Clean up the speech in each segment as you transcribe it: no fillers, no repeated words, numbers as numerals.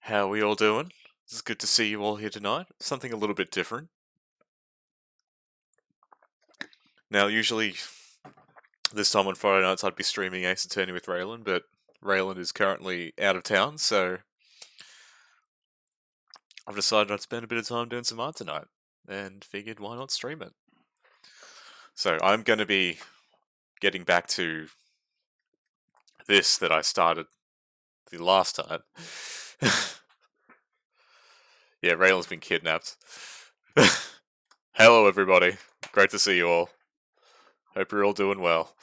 How are we all doing? It's good to see you all here tonight. Something a little bit different. Now, usually this time on Friday nights I'd be streaming Ace Attorney with Raelin, but Raelin is currently out of town, so I've decided I'd spend a bit of time doing some art tonight, and figured why not stream it. So I'm going to be getting back to this that I started the last time. Yeah, Raylan's been kidnapped. Hello, everybody. Great to see you all. Hope you're all doing well.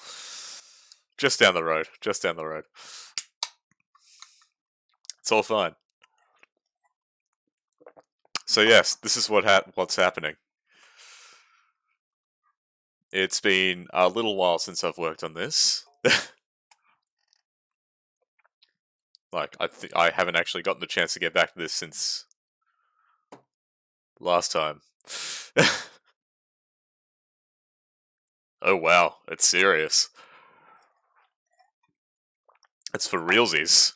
Just down the road. Just down the road. It's all fine. So yes, this is what's happening. It's been a little while since I've worked on this. Like, I haven't actually gotten the chance to get back to this since last time. Oh wow, it's serious. It's for realsies.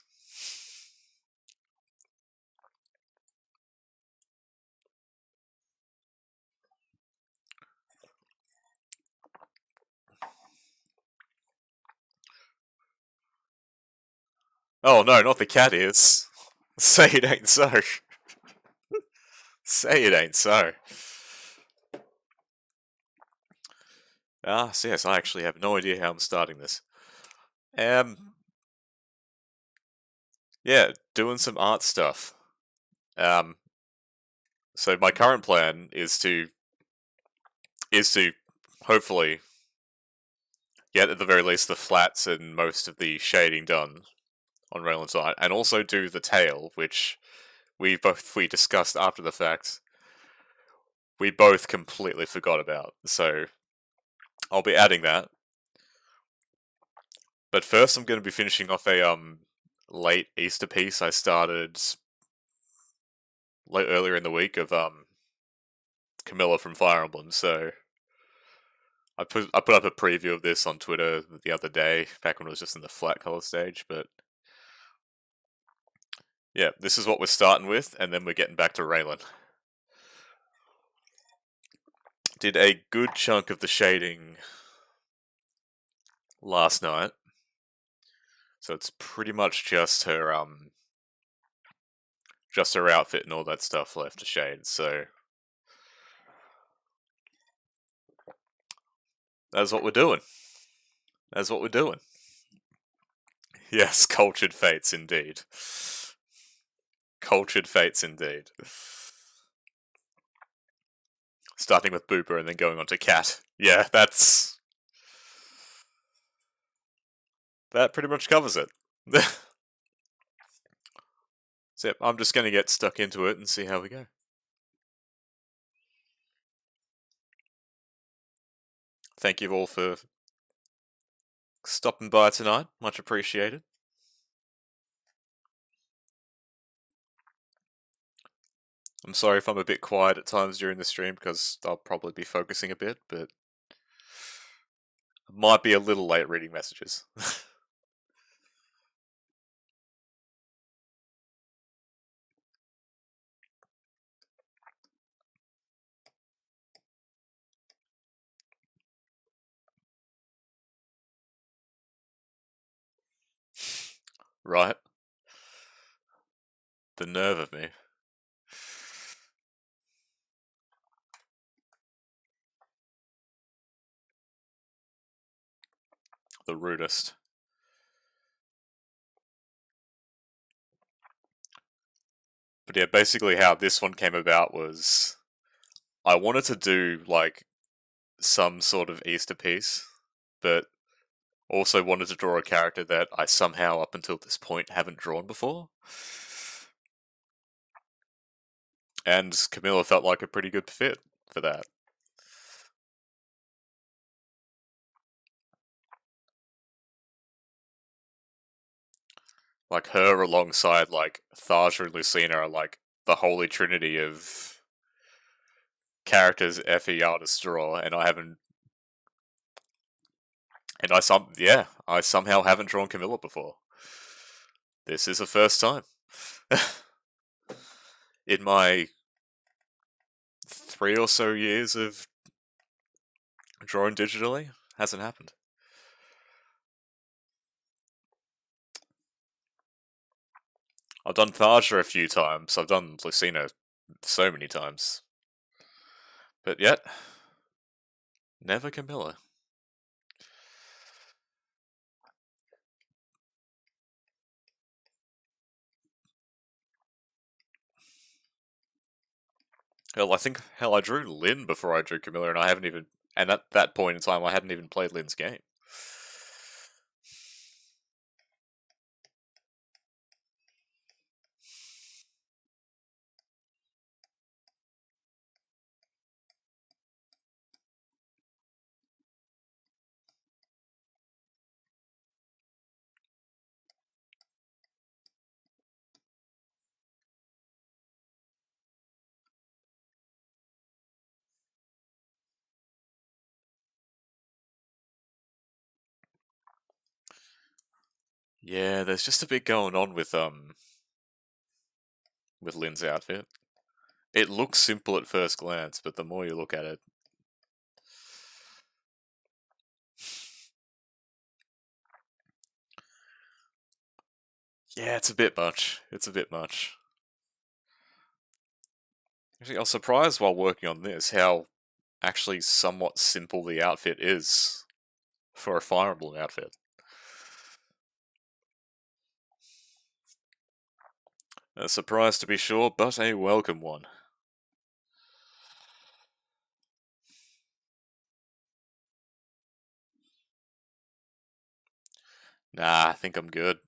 Oh no, not the cat ears. Say it ain't so. Say it ain't so. So yes, I actually have no idea how I'm starting this. Yeah, doing some art stuff. So my current plan is to hopefully get at the very least the flats and most of the shading done on Raelin's art, and also do the tail, which we discussed after the fact. We both completely forgot about, so I'll be adding that. But first, I'm going to be finishing off a late Easter piece I started earlier in the week of Camilla from Fire Emblem. So I put up a preview of this on Twitter the other day, back when it was just in the flat color stage. But yeah, this is what we're starting with, and then we're getting back to Raelin. Did a good chunk of the shading last night, so it's pretty much just her outfit and all that stuff left to shade. So that's what we're doing. That's what we're doing. Yes, cultured fates indeed. Cultured fates indeed. Starting with Booper and then going on to Cat. Yeah, that pretty much covers it. So yep, I'm just going to get stuck into it and see how we go. Thank you all for stopping by tonight. Much appreciated. I'm sorry if I'm a bit quiet at times during the stream, because I'll probably be focusing a bit, but I might be a little late reading messages. Right? The nerve of me. The rudest. But yeah, basically how this one came about was I wanted to do like some sort of Easter piece, but also wanted to draw a character that I somehow up until this point haven't drawn before. And Camilla felt like a pretty good fit for that. Like her alongside like Thaja and Lucina are like the holy trinity of characters FE artists draw, and I haven't. And I somehow haven't drawn Camilla before. This is the first time. in my 3 or so years of drawing digitally, hasn't happened. I've done Tharja a few times. I've done Lucina so many times. But yet, never Camilla. Hell, I drew Lyn before I drew Camilla, and I haven't even. And at that point in time, I hadn't even played Lyn's game. Yeah, there's just a bit going on with Lyn's outfit. It looks simple at first glance, but the more you look at it, yeah, it's a bit much. It's a bit much. Actually, I was surprised while working on this how actually somewhat simple the outfit is for a Fire Emblem outfit. A surprise to be sure, but a welcome one. Nah, I think I'm good.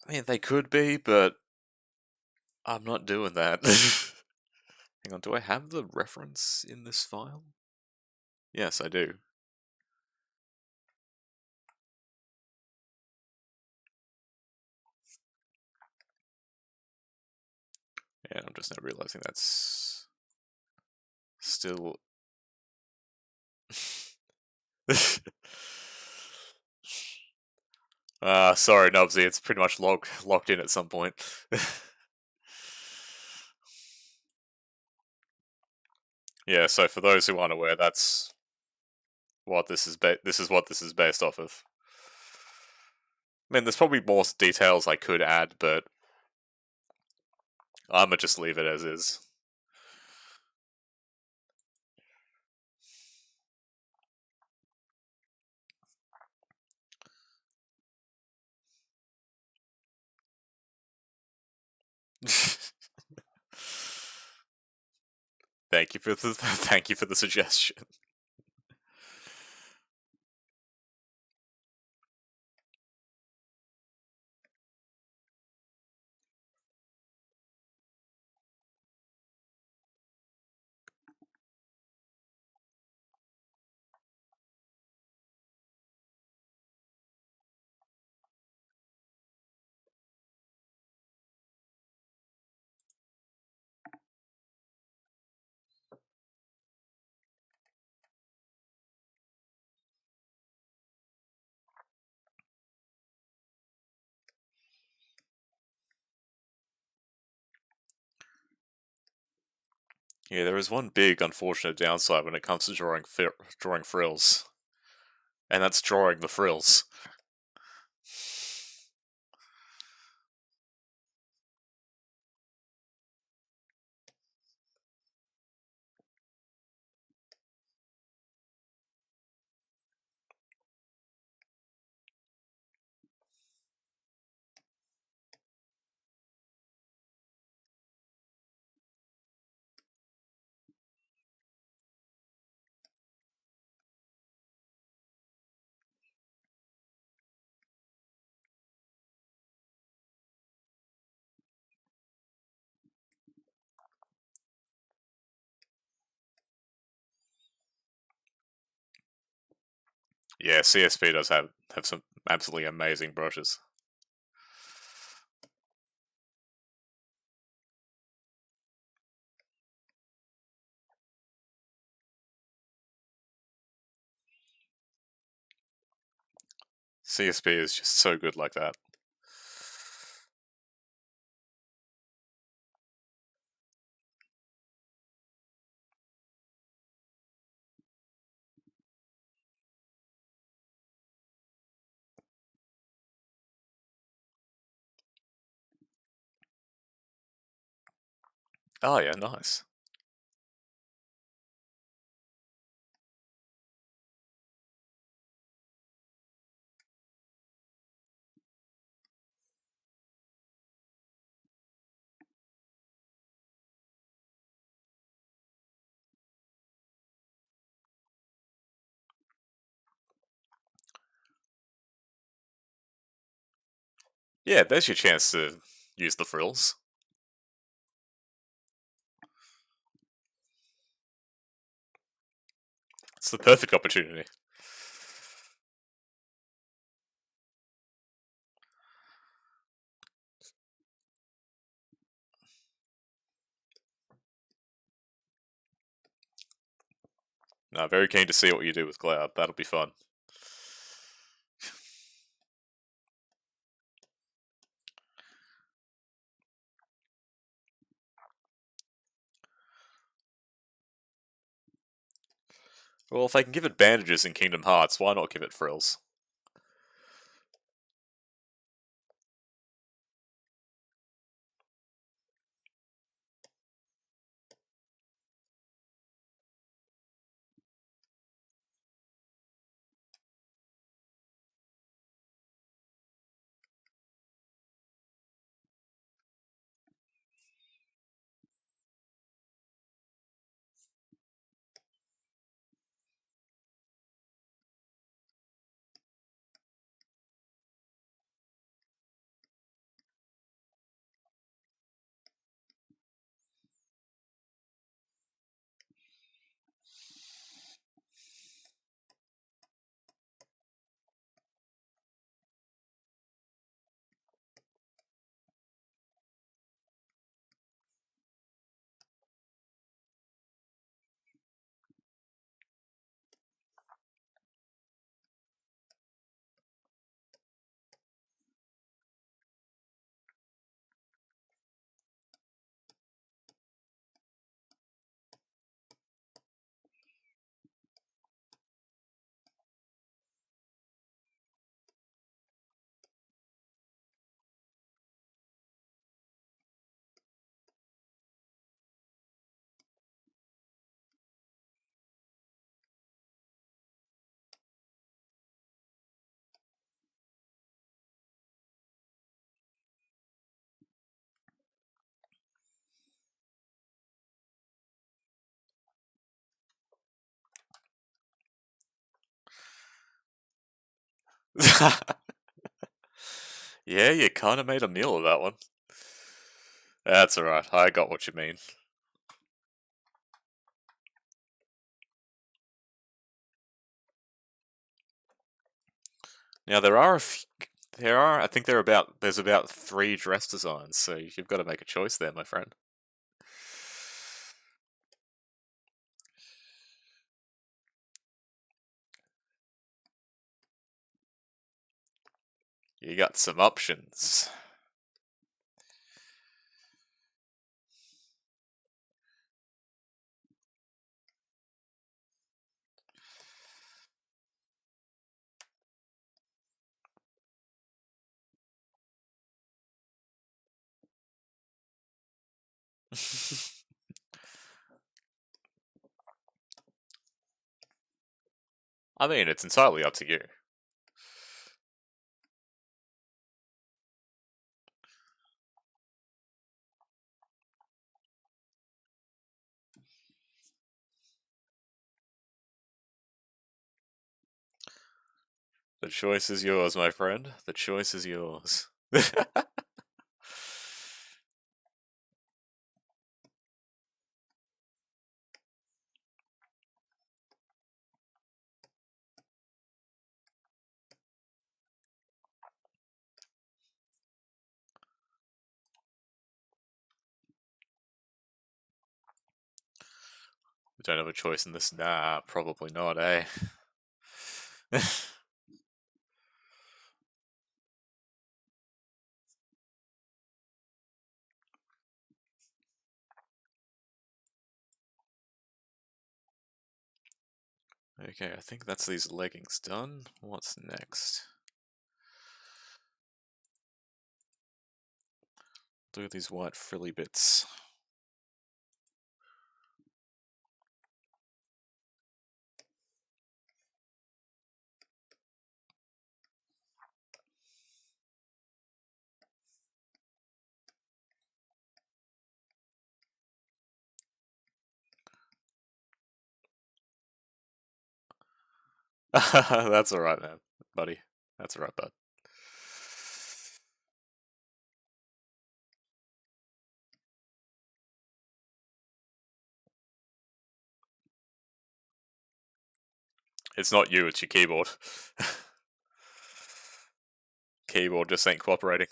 I mean, they could be, but I'm not doing that. Hang on, do I have the reference in this file? Yes, I do. And I'm just now realizing that's still. Sorry, Nubsy, it's pretty much locked in at some point. Yeah, so for those who aren't aware, that's what this is. This is what this is based off of. I mean, there's probably more details I could add, but I'ma just leave it as is. Thank you for the thank you for the suggestion. Yeah, there is one big unfortunate downside when it comes to drawing frills, and that's drawing the frills. Yeah, CSP does have some absolutely amazing brushes. CSP is just so good like that. Oh yeah, nice. Yeah, there's your chance to use the frills. It's the perfect opportunity. No, very keen to see what you do with Cloud. That'll be fun. Well, if they can give it bandages in Kingdom Hearts, why not give it frills? Yeah, you kind of made a meal of that one. That's alright, I got what you mean. Now I think there's about 3 dress designs, so you've got to make a choice there, my friend. You got some options. I mean, it's entirely up to you. The choice is yours, my friend. The choice is yours. We don't have a choice in this. Nah, probably not, eh? Okay, I think that's these leggings done. What's next? Look at these white frilly bits. That's alright, man, buddy. That's alright, bud. It's not you, it's your keyboard. Keyboard just ain't cooperating.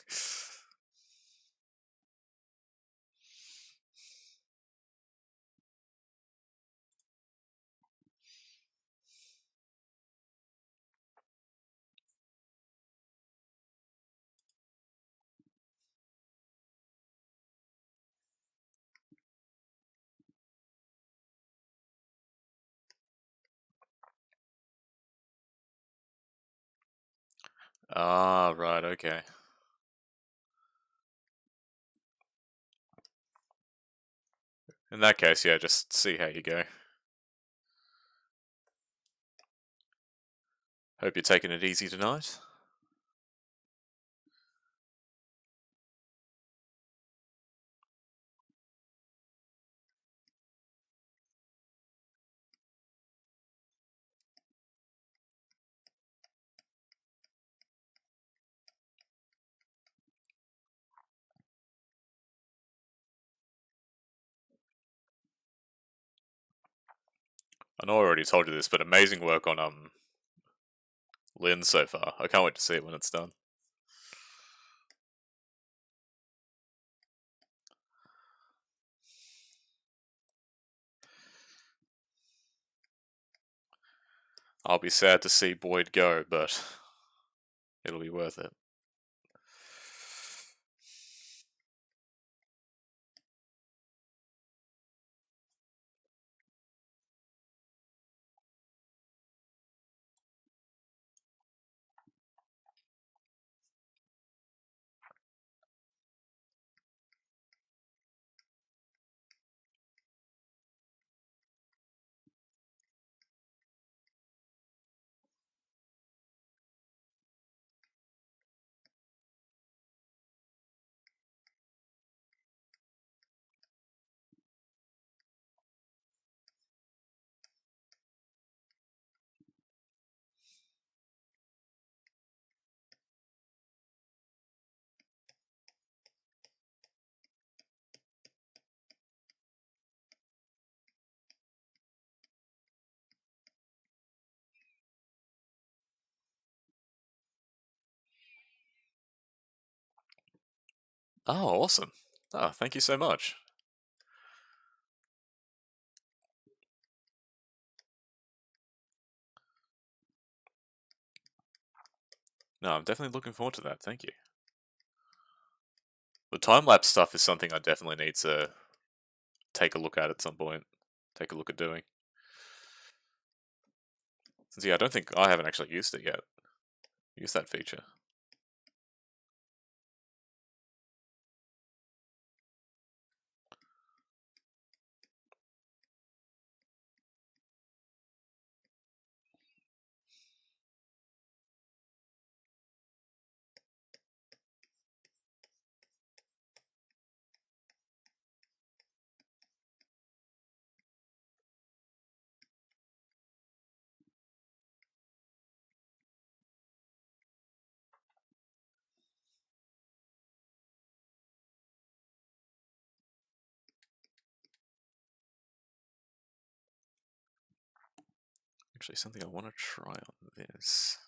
Ah, right, okay. In that case, yeah, just see how you go. Hope you're taking it easy tonight. I know I already told you this, but amazing work on Lynn so far. I can't wait to see it when it's done. I'll be sad to see Boyd go, but it'll be worth it. Oh, awesome. Oh, thank you so much. No, I'm definitely looking forward to that, thank you. The time-lapse stuff is something I definitely need to take a look at some point. Take a look at doing. Since, yeah, I don't think I haven't actually used it yet. Use that feature. Actually, something I want to try on this.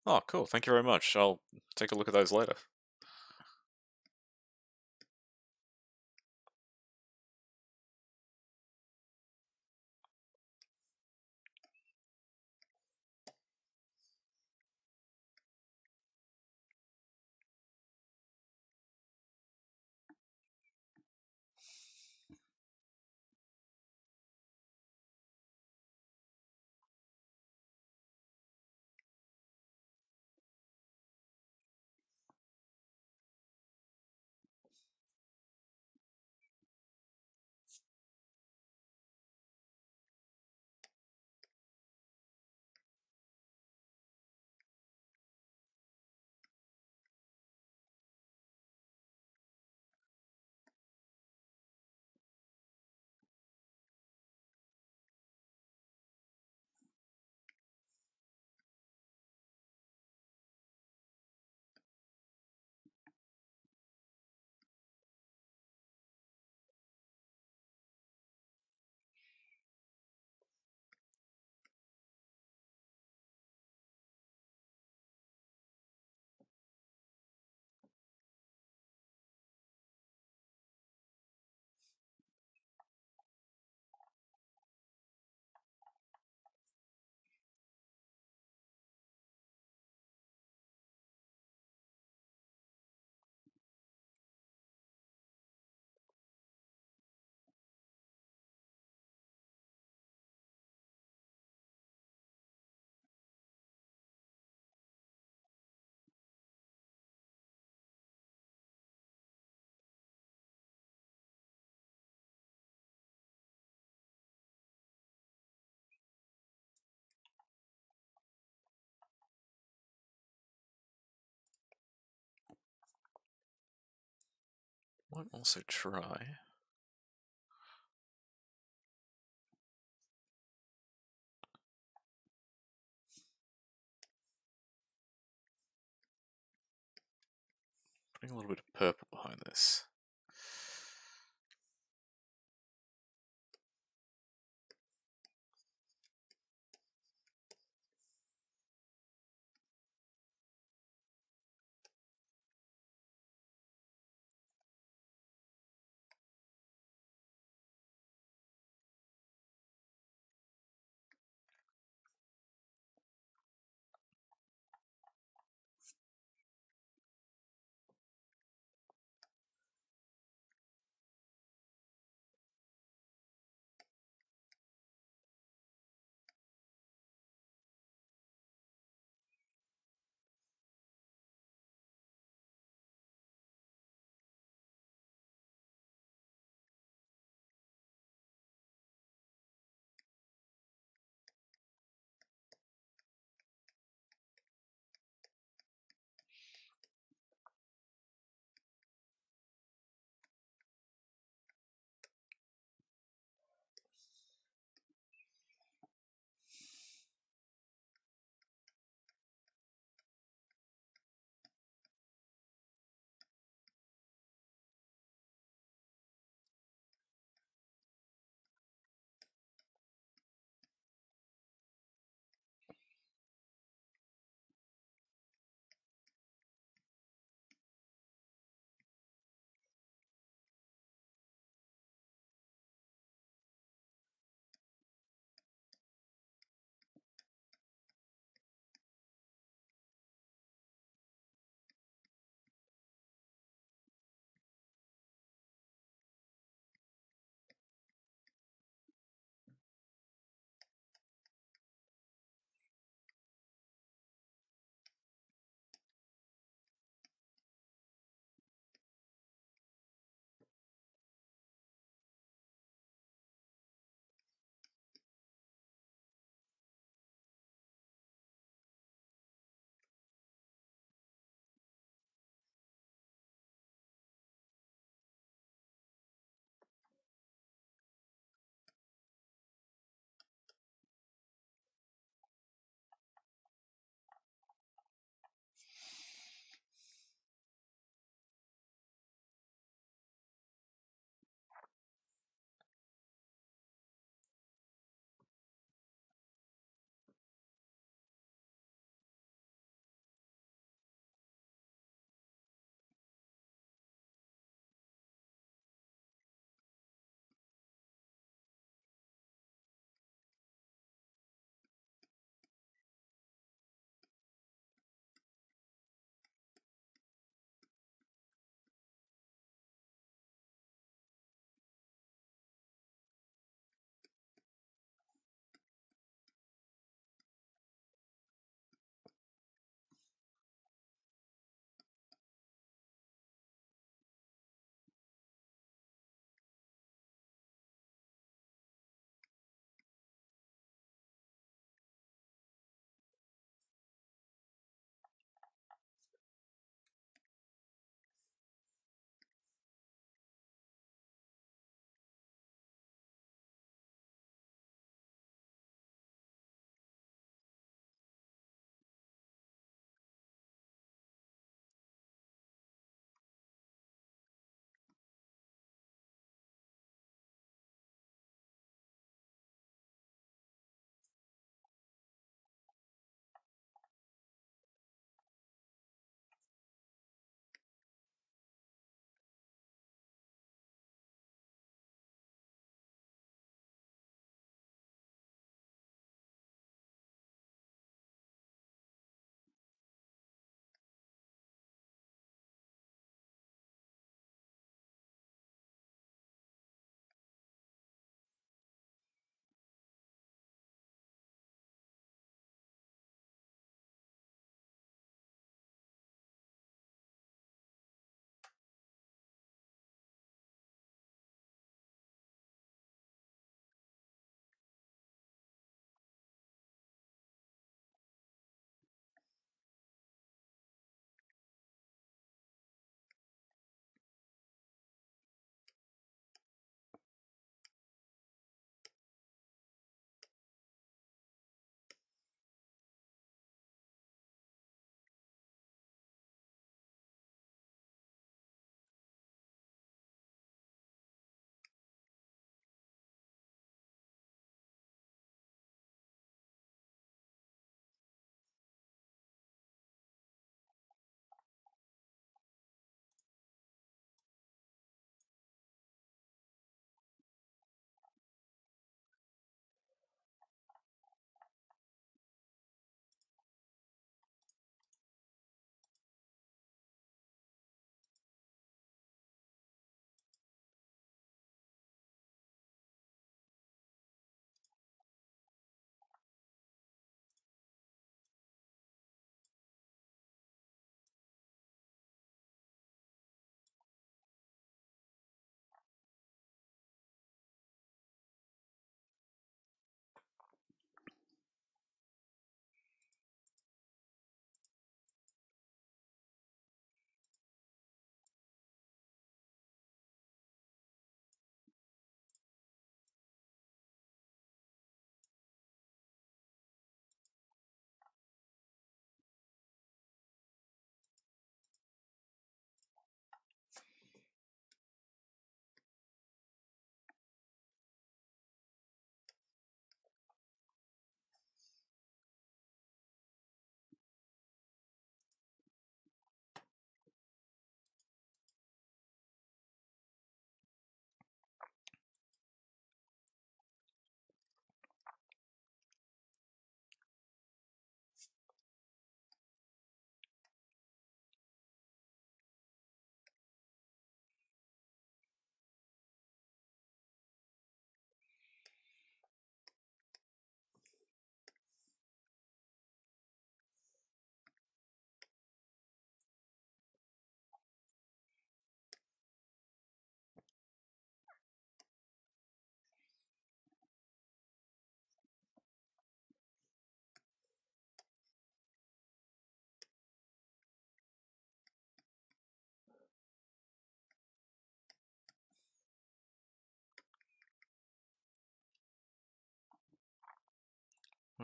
Oh, cool. Thank you very much. I'll take a look at those later. Might also try. Putting a little bit of purple behind this.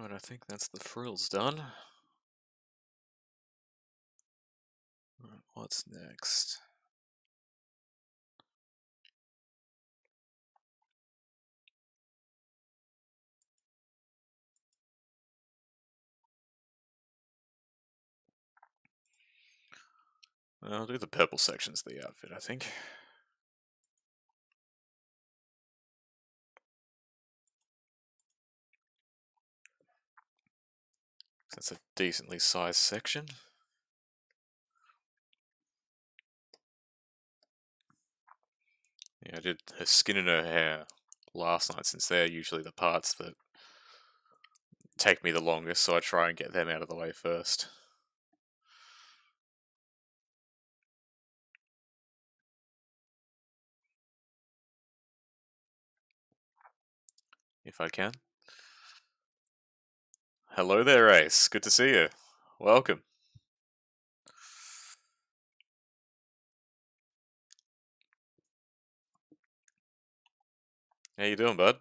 Right, I think that's the frills done. Right, what's next? I'll do the purple sections of the outfit, I think. That's a decently sized section. Yeah, I did her skin and her hair last night, since they're usually the parts that take me the longest, so I try and get them out of the way first. If I can. Hello there, Ace. Good to see you. Welcome. How you doing, bud?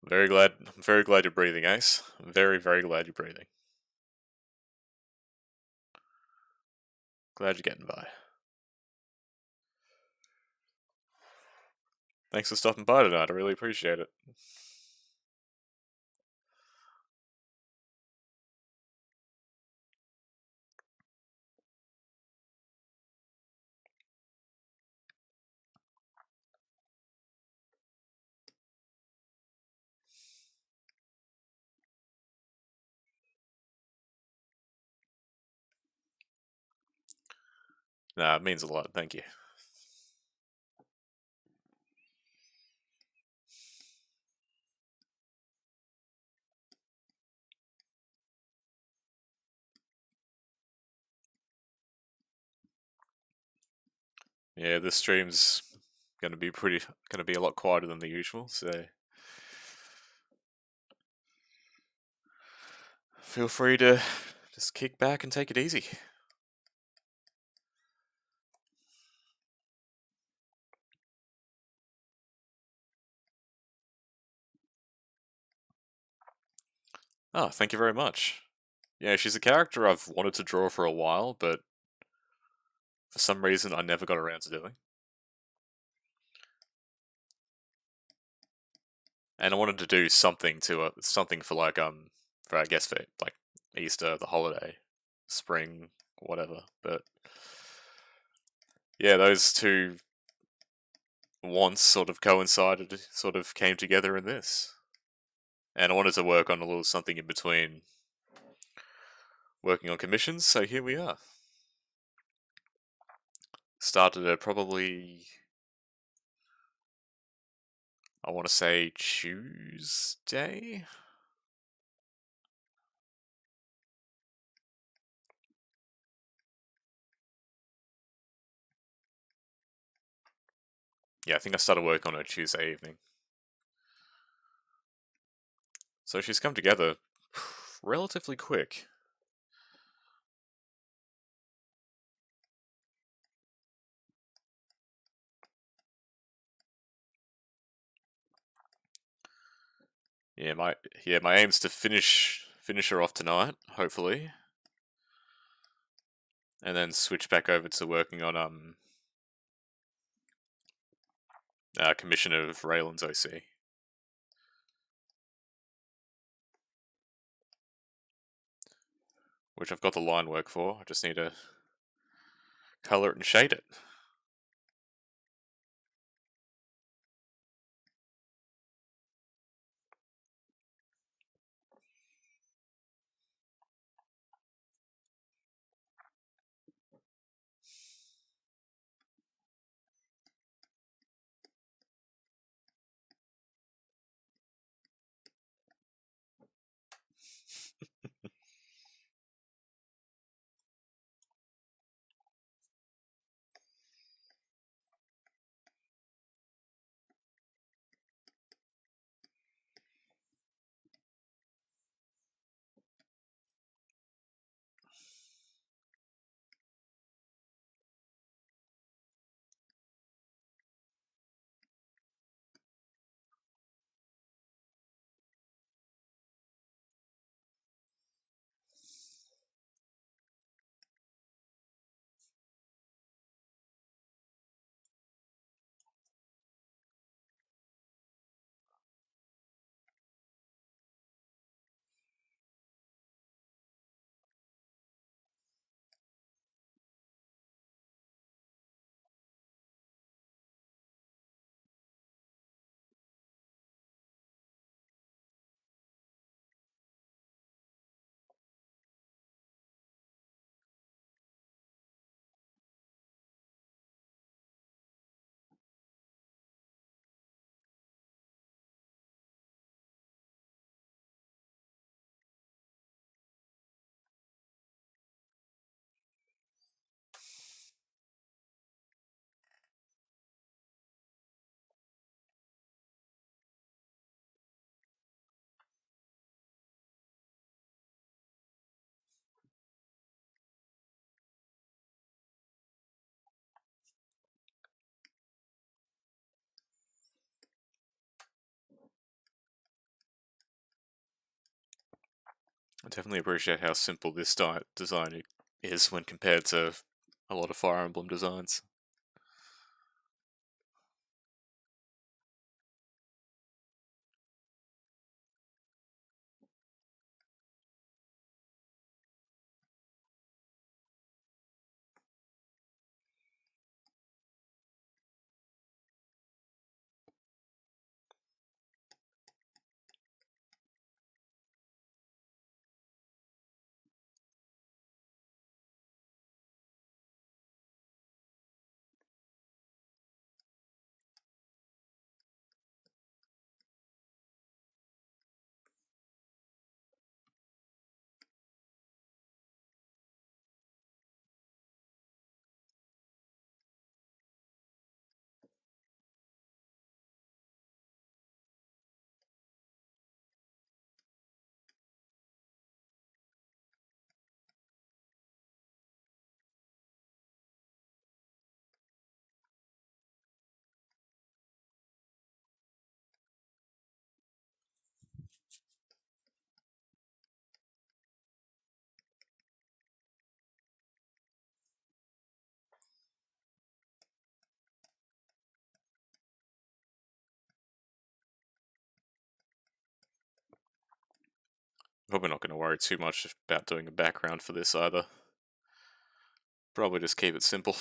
Very glad. I'm very glad you're breathing, Ace. I'm very, very glad you're breathing. Glad you're getting by. Thanks for stopping by tonight. I really appreciate it. Nah, it means a lot. Thank you. Yeah, this stream's gonna be a lot quieter than the usual, so feel free to just kick back and take it easy. Oh, thank you very much. Yeah, she's a character I've wanted to draw for a while, but for some reason I never got around to doing. And I wanted to do something something for for I guess for like Easter, the holiday, spring, whatever. But yeah, those two wants sort of coincided, sort of came together in this. And I wanted to work on a little something in between working on commissions, so here we are. Started at probably, I want to say Tuesday. Yeah, I think I started work on it Tuesday evening. So she's come together relatively quick. Yeah, my aim's to finish her off tonight, hopefully, and then switch back over to working on commission of Raelin's OC, which I've got the line work for. I just need to color it and shade it. I definitely appreciate how simple this design is when compared to a lot of Fire Emblem designs. Probably not going to worry too much about doing a background for this either. Probably just keep it simple.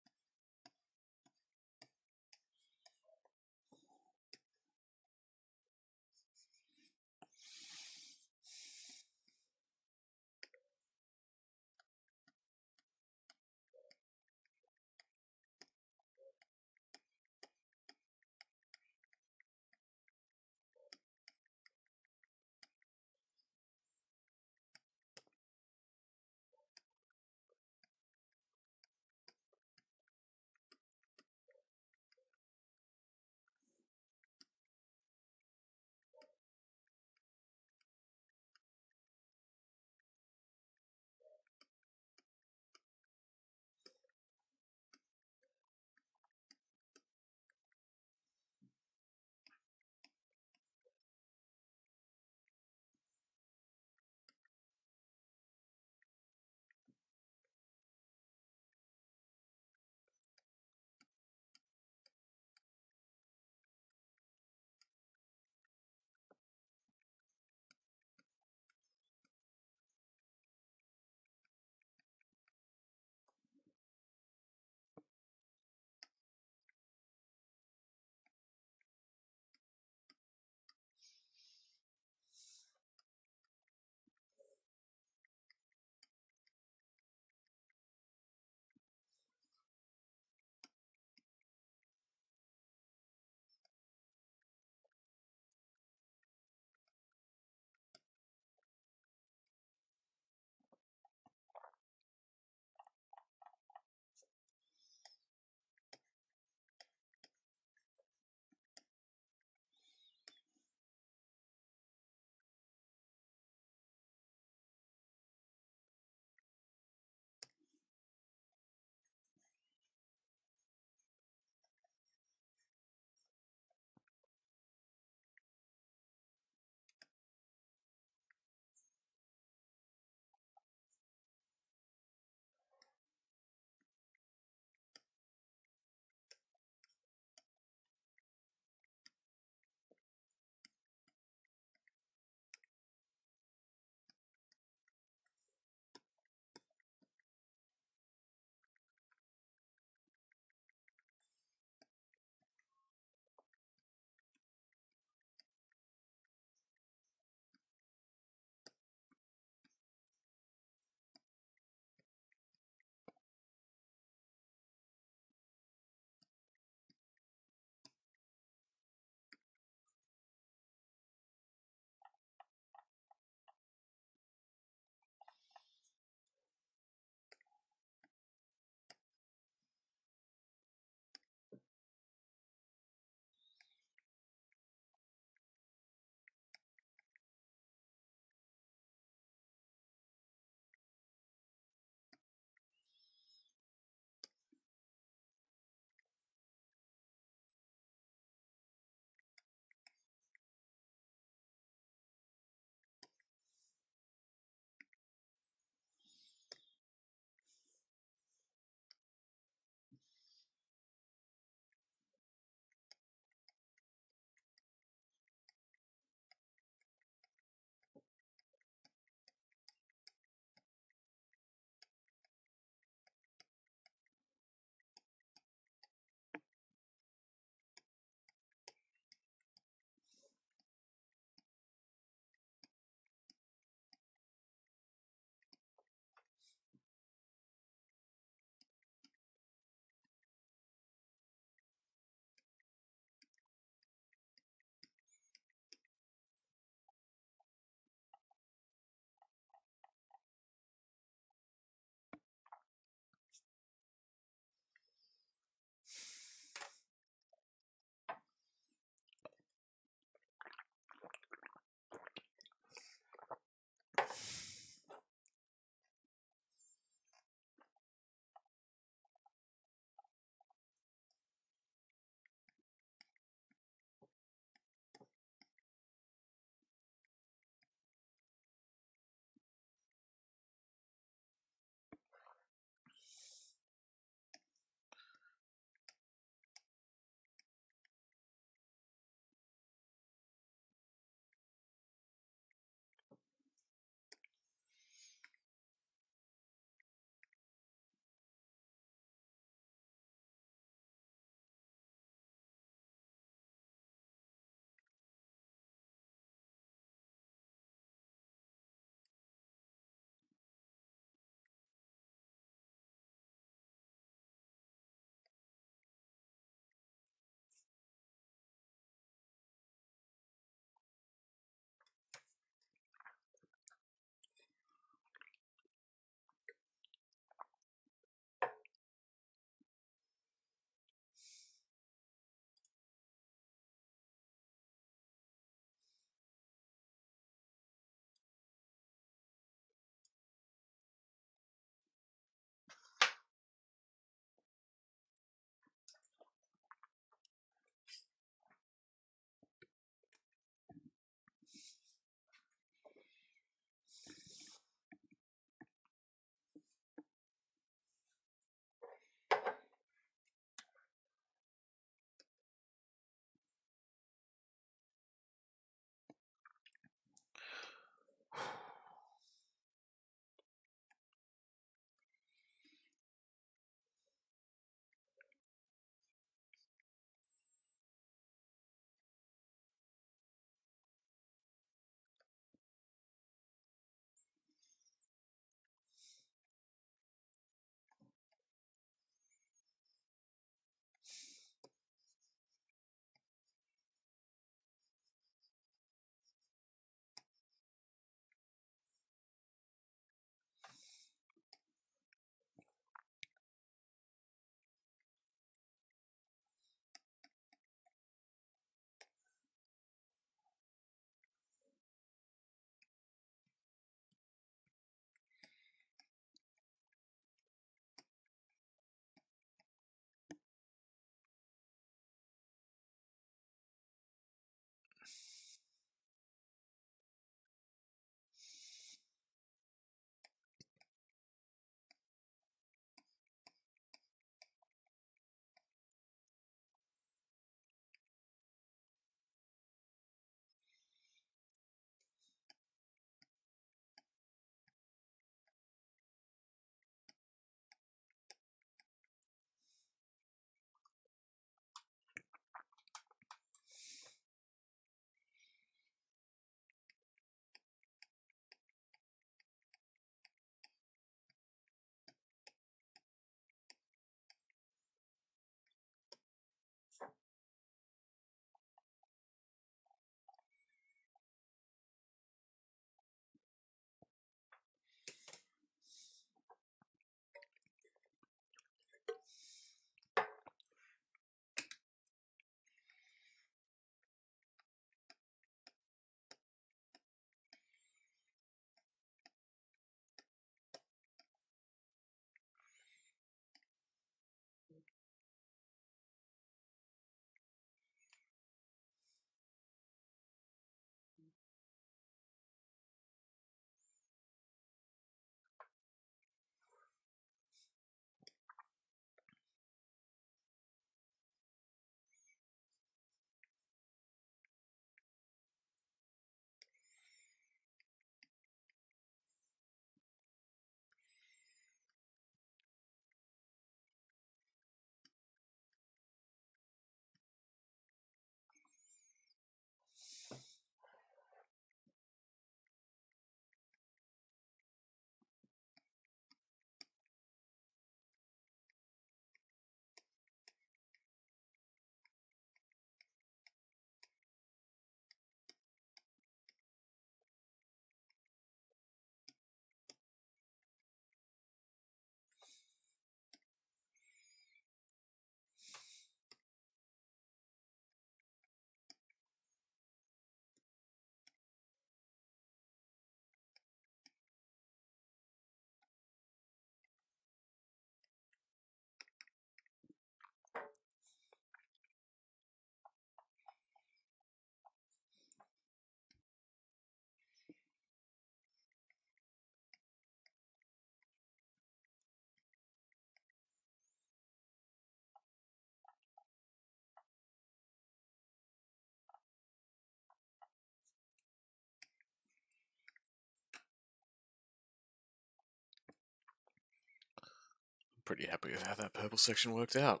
pretty happy with how that purple section worked out.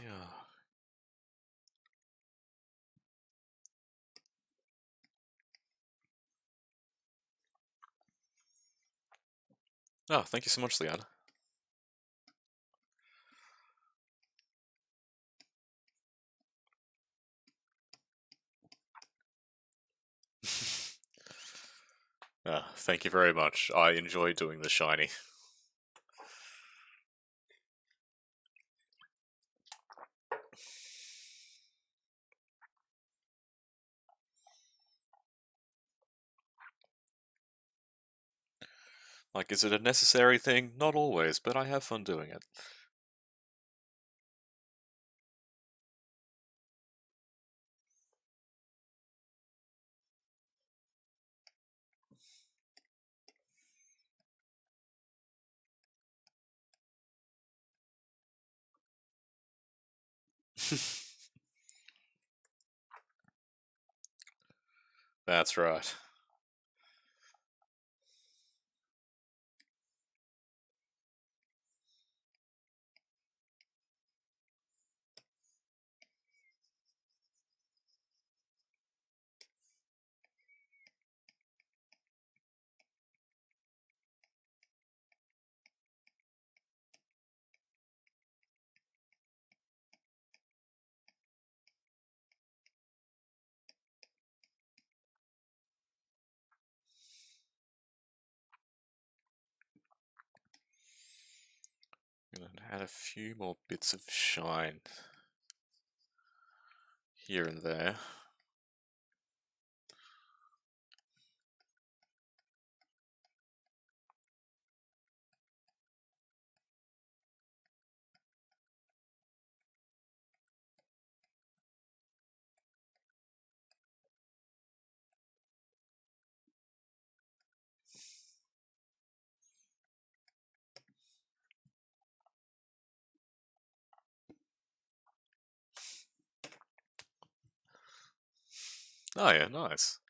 Yeah. Oh, thank you so much, Leanna. Thank you very much. I enjoy doing the shiny. Like, is it a necessary thing? Not always, but I have fun doing it. That's right. I'm gonna add a few more bits of shine here and there. Oh yeah, nice.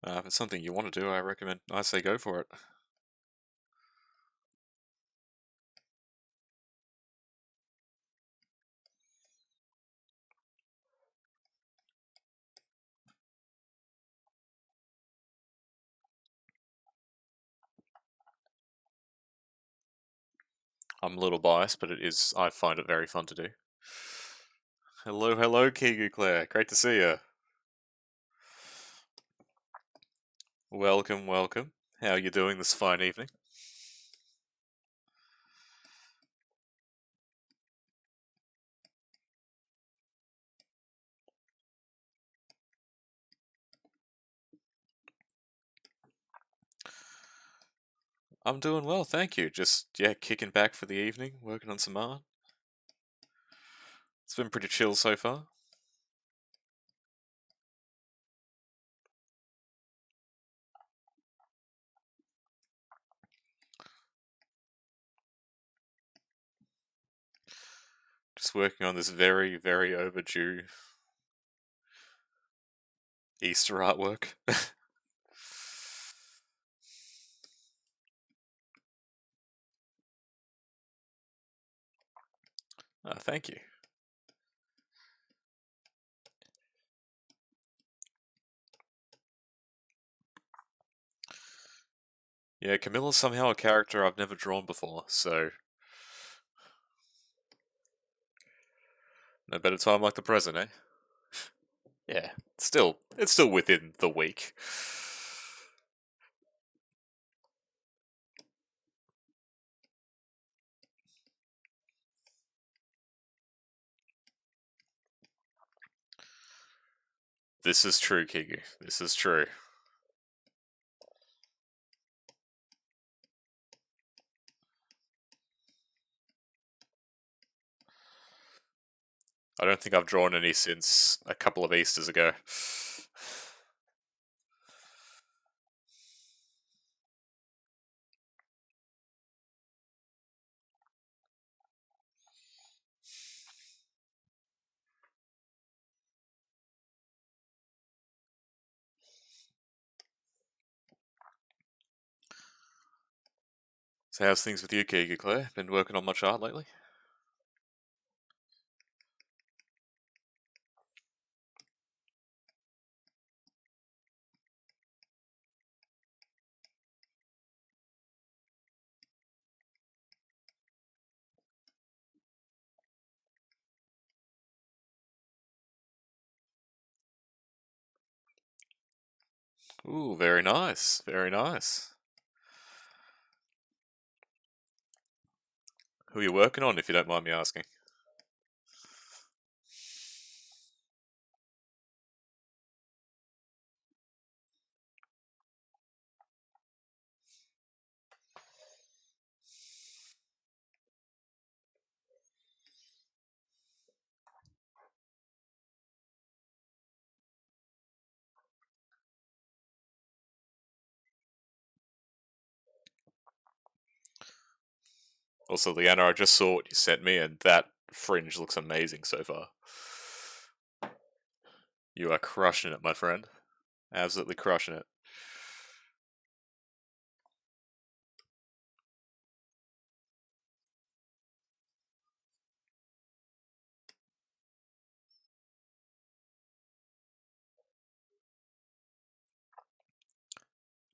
If it's something you want to do, I say go for it. I'm a little biased, but I find it very fun to do. Hello, hello, Kigu Claire. Great to see you. Welcome, welcome. How are you doing this fine evening? I'm doing well, thank you. Just, yeah, kicking back for the evening, working on some art. It's been pretty chill so far. Just working on this very, very overdue Easter artwork. Thank you. Yeah, Camilla's somehow a character I've never drawn before, so no better time like the present, eh? Yeah, it's still within the week. This is true, Kigu. This is true. I don't think I've drawn any since a couple of Easters ago. So how's things with you, Giga Claire? Been working on much art lately? Ooh, very nice. Very nice. Who are you working on, if you don't mind me asking? Also, Leanna, I just saw what you sent me, and that fringe looks amazing so far. You are crushing it, my friend. Absolutely crushing it.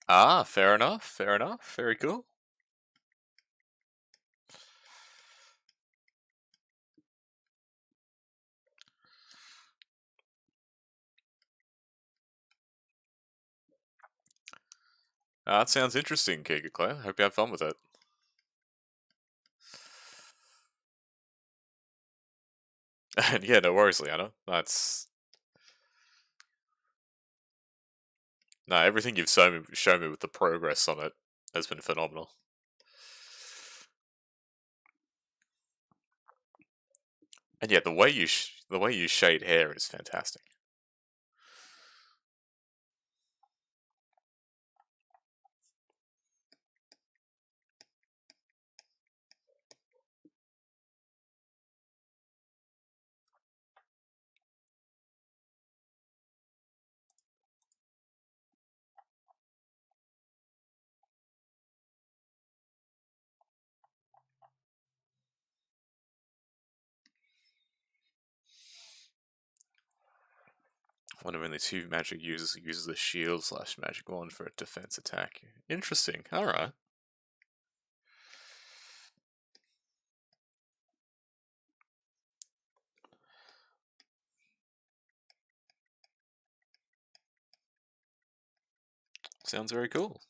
Ah, fair enough, fair enough. Very cool. Ah, that sounds interesting, Giga Claire. Hope you have fun with it. And yeah, no worries, Leanna. That's no everything you've shown me with the progress on it has been phenomenal. And yeah, the way you shade hair is fantastic. One of only two magic users uses a shield slash magic wand for a defense attack. Interesting. All right. Sounds very cool.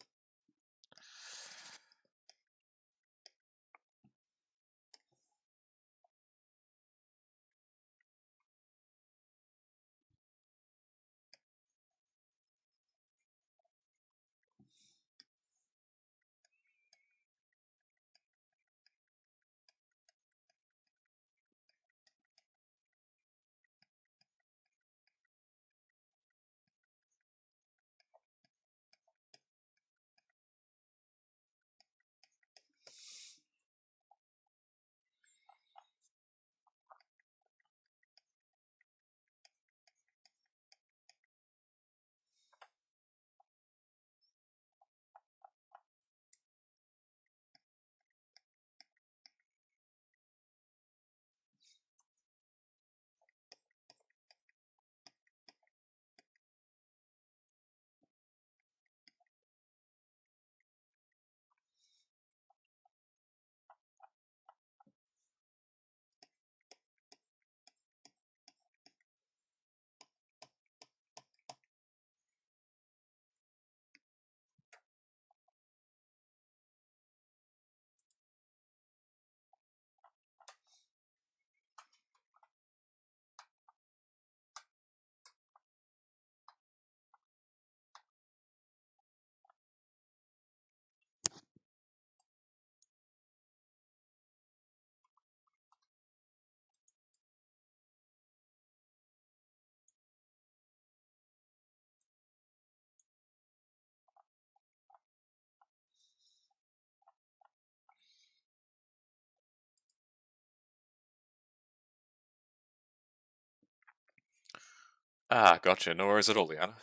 Ah, gotcha. No worries at all, Liana.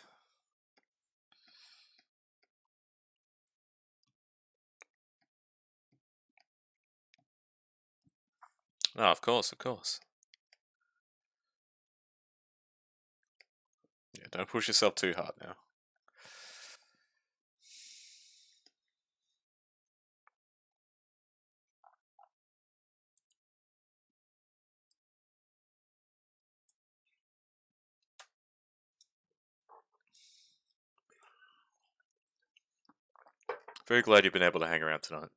Oh, of course, of course. Yeah, don't push yourself too hard now. Very glad you've been able to hang around tonight.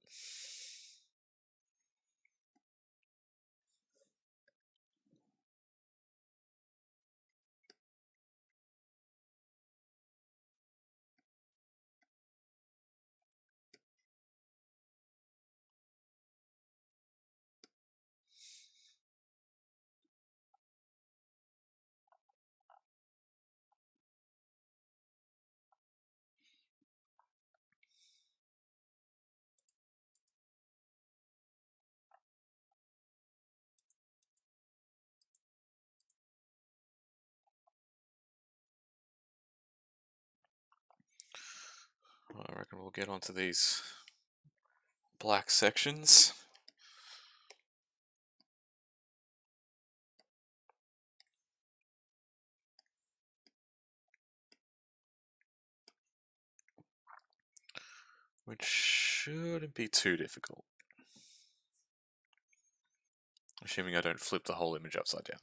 Well, I reckon we'll get onto these black sections. Which shouldn't be too difficult. Assuming I don't flip the whole image upside down.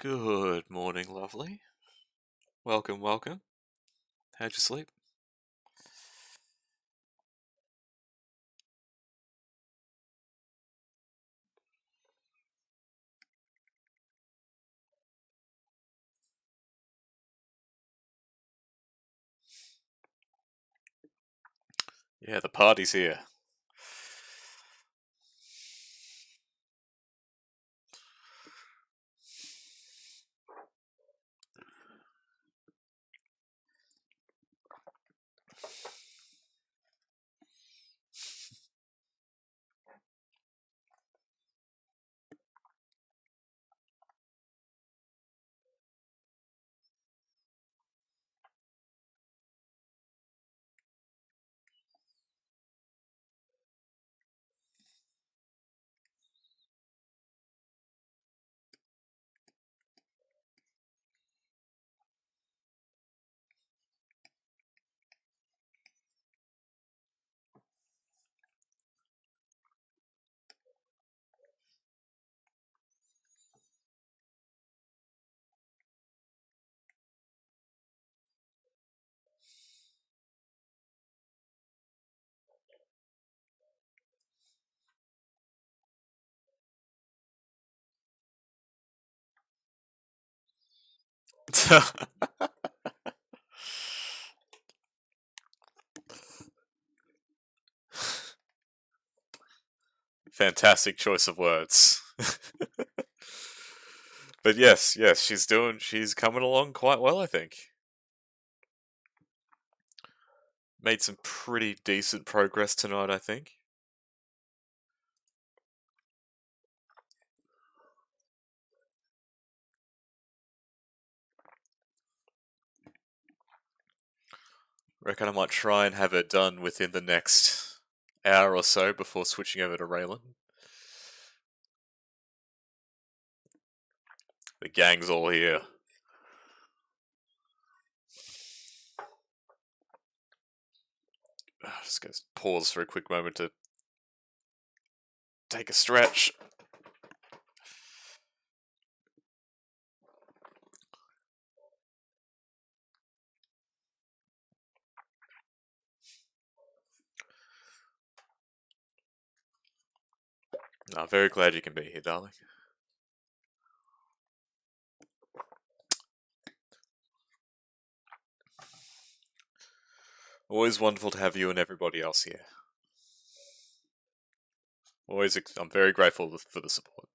Good morning, lovely. Welcome, welcome. How'd you sleep? Yeah, the party's here. Fantastic choice of words. But yes, she's coming along quite well, I think. Made some pretty decent progress tonight, I think. Reckon I might try and have it done within the next hour or so before switching over to Raelin. The gang's all here. Just gonna pause for a quick moment to take a stretch. I'm very glad you can be here, darling. Always wonderful to have you and everybody else here. I'm very grateful for the support.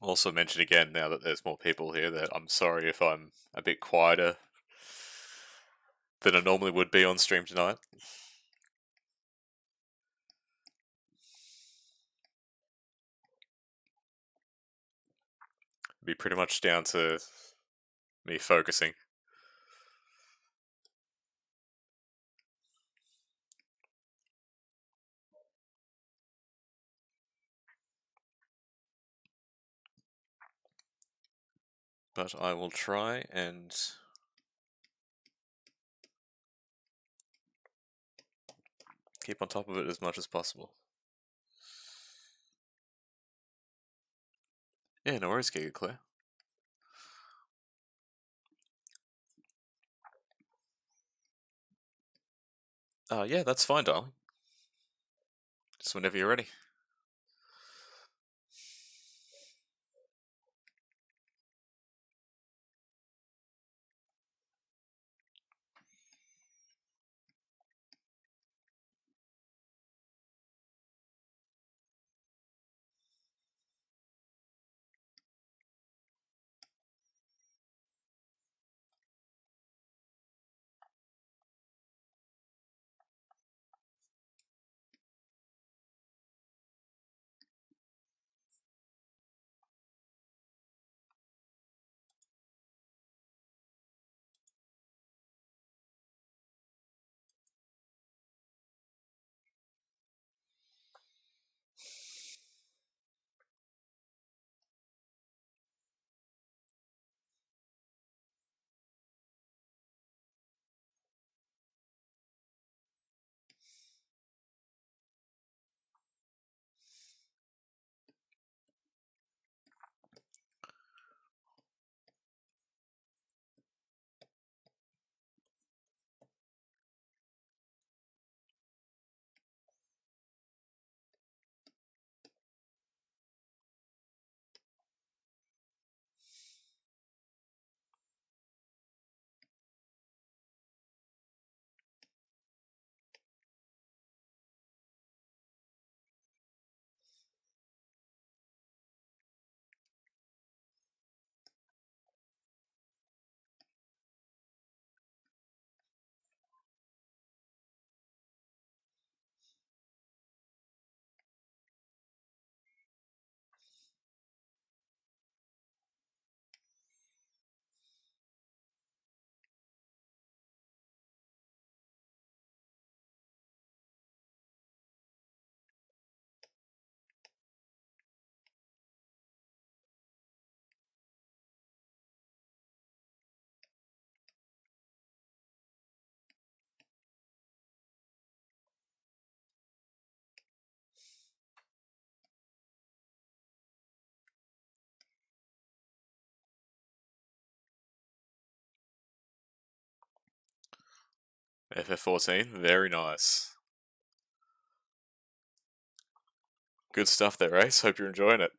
Also mention again, now that there's more people here, that I'm sorry if I'm a bit quieter than I normally would be on stream tonight. It'd be pretty much down to me focusing. But I will try and keep on top of it as much as possible. Yeah, no worries, Giga Claire. Yeah, that's fine, darling. Just whenever you're ready. FF14, very nice. Good stuff there, Ace. Hope you're enjoying it.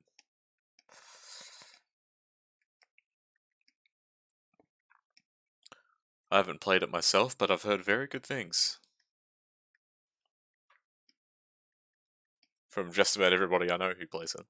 I haven't played it myself, but I've heard very good things from just about everybody I know who plays it.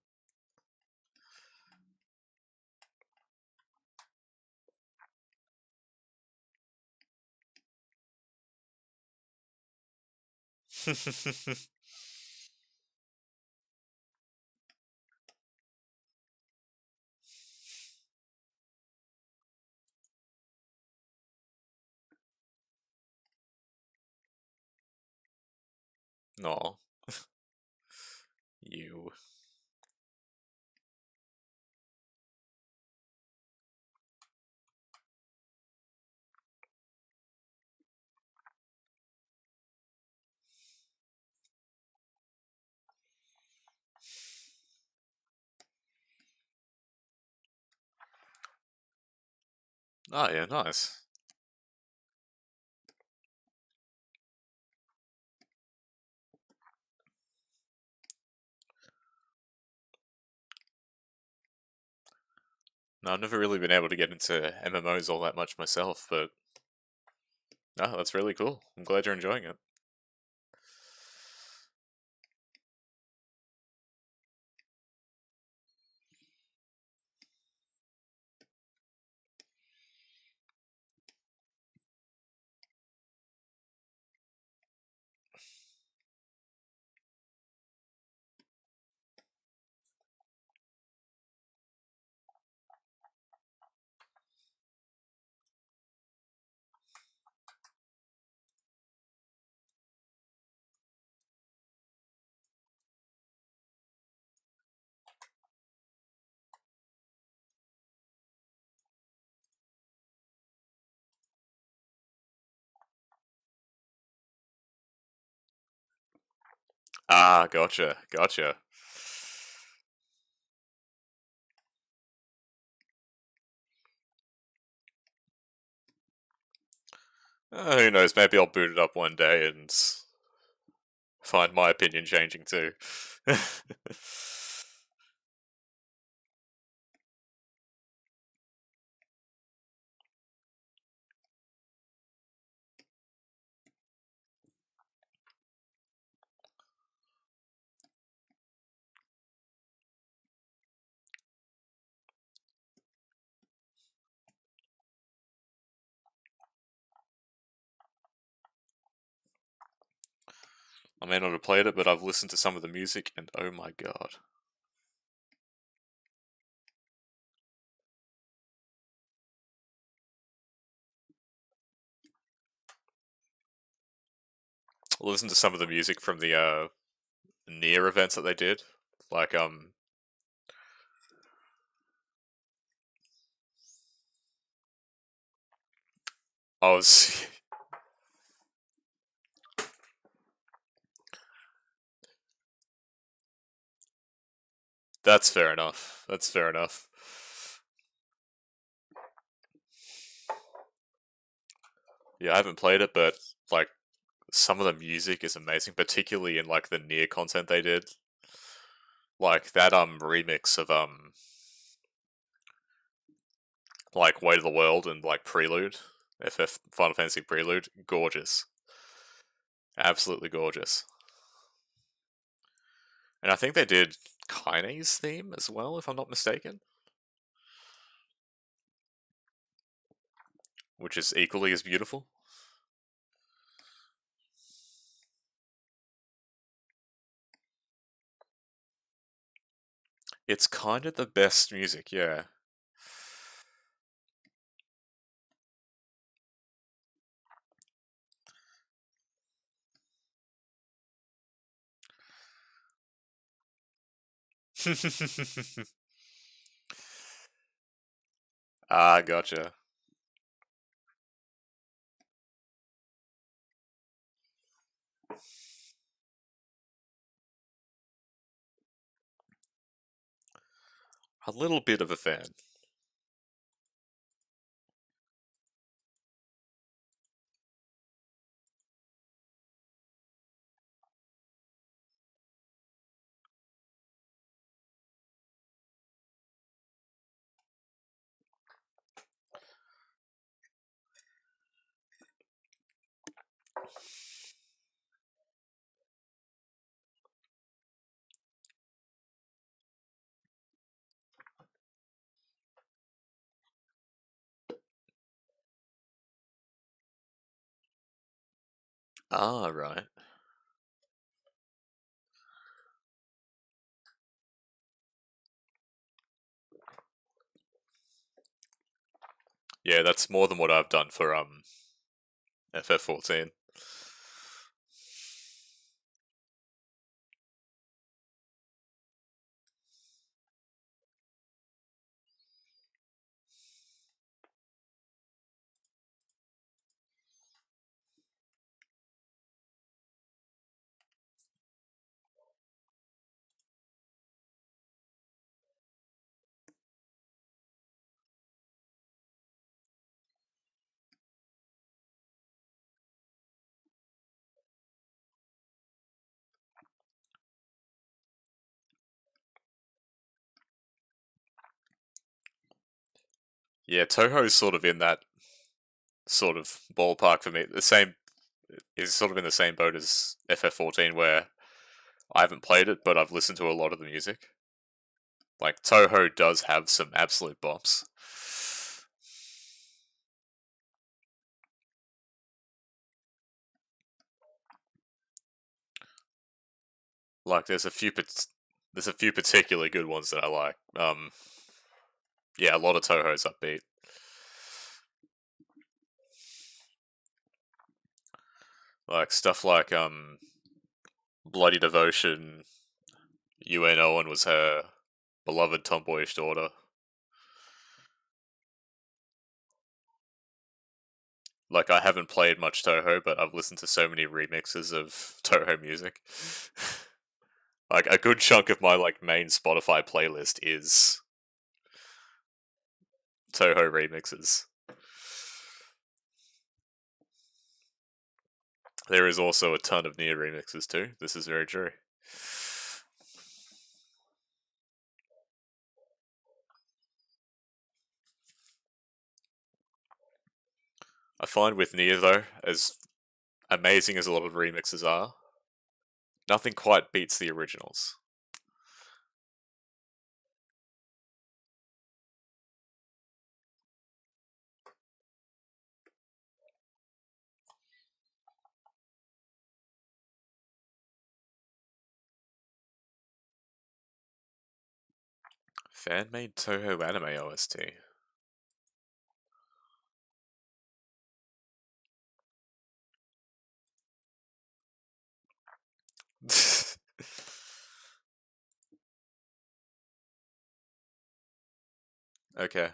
No, you. Oh yeah, nice. No, I've never really been able to get into MMOs all that much myself, but no, that's really cool. I'm glad you're enjoying it. Ah, gotcha, gotcha. Who knows? Maybe I'll boot it up one day and find my opinion changing too. I may not have played it, but I've listened to some of the music, and oh my god. I listened to some of the music from the near events that they did. Like, I was. That's fair enough. That's fair enough. Yeah, I haven't played it, but, like, some of the music is amazing, particularly in, like, the near content they did. Like, that, remix of, like, Way to the World and, like, Prelude. FF Final Fantasy Prelude. Gorgeous. Absolutely gorgeous. And I think they did Kaine's theme as well, if I'm not mistaken. Which is equally as beautiful. It's kind of the best music, yeah. Ah, gotcha. A little bit of a fan. Ah, right. Yeah, that's more than what I've done for FF14. Yeah, Toho's sort of in that sort of ballpark for me. The same is sort of in the same boat as FF14, where I haven't played it, but I've listened to a lot of the music. Like Toho does have some absolute bops. Like there's a few particularly good ones that I like. Yeah, a lot of Toho's upbeat. Like stuff like Bloody Devotion. UN Owen was her beloved tomboyish daughter. Like I haven't played much Toho, but I've listened to so many remixes of Toho music. Like a good chunk of my like main Spotify playlist is Toho remixes. There is also a ton of Nier remixes too. This is very true. I find with Nier though, as amazing as a lot of remixes are, nothing quite beats the originals. Fan made Toho anime OST. Okay.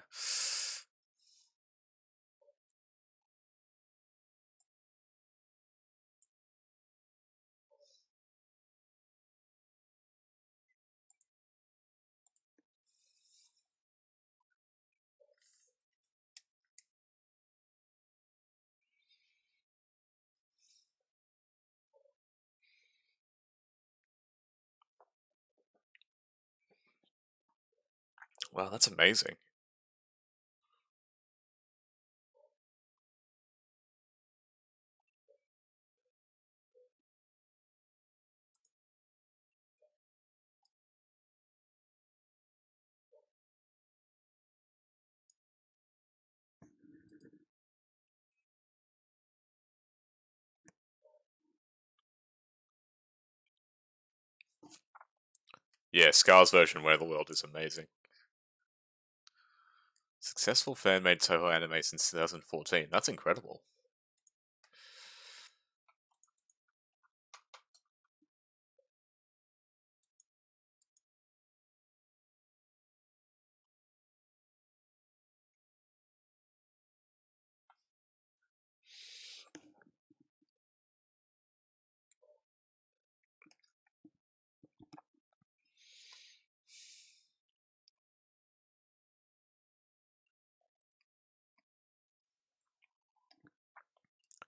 Wow, that's amazing. Yeah, Scar's version Where the World is amazing. Successful fan made Toho anime since 2014. That's incredible.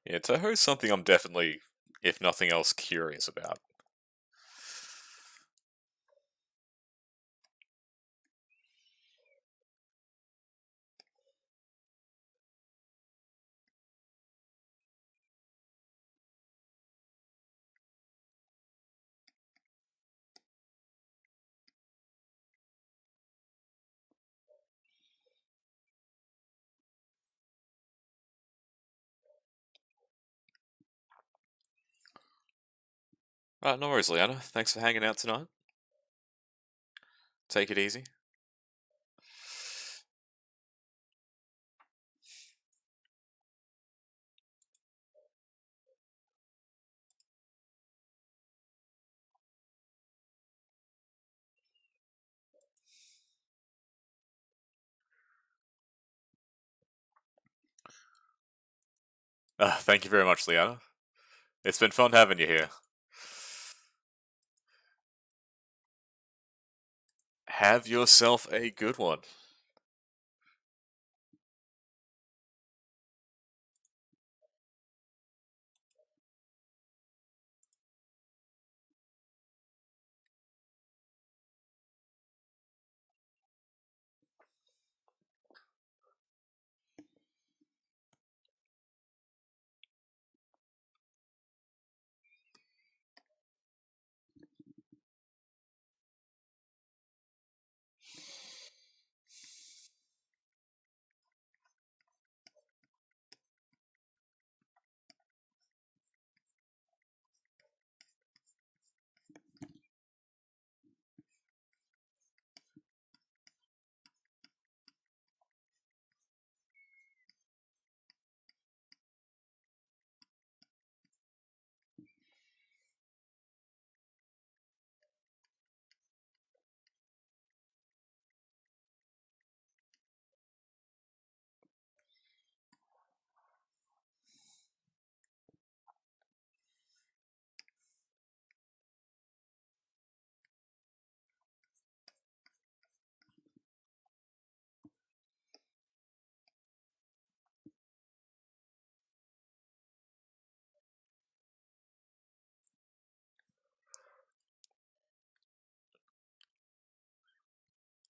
Yeah, Toho is something I'm definitely, if nothing else, curious about. No worries, Liana. Thanks for hanging out tonight. Take it easy. Thank you very much, Liana. It's been fun having you here. Have yourself a good one.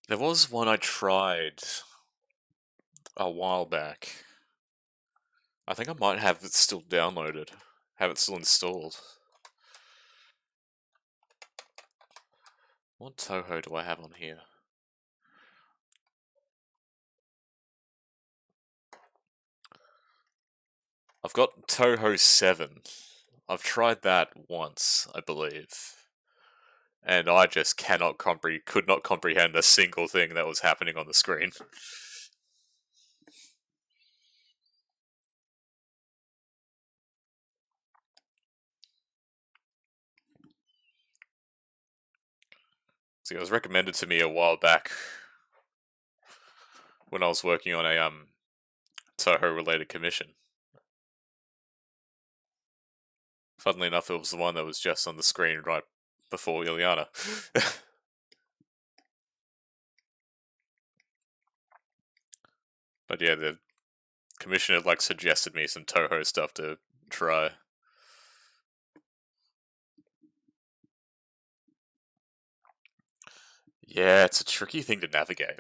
There was one I tried a while back. I think I might have it still downloaded. Have it still installed. What Toho do I have on here? I've got Toho 7. I've tried that once, I believe. And I just could not comprehend a single thing that was happening on the screen. See, it was recommended to me a while back when I was working on a Toho related commission. Funnily enough, it was the one that was just on the screen right before Ilyana. But yeah, the commissioner suggested me some Toho stuff to try. Yeah, it's a tricky thing to navigate.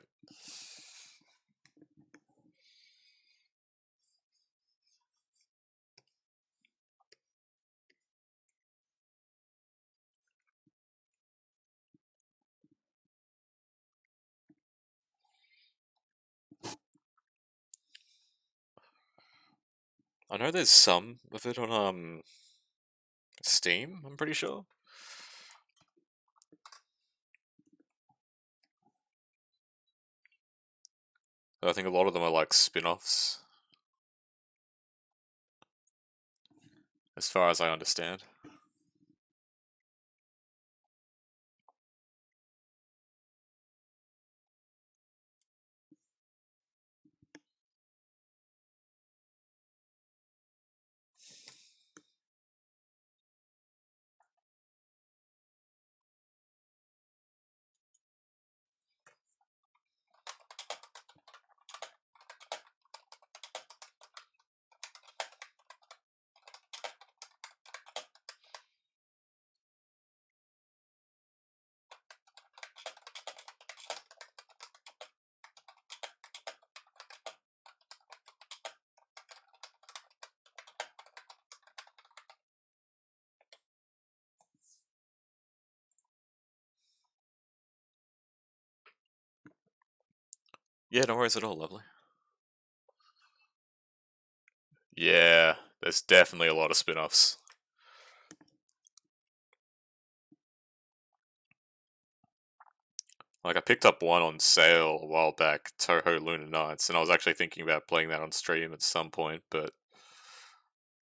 I know there's some of it on Steam, I'm pretty sure. I think a lot of them are like spin-offs, as far as I understand. Yeah, no worries at all, lovely. Yeah, there's definitely a lot of spin-offs. Like, I picked up one on sale a while back, Toho Lunar Nights, and I was actually thinking about playing that on stream at some point, but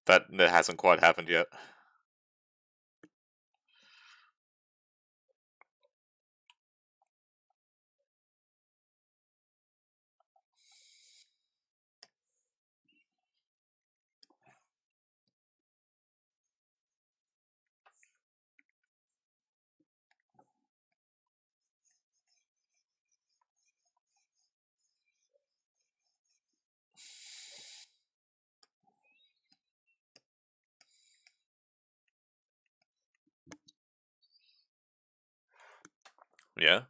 that hasn't quite happened yet. Yeah?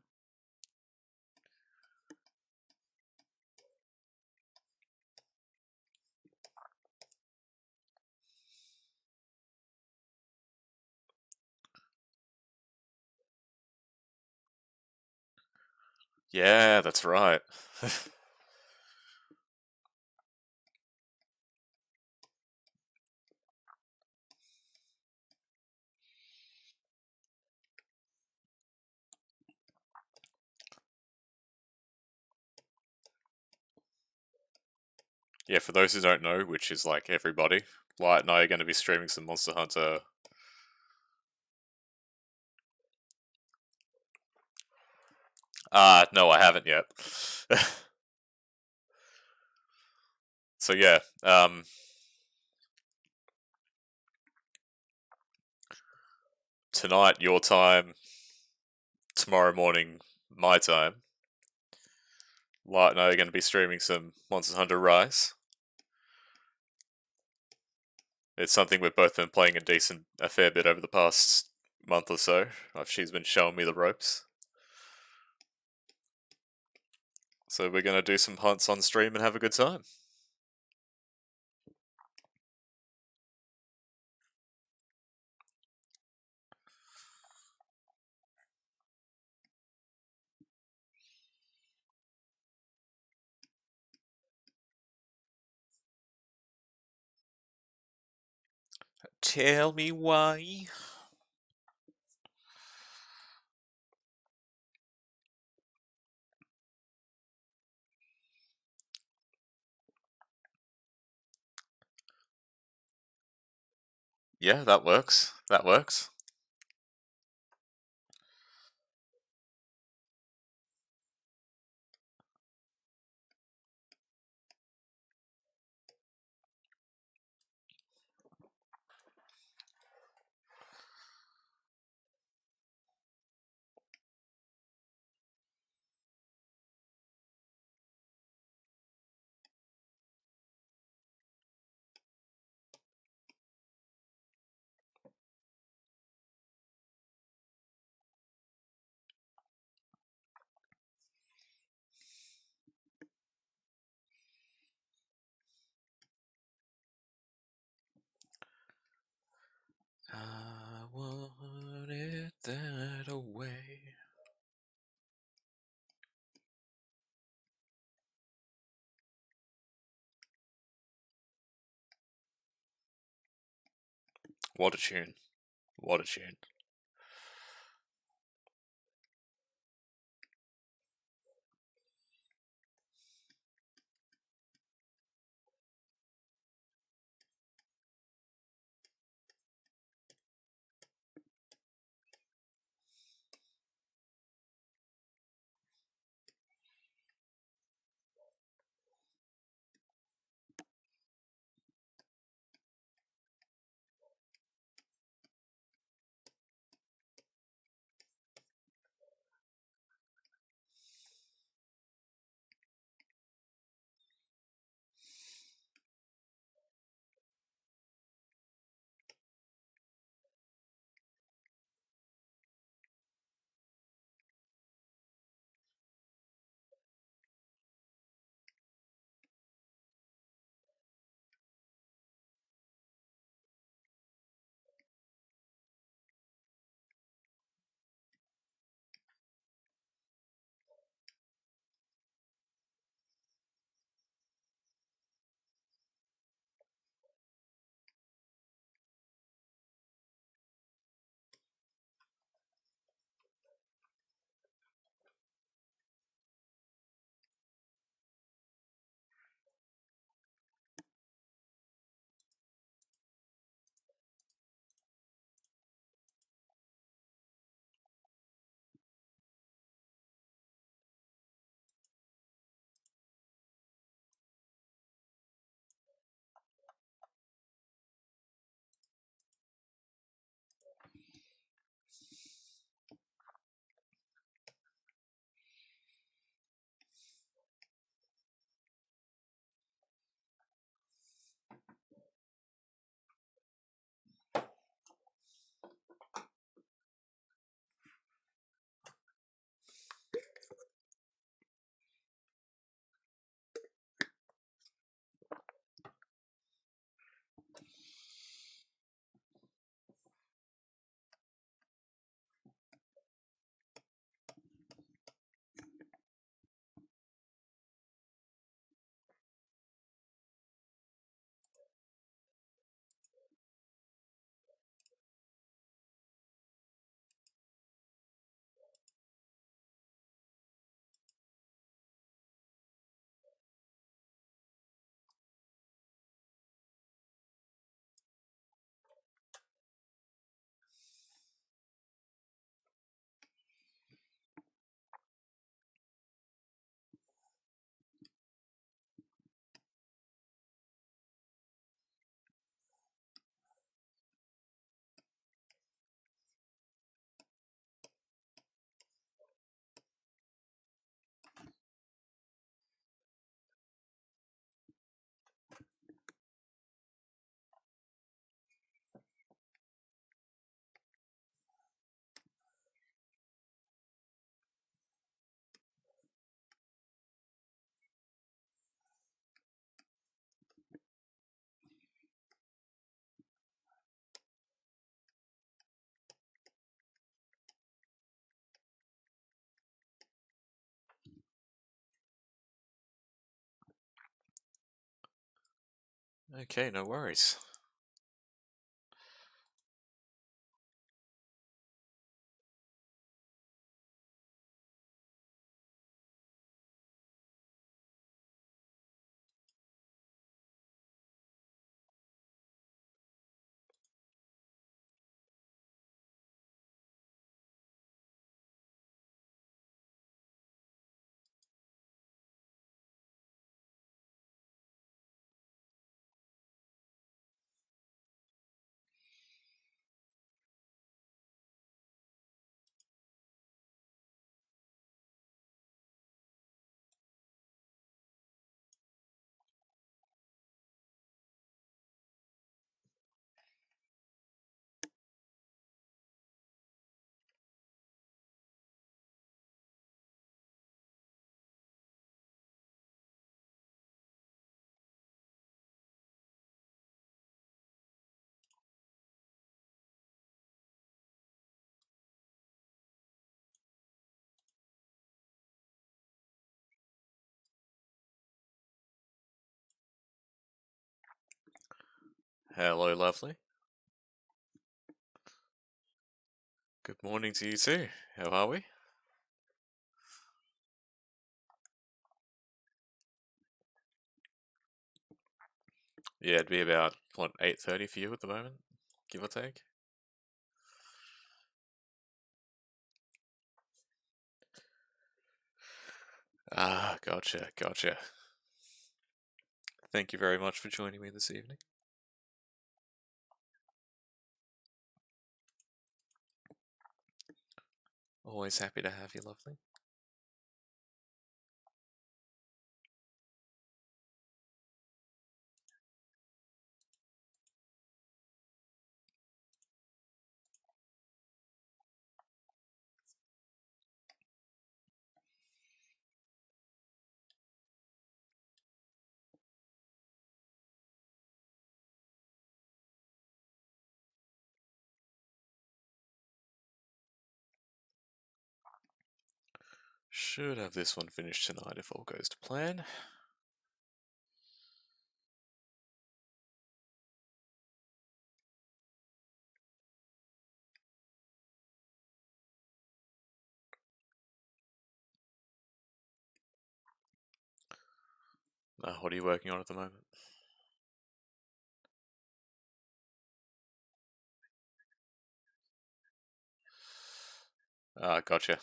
Yeah, that's right. Yeah, for those who don't know, which is like everybody, Light and I are going to be streaming some Monster Hunter. No, I haven't yet. So yeah, tonight your time, tomorrow morning my time, Light and I are going to be streaming some Monster Hunter Rise. It's something we've both been playing a fair bit over the past month or so. She's been showing me the ropes. So we're going to do some hunts on stream and have a good time. Tell me why. Yeah, that works. That works. I wanted that away. What a tune. What a tune. Okay, no worries. Hello, lovely. Good morning to you too. How are we? Yeah, it'd be about, what, 8:30 for you at the moment? Give or take? Ah, gotcha. Thank you very much for joining me this evening. Always happy to have you, lovely. Should have this one finished tonight if all goes to plan. What are you working on at the moment? Ah, gotcha.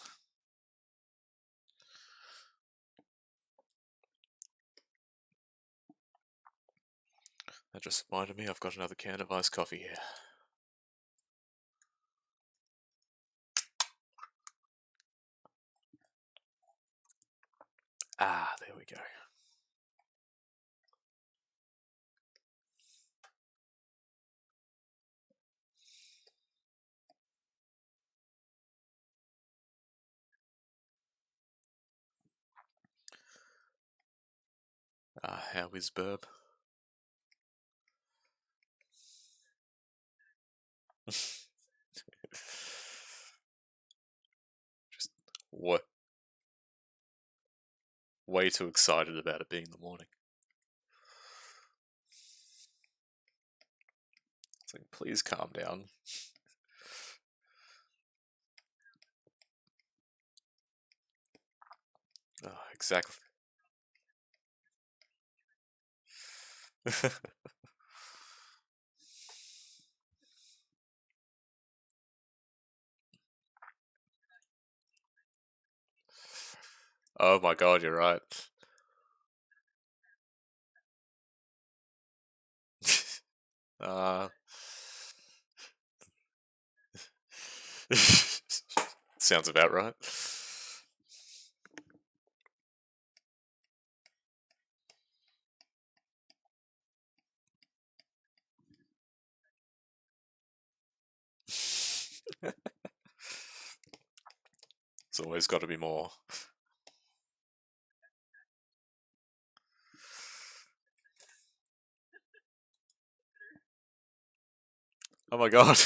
That just reminded me I've got another can of iced coffee here. Ah, there we go. Ah, how is Burb? Just what? Way too excited about it being the morning. It's like, please calm down. Oh, exactly. Oh my god, you're right. uh, sounds about right. It's always got to be more. Oh my god.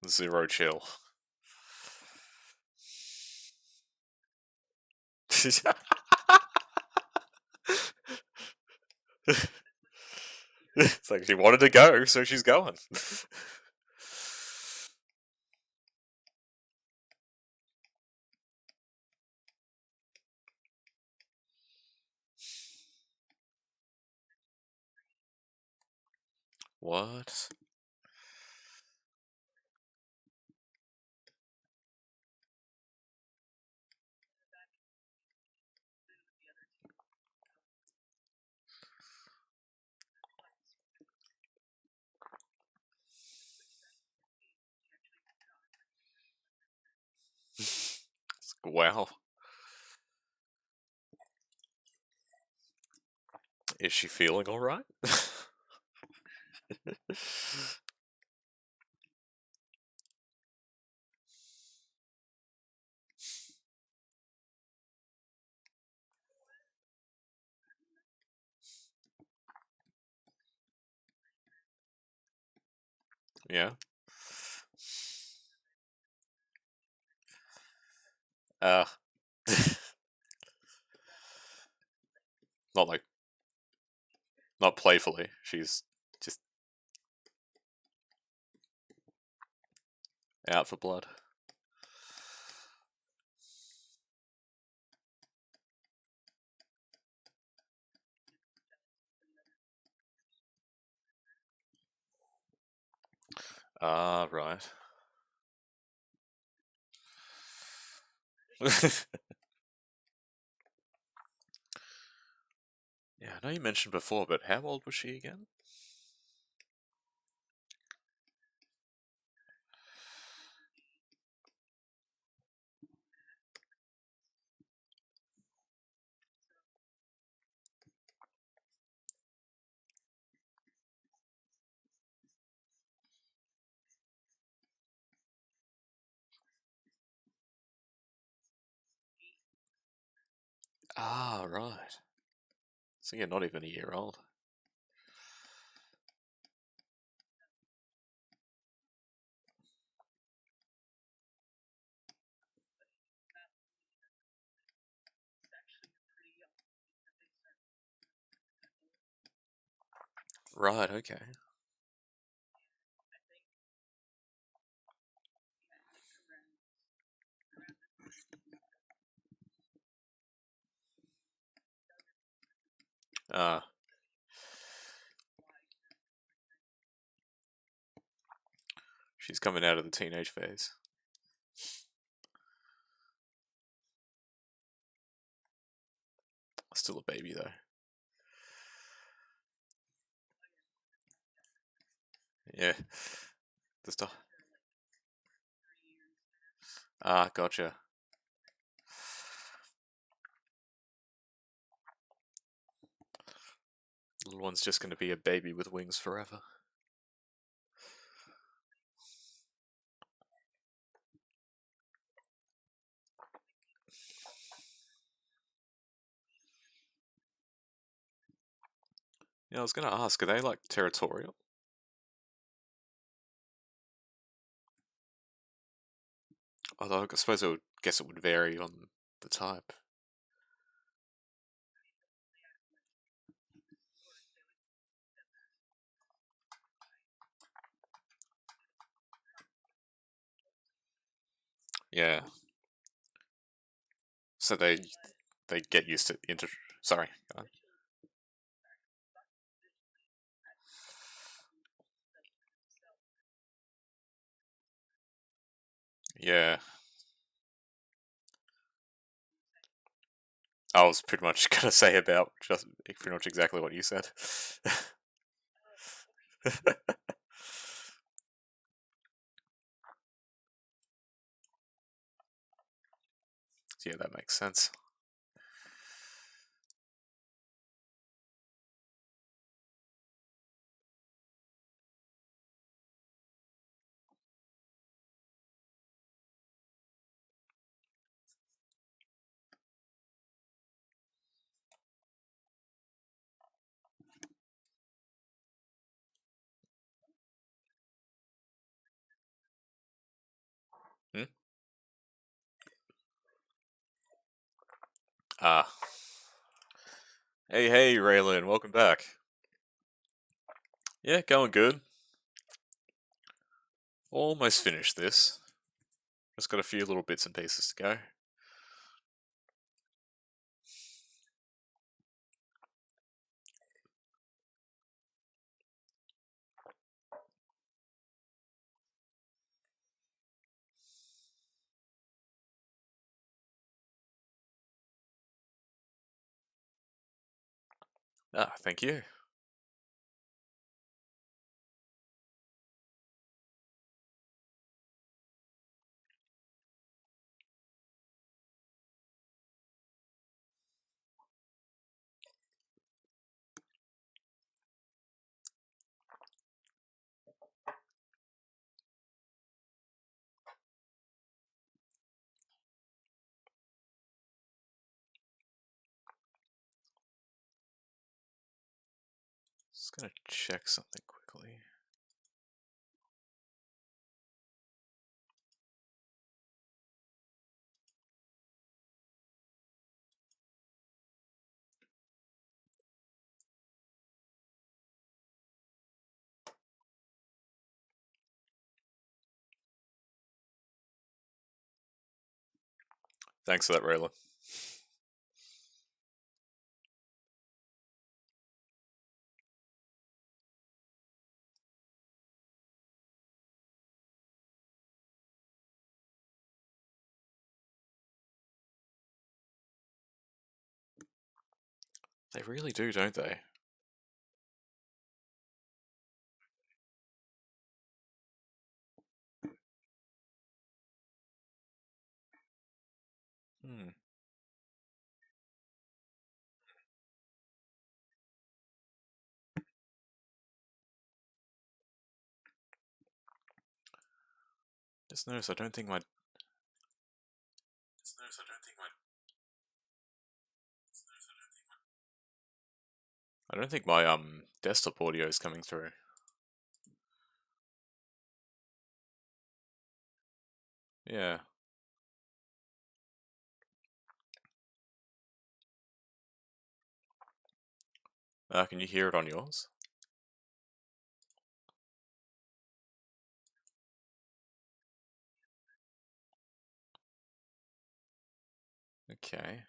Zero chill. It's like she wanted to go, so she's going. What? Wow. Is she feeling alright? Yeah. Uh, not like, not playfully. She's just out for blood. Ah, right. Yeah, I know you mentioned before, but how old was she again? Ah, right. So yeah, not even a year old. Right, okay. Ah, she's coming out of the teenage phase. Still a baby, though. Yeah. The stuff. Ah, gotcha. Little one's just going to be a baby with wings forever. Yeah, I was going to ask, are they like territorial? Although I suppose guess it would vary on the type. Yeah. So they get used to Sorry. Go on. Yeah. I was pretty much going to say about just pretty much exactly what you said. Yeah, that makes sense. Ah. Hey, Raelin, welcome back. Yeah, going good. Almost finished this. Just got a few little bits and pieces to go. Ah, thank you. Just gonna check something quickly. Thanks for that, Raelin. They really do, don't they? Hmm. Just notice I don't think my desktop audio is coming through. Yeah. Can you hear it on yours? Okay.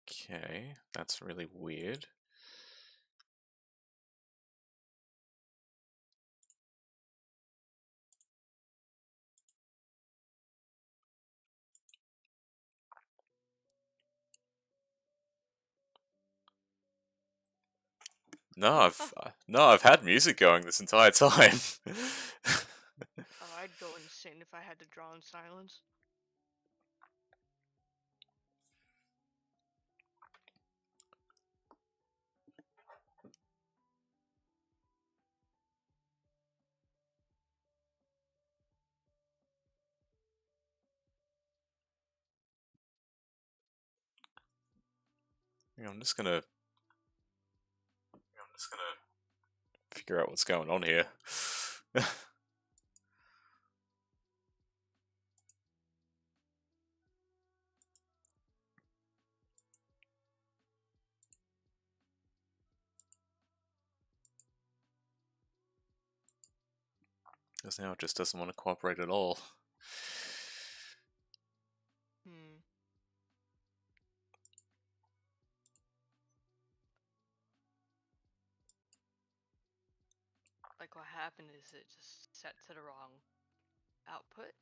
Okay, that's really weird. No, I've had music going this entire time. Oh, I'd go insane if I had to draw in silence. I'm just gonna figure out what's going on here. Because now it just doesn't want to cooperate at all. Hmm. Like what happened is it just set to the wrong output?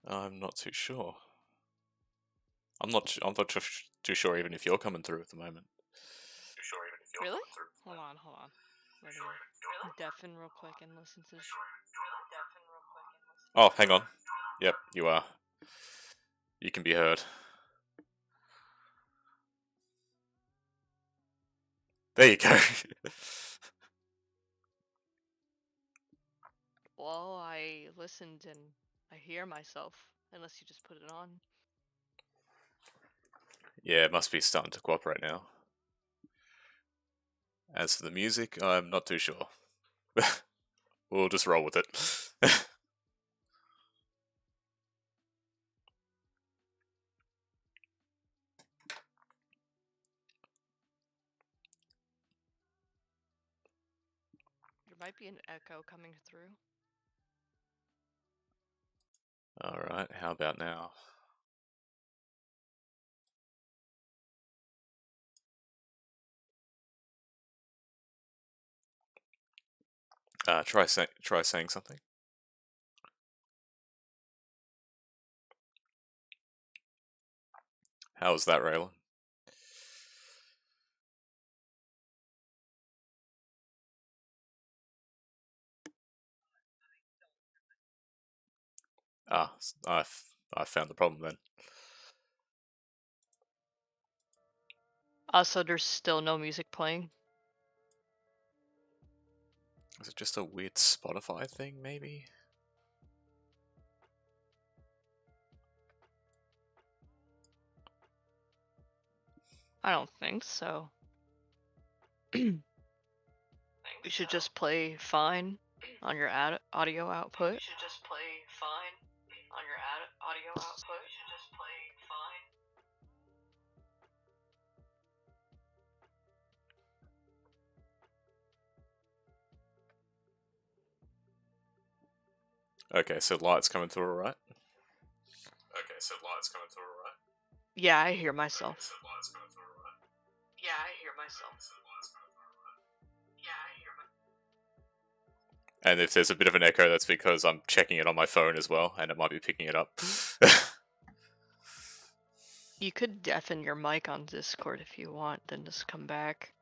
I'm not too sure. I'm not too sure even if you're coming through at the moment. Really? Hold on. Let me deafen real quick and listen to this. Oh, hang on. Yep, you are. You can be heard. There you go. Well, I listened and I hear myself, unless you just put it on. Yeah, it must be starting to cooperate now. As for the music, I'm not too sure. We'll just roll with it. There might be an echo coming through. Alright, how about now? Try saying something. How was that, Raelin? Ah, I found the problem then. So there's still no music playing? Is it just a weird Spotify thing, maybe? I don't think so. You should just play fine on your audio output. You should just play fine on your audio output. You should just play fine. Okay, so light's coming through alright? Yeah, I hear myself. And if there's a bit of an echo, that's because I'm checking it on my phone as well, and it might be picking it up. You could deafen your mic on Discord if you want, then just come back.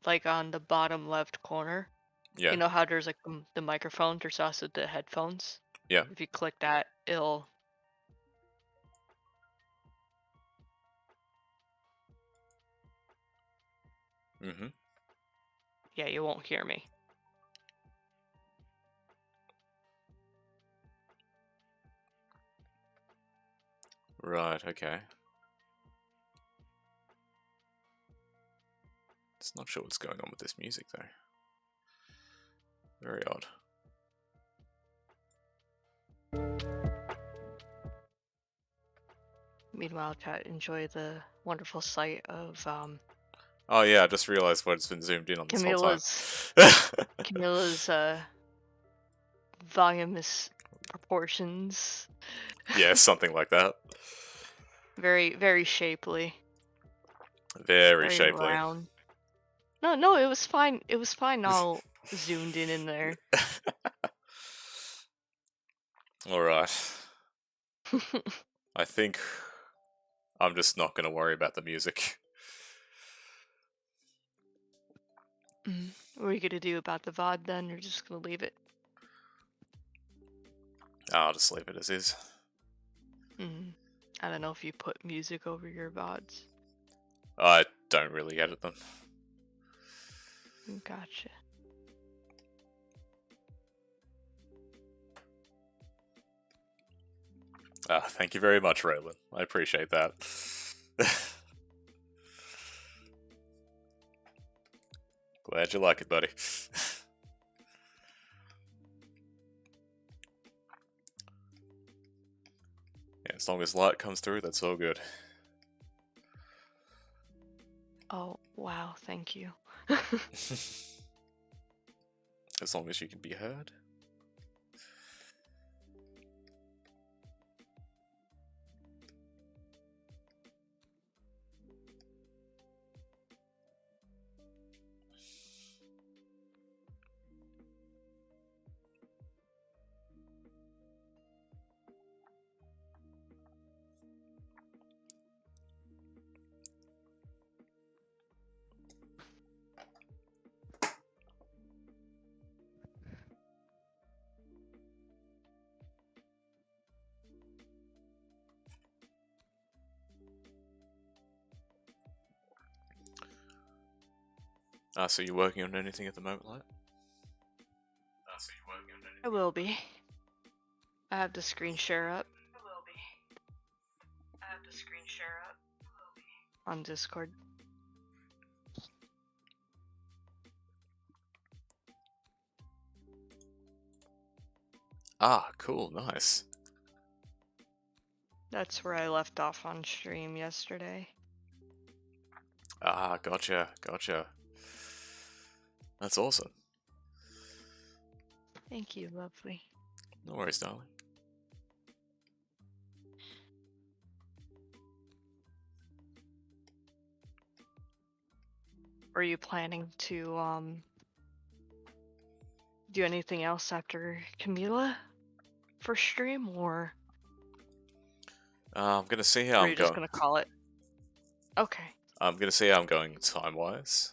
Like on the bottom left corner. Yeah. You know how there's like the microphone, there's also the headphones? Yeah. If you click that, it'll... Mm-hmm. Yeah, you won't hear me. Right, okay. Just not sure what's going on with this music, though. Very odd. Meanwhile, chat, enjoy the wonderful sight of Oh yeah, I just realized what's been zoomed in on this whole time. Camilla's voluminous proportions. Yeah, something like that. Very, very shapely. Very shapely. Round. No, it was fine. It was fine all zoomed in there. Alright. I think I'm just not going to worry about the music. What are you going to do about the VOD then? You're just going to leave it? I'll just leave it as is. I don't know if you put music over your VODs. I don't really edit them. Gotcha. Thank you very much, Raelin. I appreciate that. Glad you like it, buddy. Yeah, as long as light comes through, that's all good. Oh, wow, thank you. As long as you can be heard. So you're working on anything at the moment, Light? I will be. I have the screen share up. On Discord. Ah, cool, nice. That's where I left off on stream yesterday. Ah, gotcha. That's awesome. Thank you, lovely. No worries, darling. Are you planning to do anything else after Camilla for stream, or I'm gonna see how are I'm you just going. gonna call it? Okay. I'm gonna see how I'm going time-wise.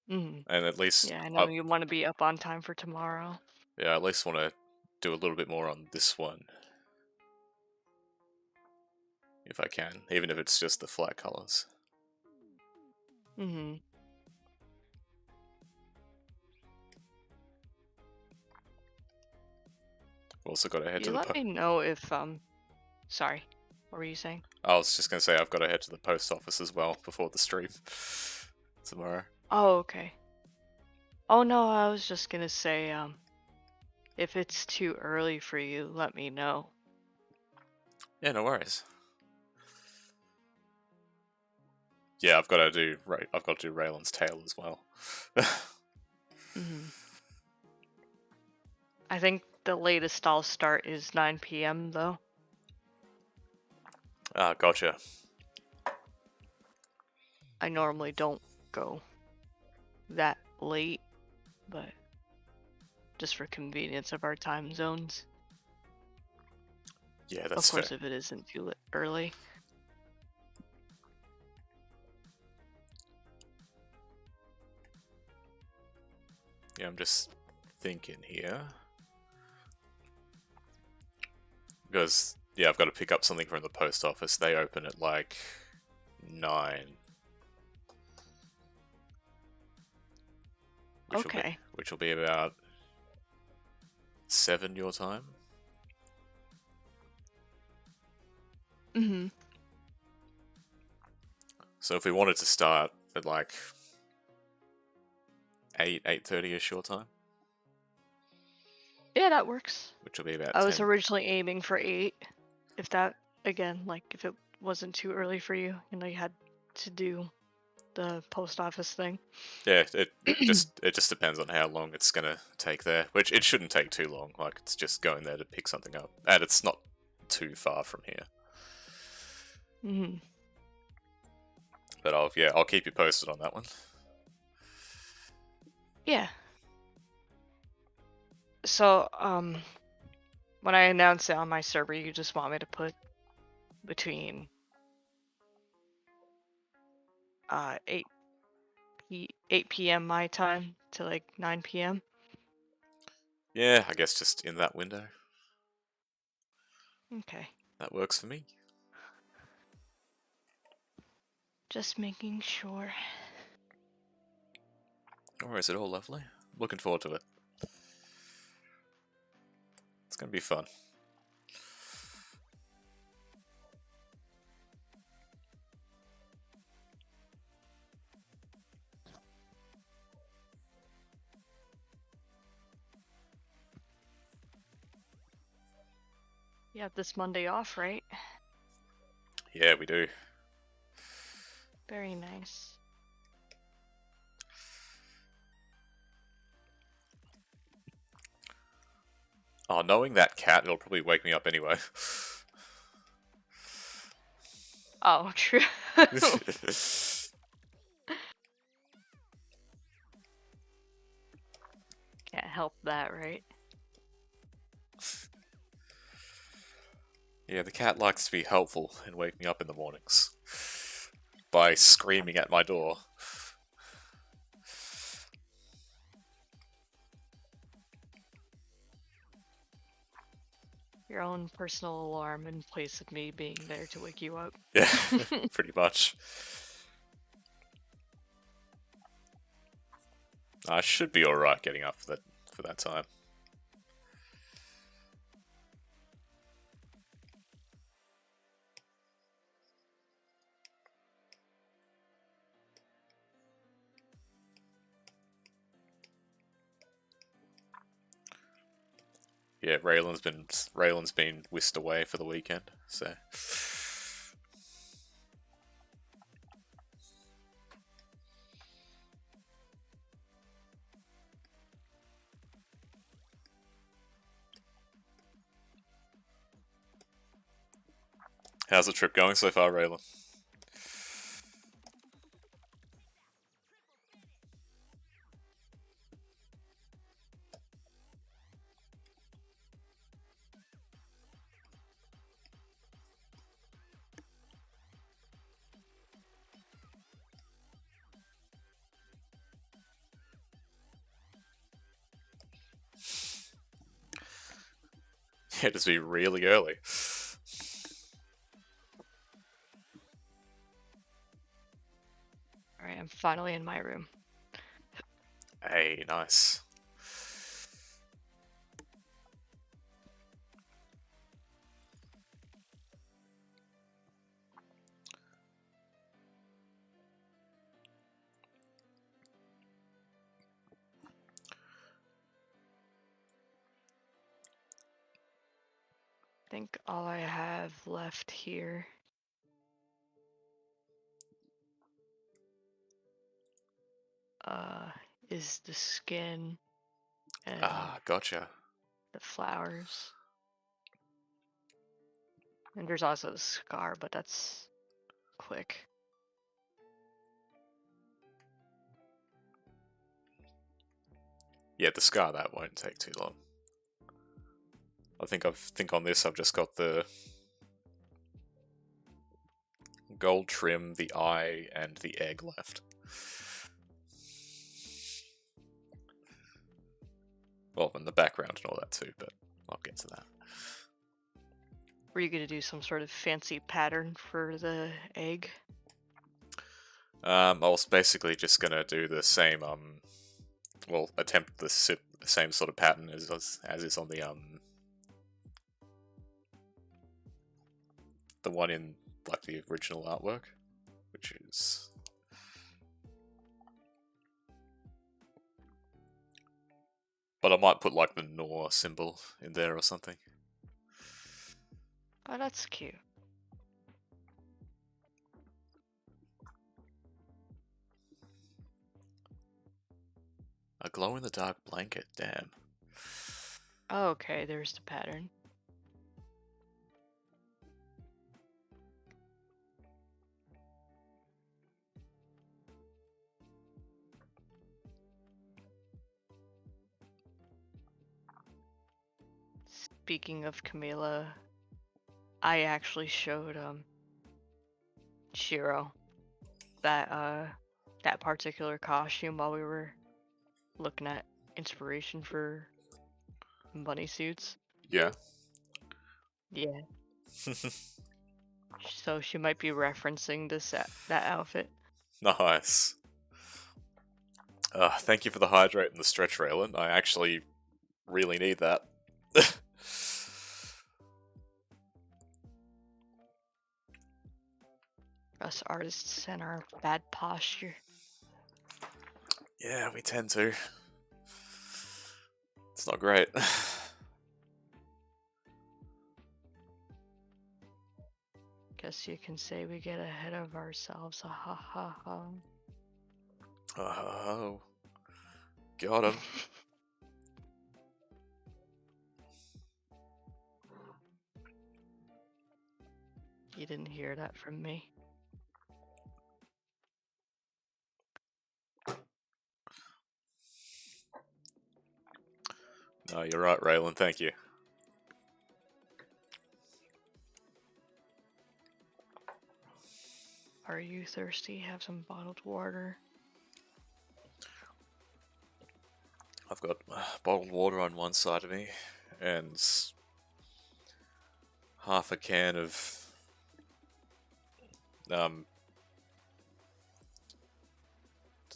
Mm. And at least... Yeah, I know you want to be up on time for tomorrow. Yeah, I at least want to do a little bit more on this one. If I can, even if it's just the flat colors. Mm-hmm. Also got to head to You the let me know if sorry, what were you saying? I was just gonna say I've got to head to the post office as well before the stream tomorrow. Oh, okay. Oh no, I was just gonna say if it's too early for you, let me know. Yeah, no worries. Yeah, I've got to do Raelin's tail as well. Mm-hmm. I think the latest I'll start is 9 p.m. though. Ah, gotcha. I normally don't go that late, but just for convenience of our time zones. Yeah, that's of course, fair. if it isn't too early. Yeah, I'm just thinking here. Because, yeah, I've got to pick up something from the post office. They open at like 9. Which will be about 7 your time. Mm-hmm. So if we wanted to start at like 8:30ish your time, Yeah, that works. which will be about I 10. was originally aiming for 8. If that, again, like if it wasn't too early for you, you had to do the post office thing. Yeah, it just depends on how long it's gonna take there. Which it shouldn't take too long. Like it's just going there to pick something up, and it's not too far from here. Mm-hmm. But I'll keep you posted on that one. Yeah. So when I announce it on my server, you just want me to put between 8 p.m. my time to like 9 p.m. Yeah, I guess just in that window. Okay. That works for me. Just making sure. No worries at all, lovely. Looking forward to it. It's gonna be fun. You have this Monday off, right? Yeah, we do. Very nice. Oh, knowing that cat, it'll probably wake me up anyway. Oh, true. Can't help that, right? Yeah, the cat likes to be helpful and wake me up in the mornings by screaming at my door. Your own personal alarm in place of me being there to wake you up. Yeah, pretty much. I should be alright getting up for that time. Yeah, Raelin's been whisked away for the weekend, so how's the trip going so far, Raelin? Yeah, just be really early. Alright, I'm finally in my room. Hey, nice. I think all I have left here is the skin and Gotcha. the flowers. And there's also the scar, but that's quick. Yeah, the scar, that won't take too long. I think on this I've just got the gold trim, the eye, and the egg left. Well, and the background and all that too, but I'll get to that. Were you gonna do some sort of fancy pattern for the egg? I was basically just gonna do the same, well, attempt the same sort of pattern as is on the one in like the original artwork, which is but I might put like the Nor symbol in there or something. Oh, that's cute. A glow-in-the-dark blanket, damn. Oh, okay, there's the pattern. Speaking of Camilla, I actually showed Shiro that particular costume while we were looking at inspiration for bunny suits. Yeah. Yeah. So she might be referencing that outfit. Nice. Thank you for the hydrate and the stretch, Raelin. I actually really need that. Us artists and our bad posture. Yeah, we tend to. It's not great. Guess you can say we get ahead of ourselves. Ha ha ha ha. Oh. Got him. You didn't hear that from me. No, you're right, Raelin, thank you. Are you thirsty? Have some bottled water. I've got bottled water on one side of me, and half a can of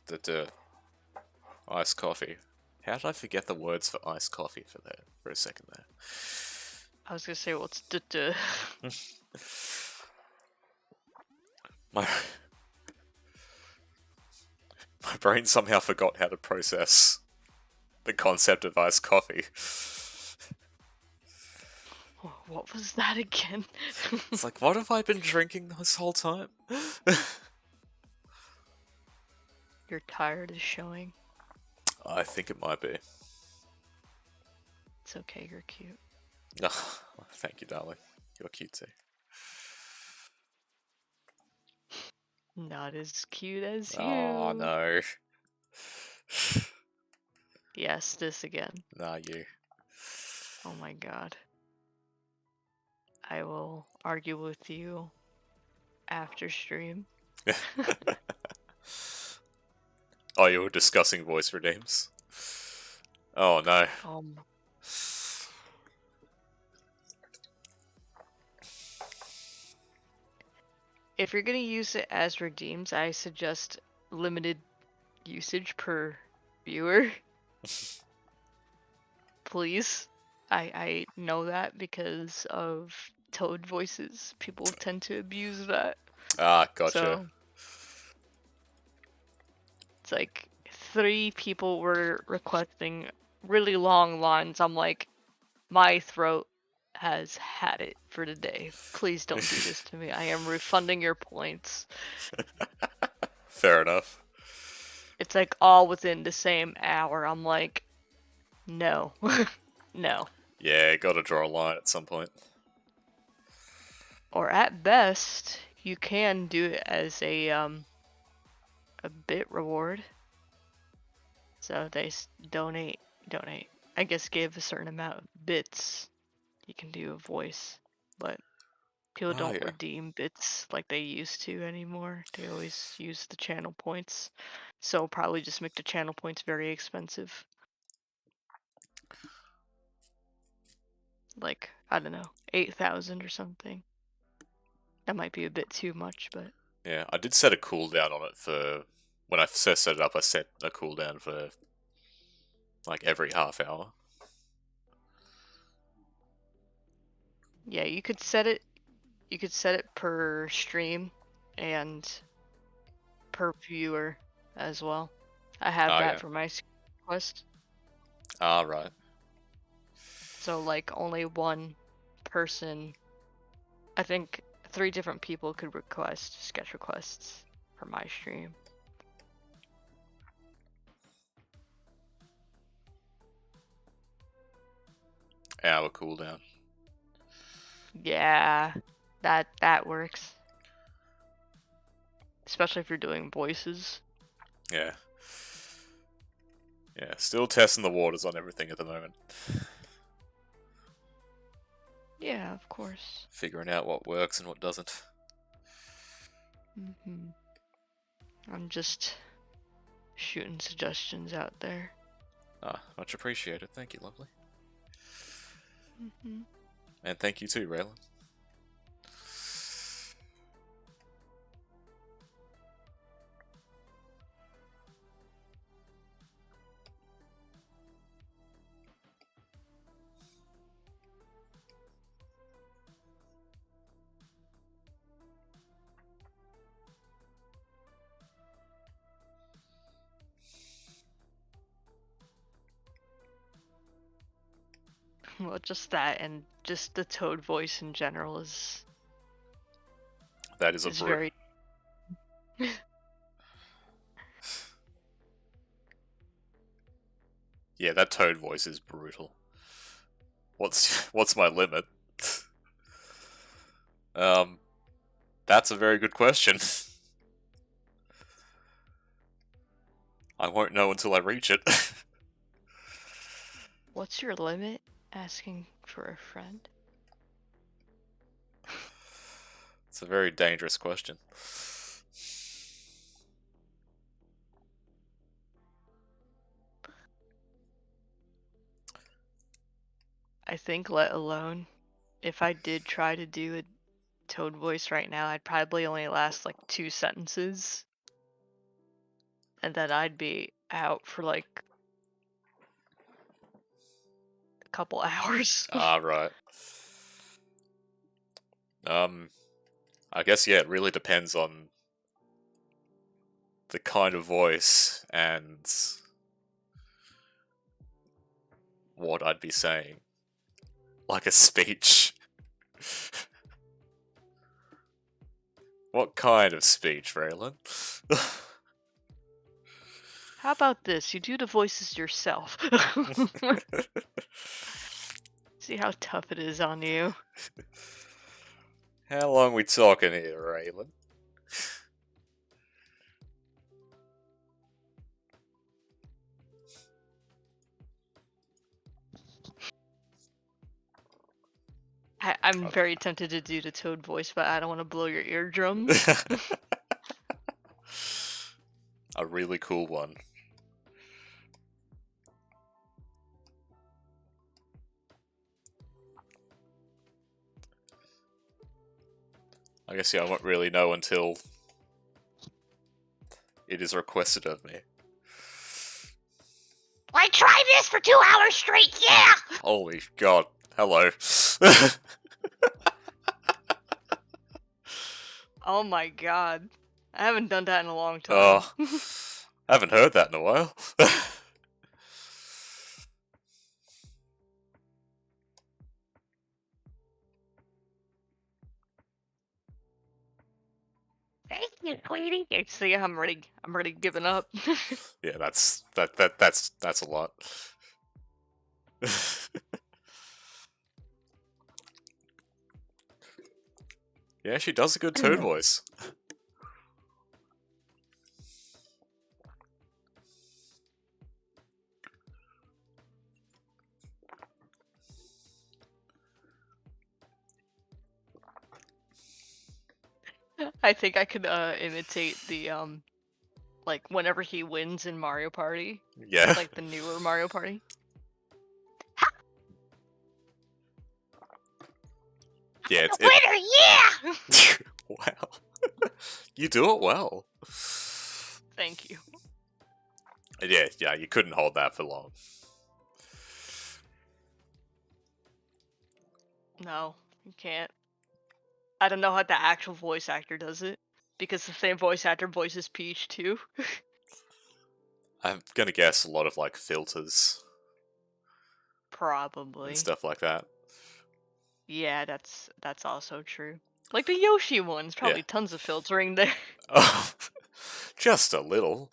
the Iced coffee. How did I forget the words for iced coffee for a second there? I was gonna say, well, it's duh. My my brain somehow forgot how to process the concept of iced coffee. What was that again? It's like, what have I been drinking this whole time? You're tired is showing. I think it might be. It's okay, you're cute. Oh, thank you, darling. You're cute too. Not as cute as you. Oh, no. Yes, this again. Nah, you. Oh my god. I will argue with you after stream. Oh, you were discussing voice redeems? Oh, no. If you're gonna use it as redeems, I suggest limited usage per viewer. Please. I know that because of Toad voices. People tend to abuse that. Ah, gotcha. So it's like 3 people were requesting really long lines. I'm like, my throat has had it for today. Please don't do this to me. I am refunding your points. Fair enough. It's like all within the same hour. I'm like, no. No. Yeah, gotta draw a line at some point. Or at best, you can do it as a bit reward. So they donate. I guess give a certain amount of bits. You can do a voice, but people don't redeem bits like they used to anymore. They always use the channel points. So probably just make the channel points very expensive. Like, I don't know, 8,000 or something. That might be a bit too much, but... Yeah, I did set a cooldown on it for... When I first set it up, I set a cooldown for... like, every half hour. Yeah, you could set it per stream and per viewer as well. I have that for my quest. Ah, right. So like only one person, I think 3 different people could request sketch requests for my stream. Hour cooldown. Yeah, that works. Especially if you're doing voices. Yeah. Yeah, still testing the waters on everything at the moment. Yeah, of course. Figuring out what works and what doesn't. I'm just shooting suggestions out there. Ah, much appreciated. Thank you, lovely. And thank you too, Raelin. Well, just that and just the Toad voice in general is... That is a very... Yeah, that Toad voice is brutal. What's my limit? That's a very good question. I won't know until I reach it. What's your limit? Asking for a friend? It's a very dangerous question. I think let alone, if I did try to do a Toad voice right now, I'd probably only last like 2 sentences. And then I'd be out for like a couple hours. Ah, right. I guess, yeah, it really depends on the kind of voice and what I'd be saying. Like a speech. What kind of speech, Raelin? How about this? You do the voices yourself. See how tough it is on you. How long we talking here, Raelin? I'm very tempted to do the Toad voice, but I don't want to blow your eardrums. A really cool one. I guess, yeah, I won't really know until it is requested of me. I tried this for 2 hours straight, yeah! Holy god. Hello. Oh my god. I haven't done that in a long time. Oh, I haven't heard that in a while. Thank you, sweetie. See, I'm already giving up. Yeah, that's a lot. Yeah, she does a good Toad voice. I think I could imitate the like whenever he wins in Mario Party, Yeah. like the newer Mario Party. Yeah, it's Winner, yeah! wow. You do it well. Thank you. Yeah, you couldn't hold that for long. No, you can't. I don't know how the actual voice actor does it, because the same voice actor voices Peach too. I'm gonna guess a lot of like filters Probably. and stuff like that. Yeah, that's also true. Like the Yoshi ones, probably Yeah. tons of filtering there. Oh, just a little.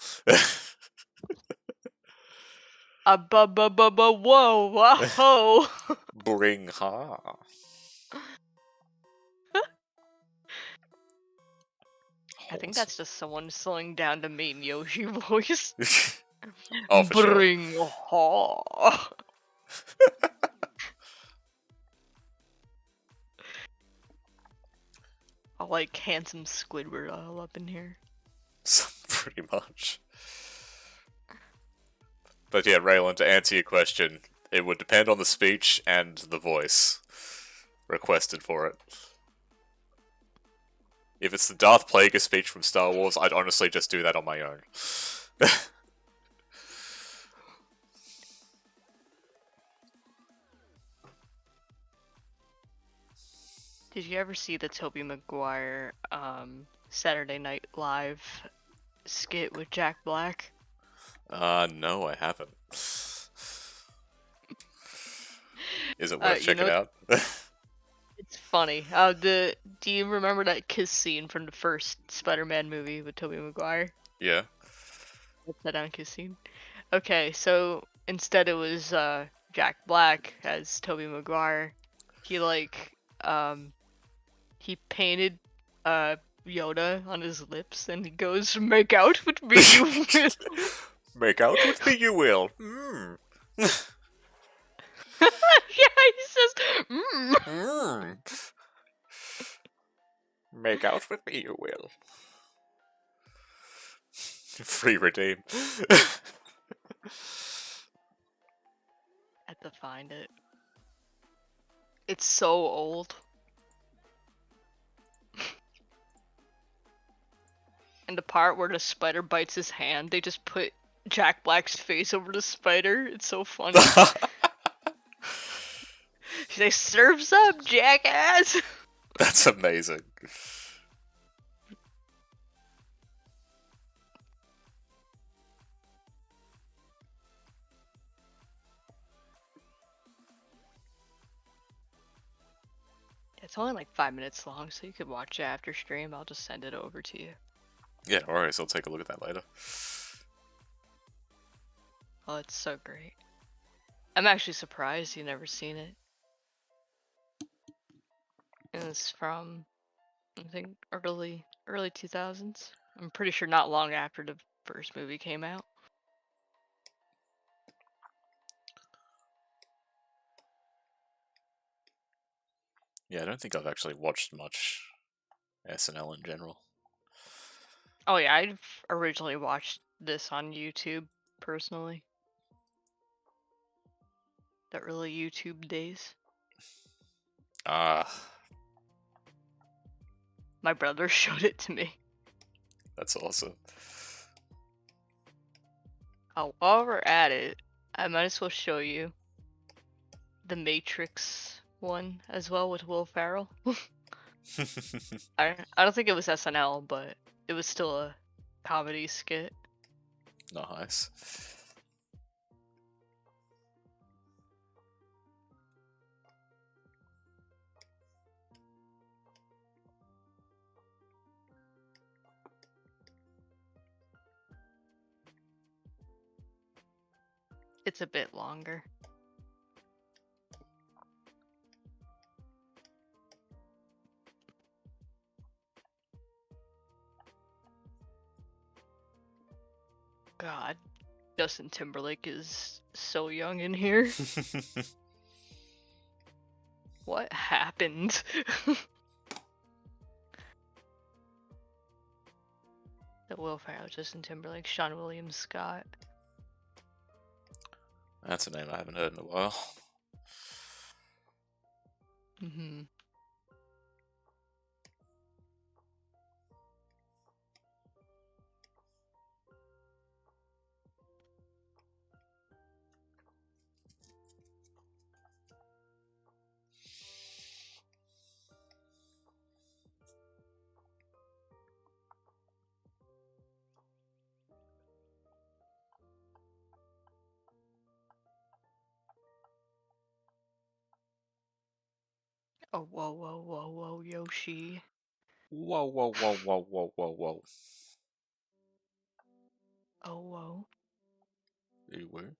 Whoa, whoa. Bring ha. I think that's just someone slowing down the main Yoshi voice. Oh, for sure. Bring ha. I like handsome Squidward all up in here. Pretty much. But yeah, Raelin, to answer your question, it would depend on the speech and the voice requested for it. If it's the Darth Plagueis speech from Star Wars, I'd honestly just do that on my own. Did you ever see the Tobey Maguire Saturday Night Live skit with Jack Black? No, I haven't. Is it worth checking out? It's funny. Do you remember that kiss scene from the first Spider-Man movie with Tobey Maguire? Yeah. Upside down kiss scene. Okay, so instead it was Jack Black as Tobey Maguire. He he painted Yoda on his lips and he goes, "Make out with me, you will." Make out with me, you will. Mm. Yeah, he says, mm. Mm. Make out with me, you will. Free redeem. I have to find it. It's so old. And the part where the spider bites his hand, they just put Jack Black's face over the spider. It's so funny. They surfs up, jackass. That's amazing. It's only like 5 minutes long, so you could watch it after stream. I'll just send it over to you. Yeah, alright, so I'll take a look at that later. Oh, it's so great. I'm actually surprised you never seen it. And it's from, I think, early 2000s. I'm pretty sure not long after the first movie came out. Yeah, I don't think I've actually watched much SNL in general. Oh yeah, I originally watched this on YouTube, personally. The early YouTube days. Ah, My brother showed it to me. that's awesome. Oh, while we're at it, I might as well show you the Matrix one as well with Will Ferrell. I don't think it was SNL, but it was still a comedy skit. Nice. It's a bit longer. God, Justin Timberlake is so young in here. What happened? The Will Ferrell, Justin Timberlake, Sean William Scott. That's a name I haven't heard in a while. Mm-hmm. Oh, whoa, whoa, whoa, whoa, Yoshi. Whoa, whoa, whoa, whoa, whoa, whoa, whoa. Oh, whoa. You were?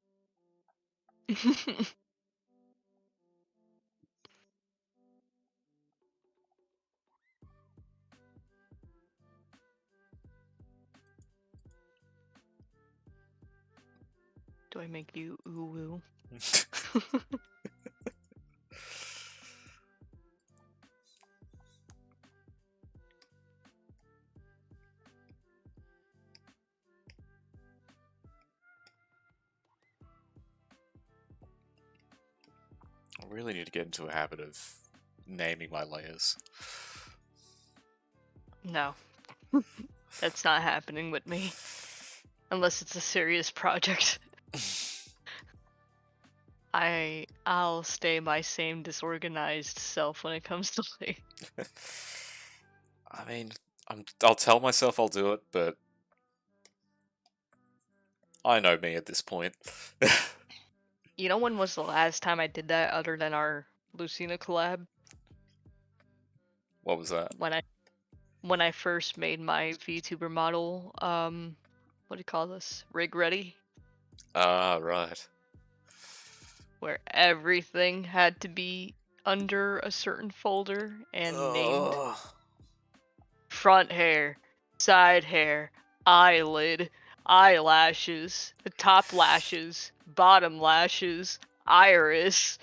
Do I make you ooh-woo? I really need to get into a habit of naming my layers. No. That's not happening with me. Unless it's a serious project. I'll stay my same disorganized self when it comes to like. I mean, I'll tell myself I'll do it, but I know me at this point. You know when was the last time I did that other than our Lucina collab? What was that? When I first made my VTuber model, what do you call this? Rig ready? Ah, right. Where everything had to be under a certain folder and named. Ugh. Front hair, side hair, eyelid, eyelashes, top lashes, bottom lashes, iris,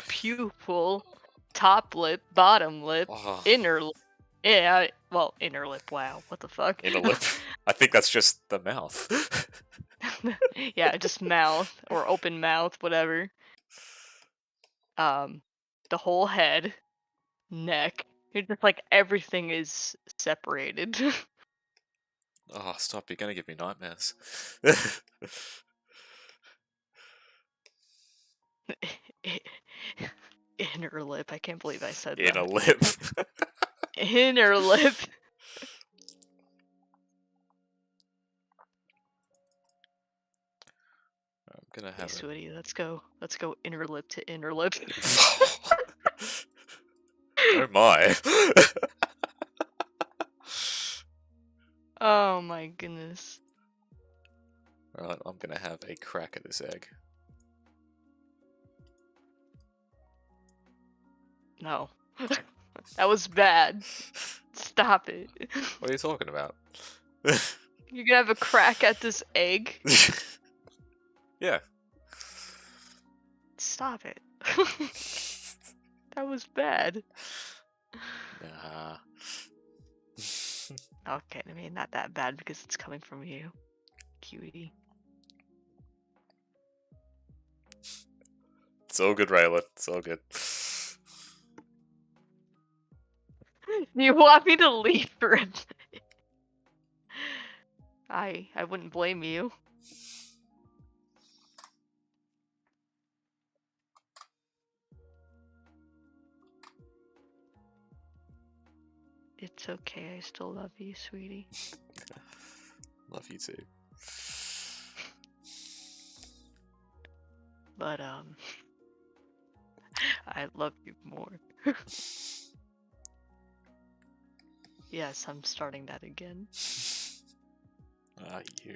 pupil, top lip, bottom lip, Ugh. inner lip. Yeah, well, inner lip, wow, what the fuck? Inner lip. I think that's just the mouth. Yeah, just mouth, or open mouth, whatever. The whole head, neck. It's just like everything is separated. Oh, stop! You're gonna give me nightmares. Inner lip. I can't believe I said In that. a lip. Inner lip. I'm gonna Hey, have sweetie, let's go. Let's go inner lip to inner lip. Oh my. Oh my goodness. Right, I'm gonna have a crack at this egg. No. That was bad. Stop it. What are you talking about? You're gonna have a crack at this egg? Yeah. Stop it. That was bad. Nah. Okay, I mean, not that bad because it's coming from you. Cutie. It's all good, Raelin. It's all good. You want me to leave for it? I wouldn't blame you. It's okay, I still love you, sweetie. Love you too. But, I love you more. Yes, I'm starting that again. Ah, you.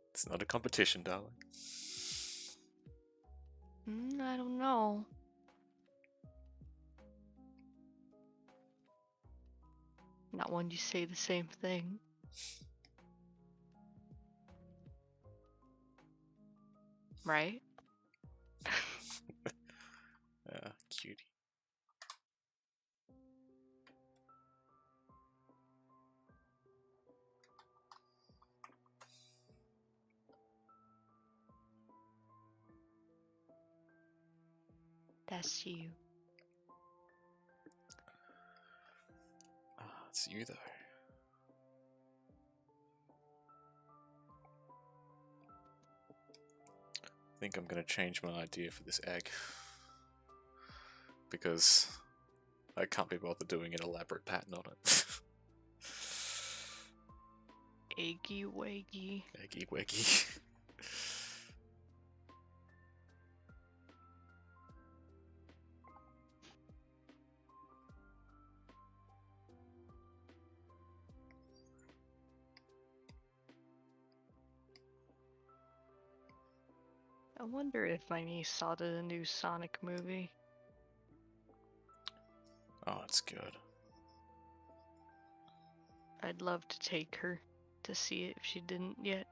It's not a competition, darling. I don't know. Not when you say the same thing. Right? Ah, cutie. That's you. Ah, it's you though. I think I'm gonna change my idea for this egg. Because I can't be bothered doing an elaborate pattern on it. Eggy waggy. Eggy weggy. I wonder if my niece saw the new Sonic movie. Oh, it's good. I'd love to take her to see it if she didn't yet.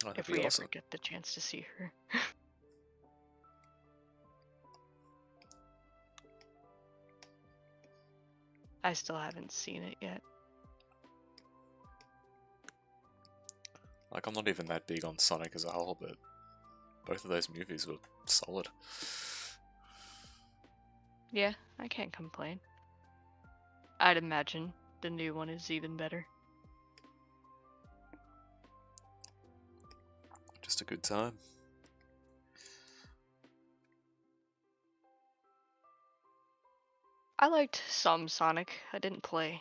Oh, that'd If be we awesome. ever get the chance to see her. I still haven't seen it yet. Like, I'm not even that big on Sonic as a whole, but both of those movies were solid. Yeah, I can't complain. I'd imagine the new one is even better. Just a good time. I liked some Sonic. I didn't play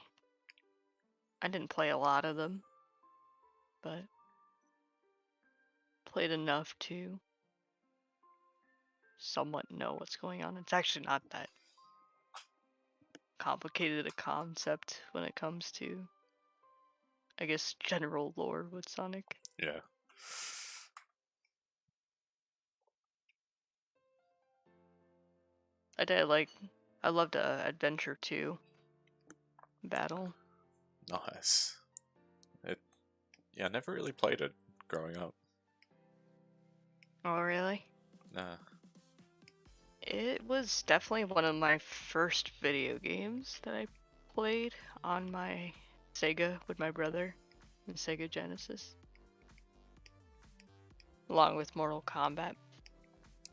a lot of them, but played enough to somewhat know what's going on. It's actually not that complicated a concept when it comes to, I guess, general lore with Sonic. Yeah. I loved Adventure 2 Battle. Nice. Yeah, I never really played it growing up. Oh, really? Nah. It was definitely one of my first video games that I played on my Sega with my brother, the Sega Genesis, along with Mortal Kombat.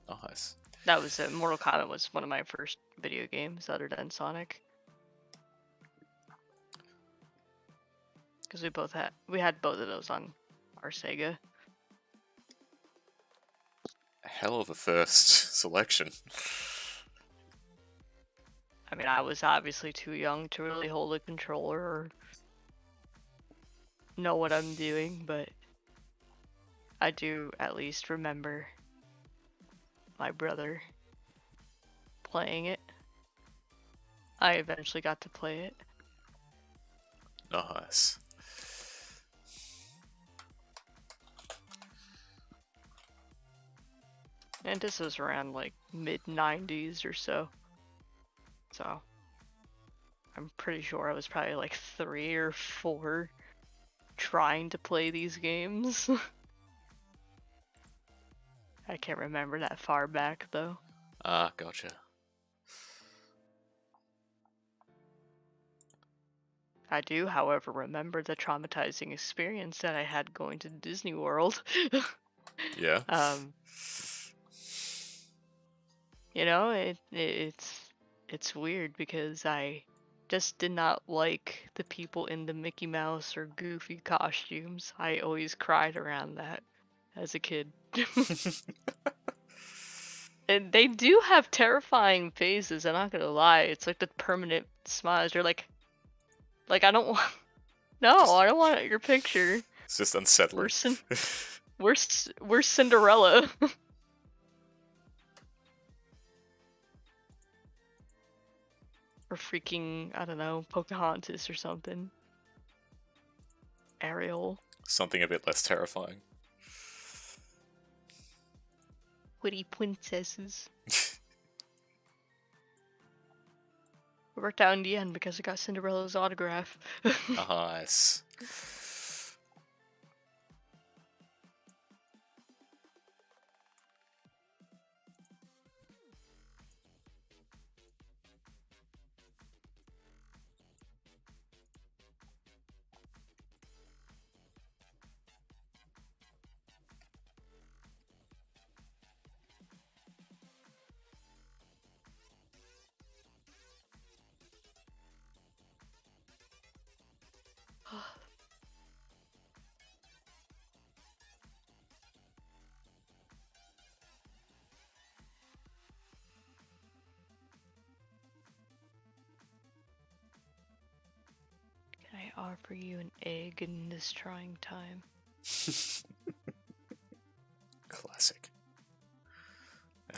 Nice. That was it. Mortal Kombat was one of my first video games other than Sonic. because we had both of those on our Sega. Hell of a first selection. I mean, I was obviously too young to really hold a controller or know what I'm doing, but I do at least remember my brother playing it. I eventually got to play it. Nice. And this was around like mid-90s or so. So I'm pretty sure I was probably like 3 or 4 trying to play these games. I can't remember that far back though. Ah, gotcha. I do, however, remember the traumatizing experience that I had going to Disney World. Yeah. You know, it's weird because I just did not like the people in the Mickey Mouse or Goofy costumes. I always cried around that as a kid. And they do have terrifying faces, I'm not gonna lie. It's like the permanent smiles. You're like I don't want. No, I don't want your picture. It's just unsettling. We're Cinderella. Or freaking, I don't know, Pocahontas or something. Ariel. Something a bit less terrifying. Witty princesses. It worked out in the end because I got Cinderella's autograph. Nice. Can I offer you an egg in this trying time? Classic.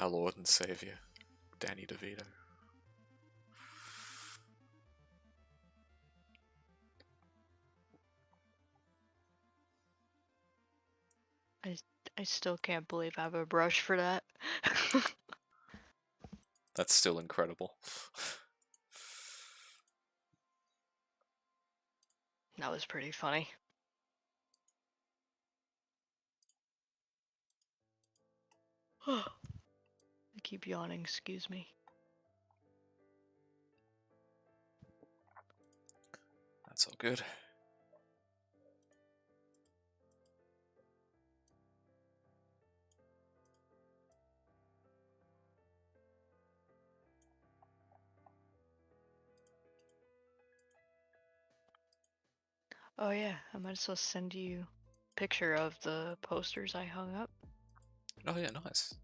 Our Lord and Savior, Danny DeVito. I still can't believe I have a brush for that. That's still incredible. That was pretty funny. I keep yawning, excuse me. That's all good. Oh yeah, I might as well send you a picture of the posters I hung up. Oh yeah, nice.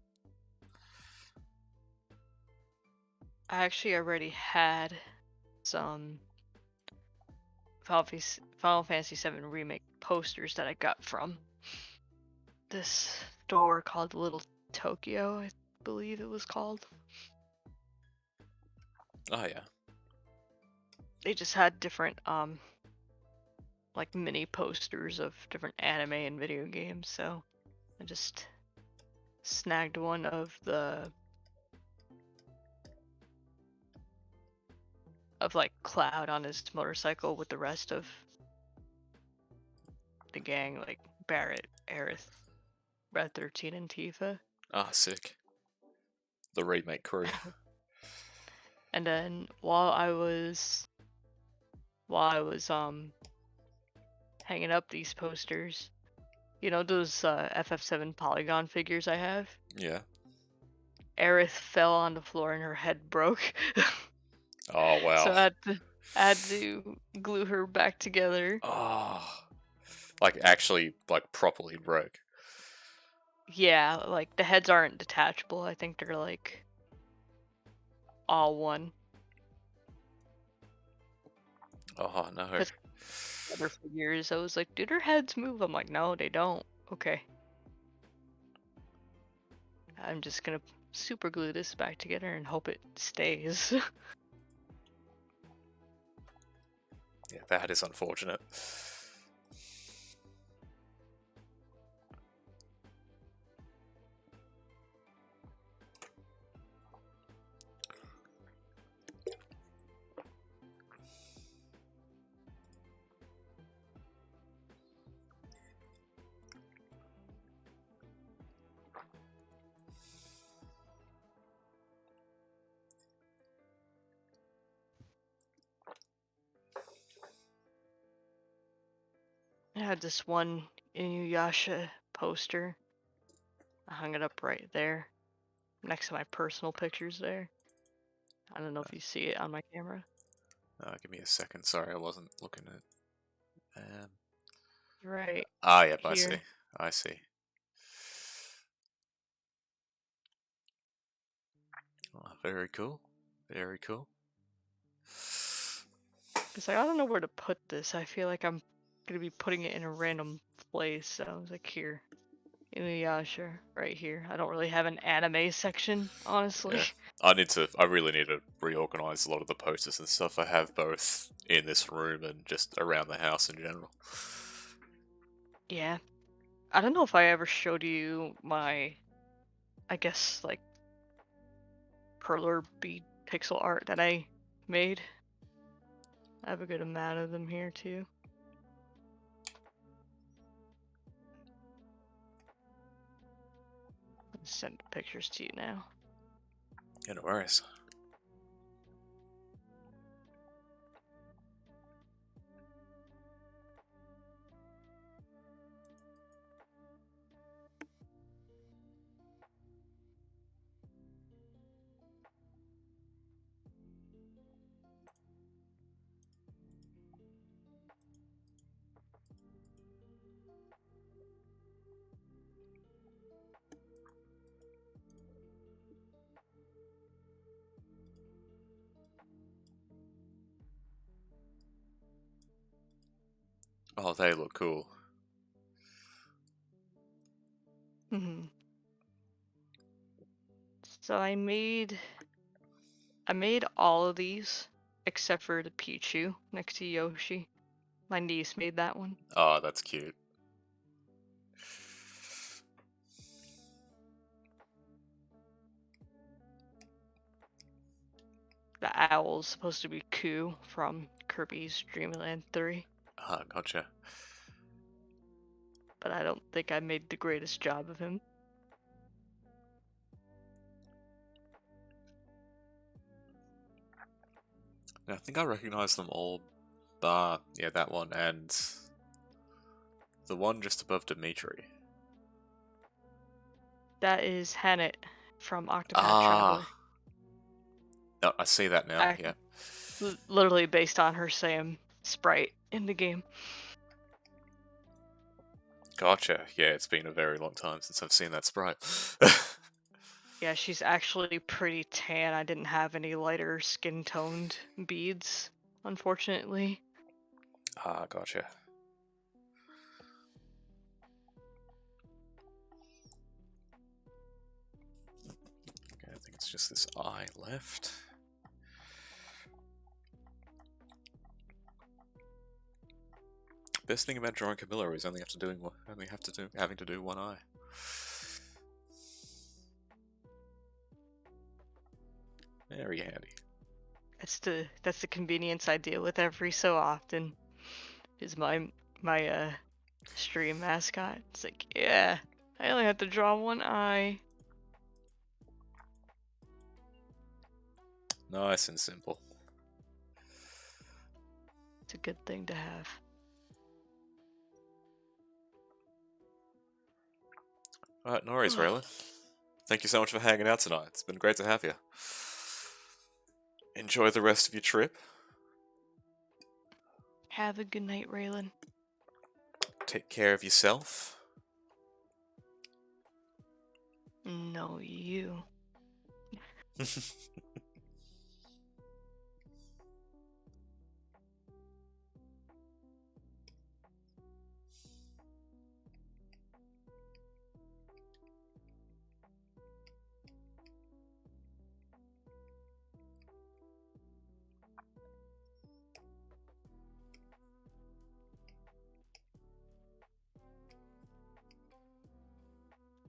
I actually already had some Final Fantasy VII Remake posters that I got from this store called Little Tokyo, I believe it was called. Oh yeah. They just had different like mini posters of different anime and video games, so I just snagged one of like Cloud on his motorcycle with the rest of the gang, like Barrett, Aerith, Red 13, and Tifa. Ah, sick. The remake crew. And then while I was hanging up these posters, you know those FF7 polygon figures I have? Yeah. Aerith fell on the floor and her head broke. Oh wow. So I had to glue her back together. Oh, like actually, like properly broke. Yeah, like the heads aren't detachable. I think they're like all one. Oh no. Because other figures, I was like, did her heads move? I'm like, no, they don't. Okay. I'm just gonna super glue this back together and hope it stays. Yeah, that is unfortunate. I had this one Inuyasha poster. I hung it up right there, next to my personal pictures there. I don't know if you see it on my camera. Give me a second. Sorry, I wasn't looking at. Right Yep, I see. here. I see. Oh, very cool. Very cool. It's like, I don't know where to put this. I feel like I'm gonna be putting it in a random place. So I was like, here. Inuyasha, right here. I don't really have an anime section, honestly. Yeah. I really need to reorganize a lot of the posters and stuff I have both in this room and just around the house in general. Yeah. I don't know if I ever showed you my, I guess, like, perler bead pixel art that I made. I have a good amount of them here, too. I'll send pictures to you now. Yeah, no worries. Oh, they look cool. Hmm. So I made all of these except for the Pichu next to Yoshi. My niece made that one. Oh, that's cute. The owl's supposed to be Ku from Kirby's Dream Land 3, Ah, gotcha. but I don't think I made the greatest job of him. Yeah, I think I recognize them all, bar yeah, that one and the one just above Dimitri. That is Hanet from Octopath Ah, Traveler. no, I see that now. Yeah, Literally based on her same sprite in the game. gotcha. Yeah, it's been a very long time since I've seen that sprite. Yeah, she's actually pretty tan. I didn't have any lighter skin toned beads, unfortunately. Ah, gotcha. Okay, I think it's just this eye left. Best thing about drawing Camilla is only having to do one eye. Very handy. That's the convenience I deal with every so often. Is my stream mascot. It's like, yeah, I only have to draw one eye. Nice and simple. It's a good thing to have. Alright, no worries, Raelin. Thank you so much for hanging out tonight. It's been great to have you. Enjoy the rest of your trip. Have a good night, Raelin. Take care of yourself. No, you.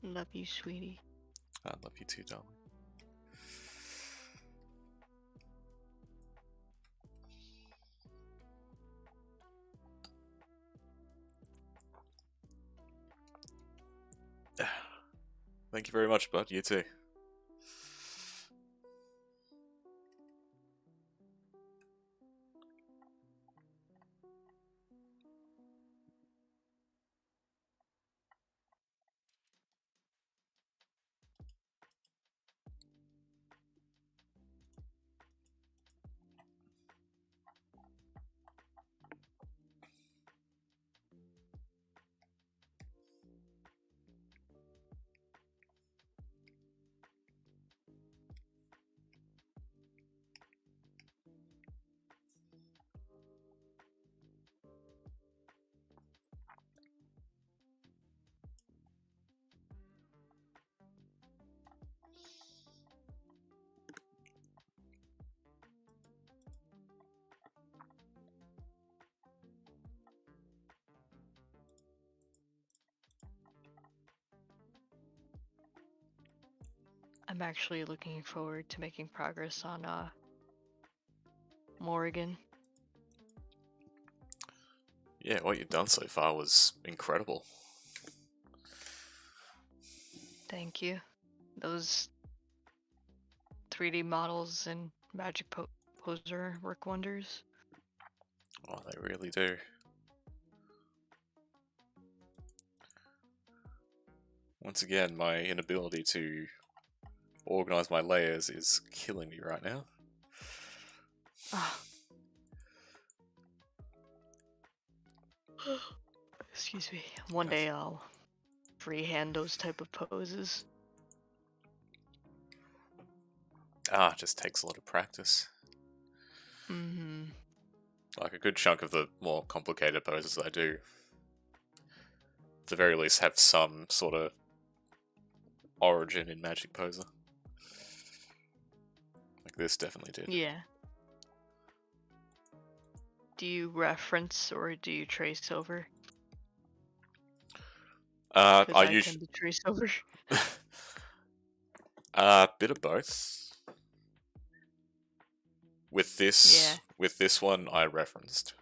Love you, sweetie. I love you too, darling. Thank you very much, bud. You too. I'm actually looking forward to making progress on Morrigan. Yeah, what you've done so far was incredible. Thank you. Those 3D models and Magic Poser work wonders. Oh, they really do. Once again, my inability to organize my layers is killing me right now. Excuse me. One day I'll freehand those type of poses. It just takes a lot of practice. Mm-hmm. Like a good chunk of the more complicated poses I do, at the very least, have some sort of origin in Magic Poser. Like this definitely did. Yeah. Do you reference or do you trace over? I tend to trace over. Bit of both. With this one, I referenced.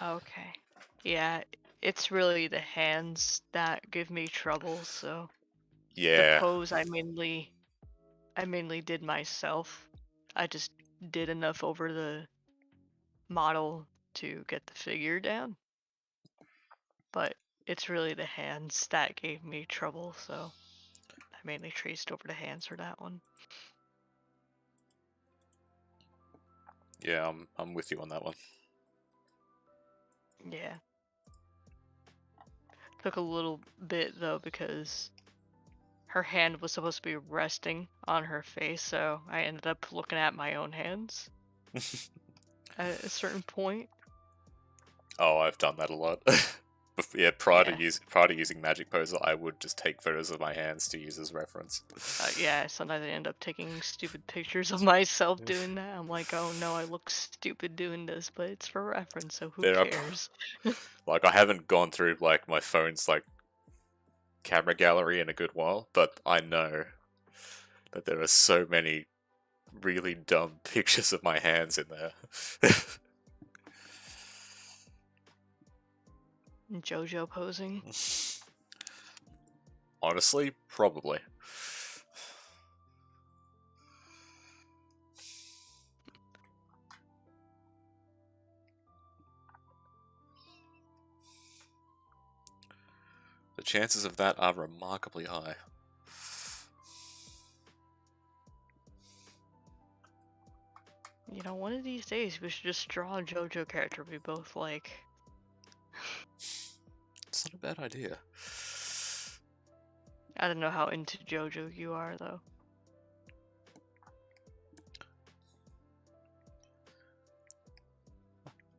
Okay. Yeah, it's really the hands that give me trouble, so Yeah. the pose I mainly did myself. I just did enough over the model to get the figure down. But it's really the hands that gave me trouble, so I mainly traced over the hands for that one. Yeah, I'm with you on that one. Yeah. Took a little bit though because her hand was supposed to be resting on her face, so I ended up looking at my own hands at a certain point. Oh, I've done that a lot. Yeah, prior to using Magic Poser, I would just take photos of my hands to use as reference. Yeah, sometimes I end up taking stupid pictures of myself doing that. I'm like, oh no, I look stupid doing this, but it's for reference, so who cares? Like, I haven't gone through like my phone's like camera gallery in a good while, but I know that there are so many really dumb pictures of my hands in there. JoJo posing. Honestly, probably. The chances of that are remarkably high. You know, one of these days we should just draw a JoJo character we both like. It's not a bad idea. I don't know how into JoJo you are, though.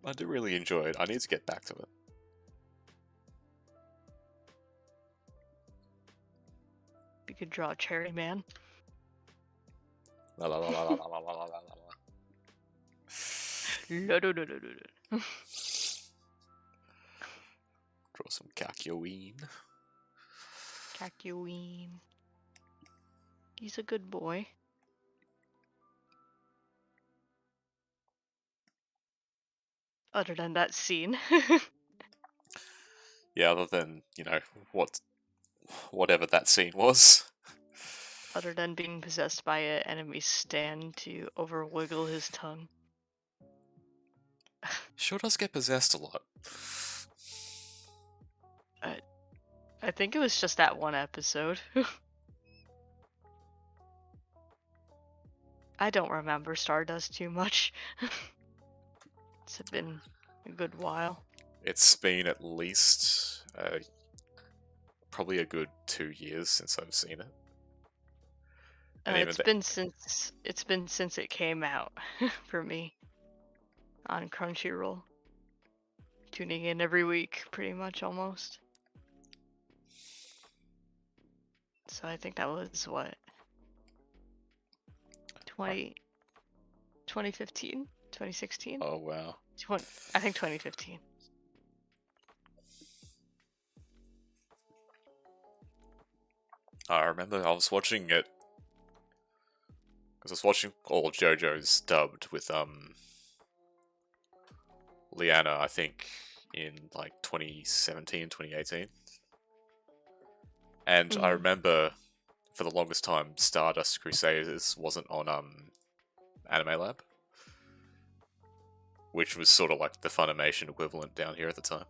I do really enjoy it. I need to get back to it. You could draw a Cherry Man. La la la la la la la la la la. Draw Draw some Kakyoin. Kakyoin. He's a good boy. Other than that scene. Yeah, other than, you know, whatever that scene was. Other than being possessed by an enemy stand to over-wiggle his tongue. Sure does get possessed a lot. I think it was just that one episode. I don't remember Stardust too much. It's been a good while. It's been at least probably a good 2 years since I've seen it. And even It's been since it came out for me on Crunchyroll. Tuning in every week, pretty much almost. So I think that was what 2015, 2016. Oh wow. I think 2015. I remember I was watching it because I was watching all of JoJo's dubbed with Liana, I think, in like 2017, 2018. And I remember for the longest time Stardust Crusaders wasn't on Anime Lab, which was sort of like the Funimation equivalent down here at the time.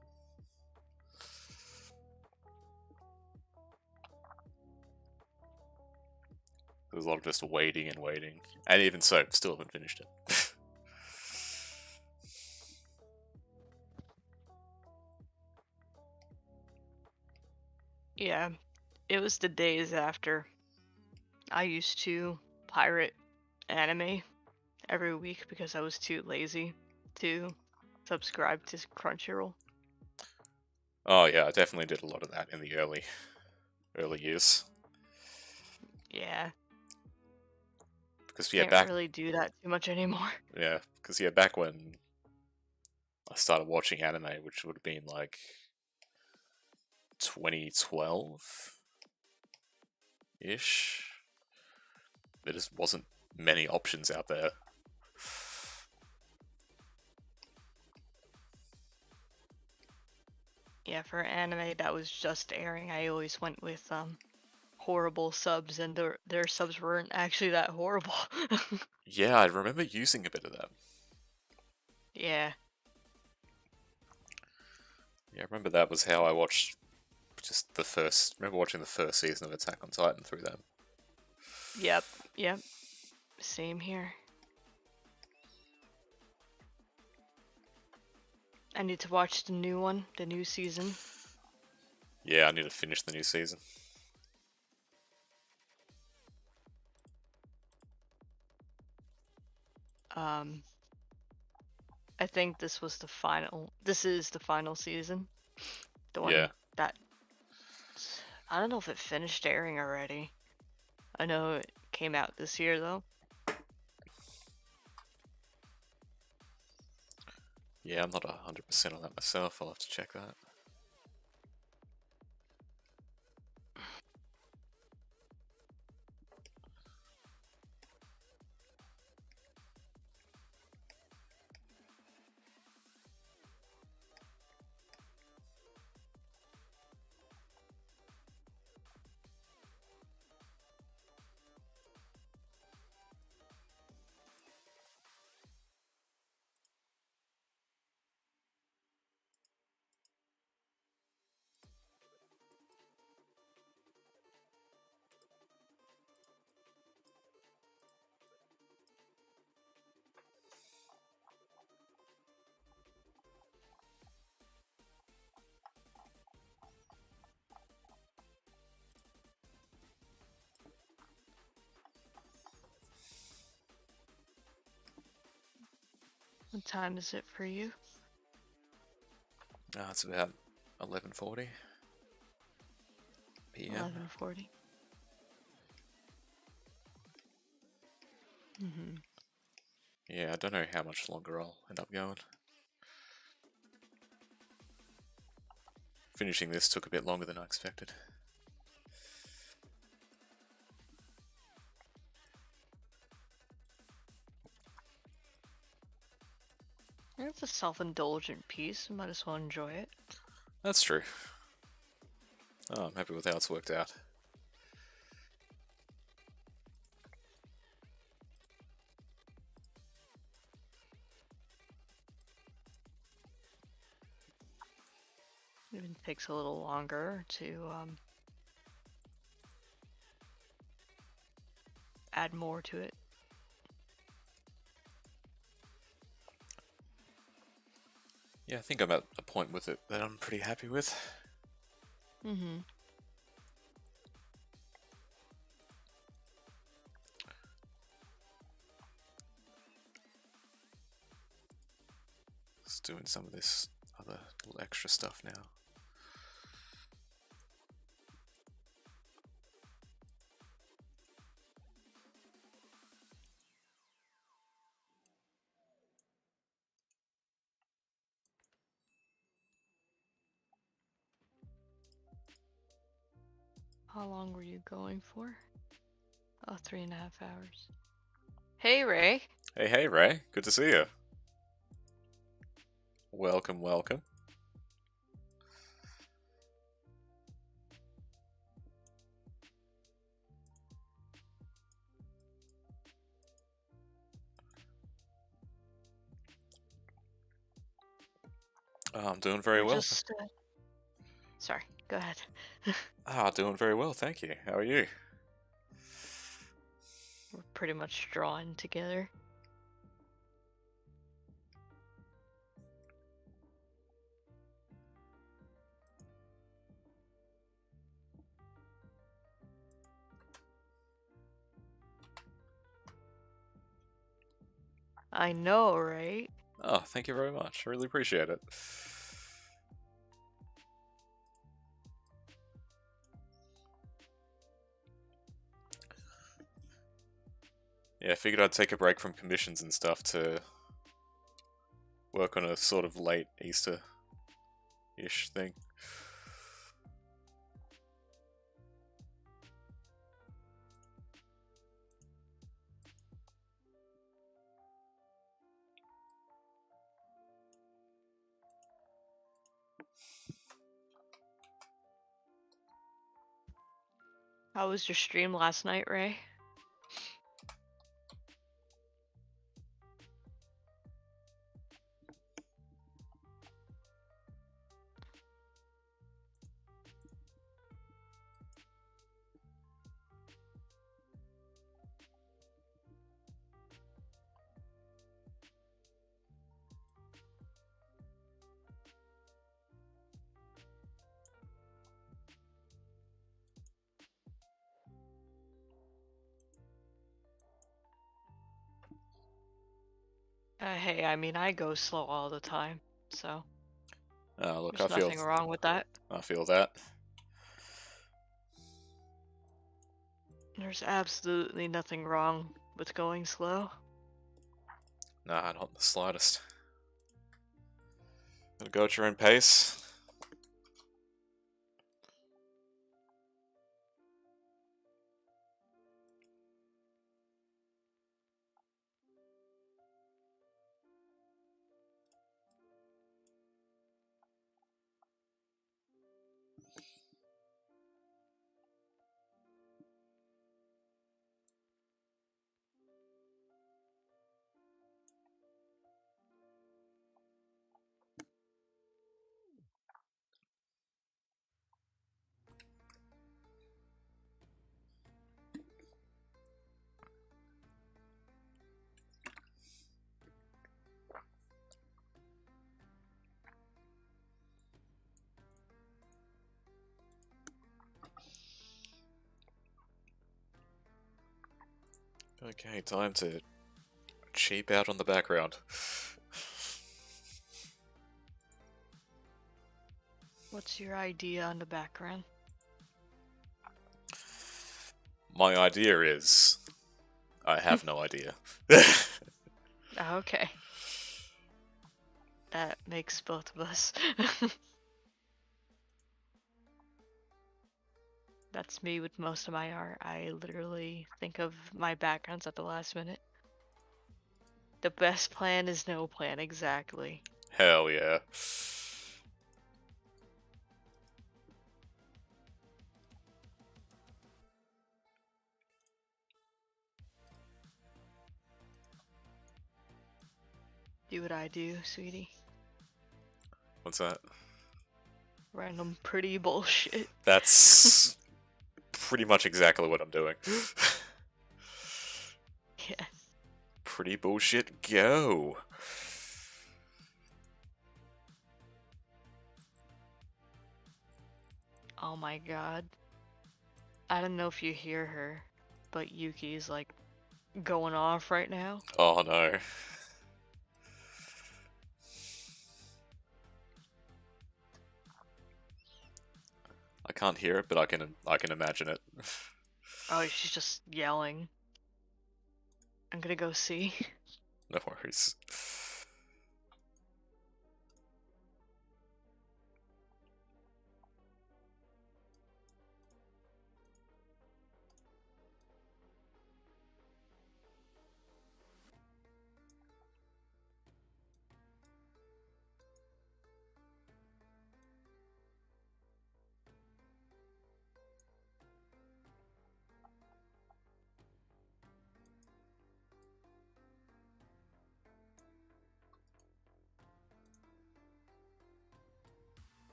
There was a lot of just waiting and waiting. And even so, still haven't finished it. Yeah, it was the days after I used to pirate anime every week because I was too lazy to subscribe to Crunchyroll. Oh yeah, I definitely did a lot of that in the early years. Yeah. Because Can't really do that too much anymore. Yeah, because back when I started watching anime, which would have been like 2012-ish, there just wasn't many options out there. Yeah, for anime that was just airing, I always went with horrible subs, and their subs weren't actually that horrible. Yeah, I remember using a bit of that. Yeah. Yeah, I remember that was how I watched just the first. I remember watching the first season of Attack on Titan through them. Yep. Same here. I need to watch the new one, the new season. Yeah, I need to finish the new season. I think this is the final season. The one Yeah. that I don't know if it finished airing already. I know it came out this year though. Yeah, I'm not 100% on that myself. I'll have to check that. What time is it for you? It's about 11:40 p.m. 11:40. Yeah, I don't know how much longer I'll end up going. Finishing this took a bit longer than I expected. It's a self-indulgent piece. You might as well enjoy it. That's true. Oh, I'm happy with how it's worked out. It even takes a little longer to add more to it. Yeah, I think I'm at a point with it that I'm pretty happy with. Just doing some of this other little extra stuff now. How long were you going for? Oh, 3.5 hours. Hey, Ray. Hey, Ray. Good to see you. Welcome, welcome. I'm doing very well. Sorry, go ahead. Doing very well, thank you. How are you? We're pretty much drawn together. I know, right? Oh, thank you very much. I really appreciate it. Yeah, I figured I'd take a break from commissions and stuff to work on a sort of late Easter-ish thing. How was your stream last night, Ray? Hey, I mean, I go slow all the time, so Look, there's nothing wrong with that. I feel that. There's absolutely nothing wrong with going slow. Nah, not the slightest. Gotta go at your own pace. Okay, time to cheap out on the background. What's your idea on the background? My idea is... I have no idea. Okay. That makes both of us. That's me with most of my art. I literally think of my backgrounds at the last minute. The best plan is no plan, exactly. Hell yeah. Do what I do, sweetie. What's that? Random pretty bullshit. That's pretty much exactly what I'm doing. Yeah. Pretty bullshit, go! Oh my god. I don't know if you hear her, but Yuki's like going off right now. Oh no. I can't hear it, but I can imagine it. Oh, she's just yelling. I'm gonna go see. No worries.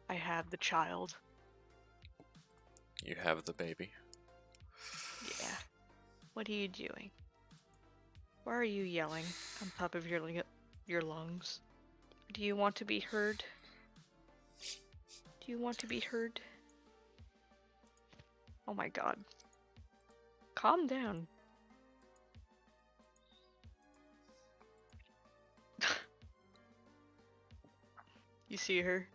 I have the child. You have the baby. Yeah. What are you doing? Why are you yelling on top of your lungs? Do you want to be heard? Do you want to be heard? Oh my god. Calm down. You see her?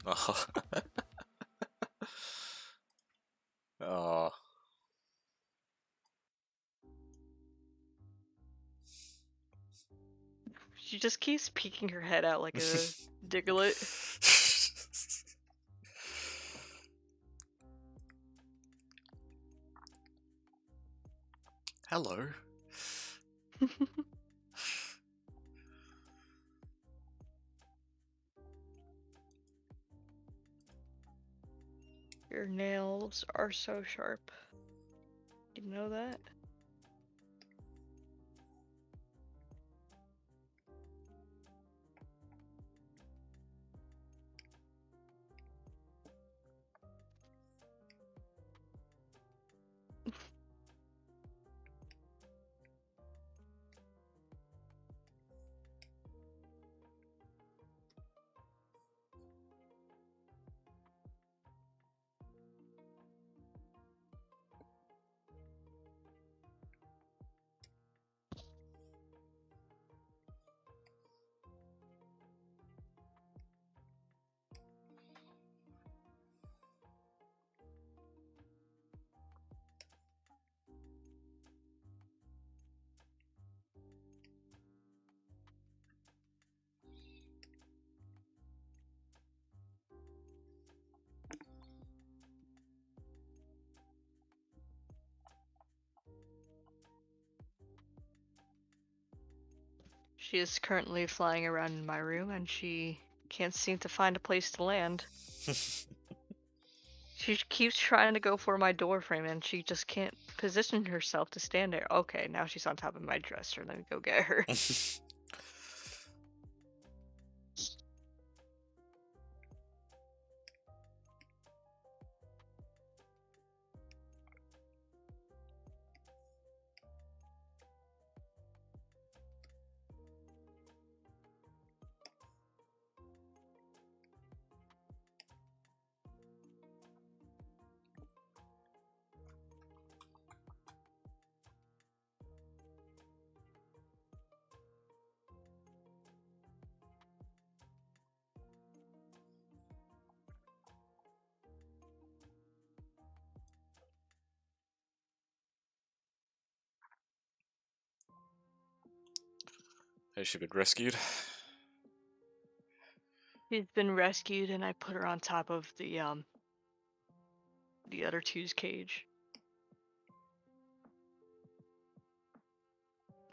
Oh. Oh. She just keeps peeking her head out like a Diglett. Hello. Your nails are so sharp. You know that? She is currently flying around in my room and she can't seem to find a place to land. She keeps trying to go for my door frame and she just can't position herself to stand there. Okay, now she's on top of my dresser. Let me go get her. Has she been rescued? She's been rescued, and I put her on top of the other two's cage.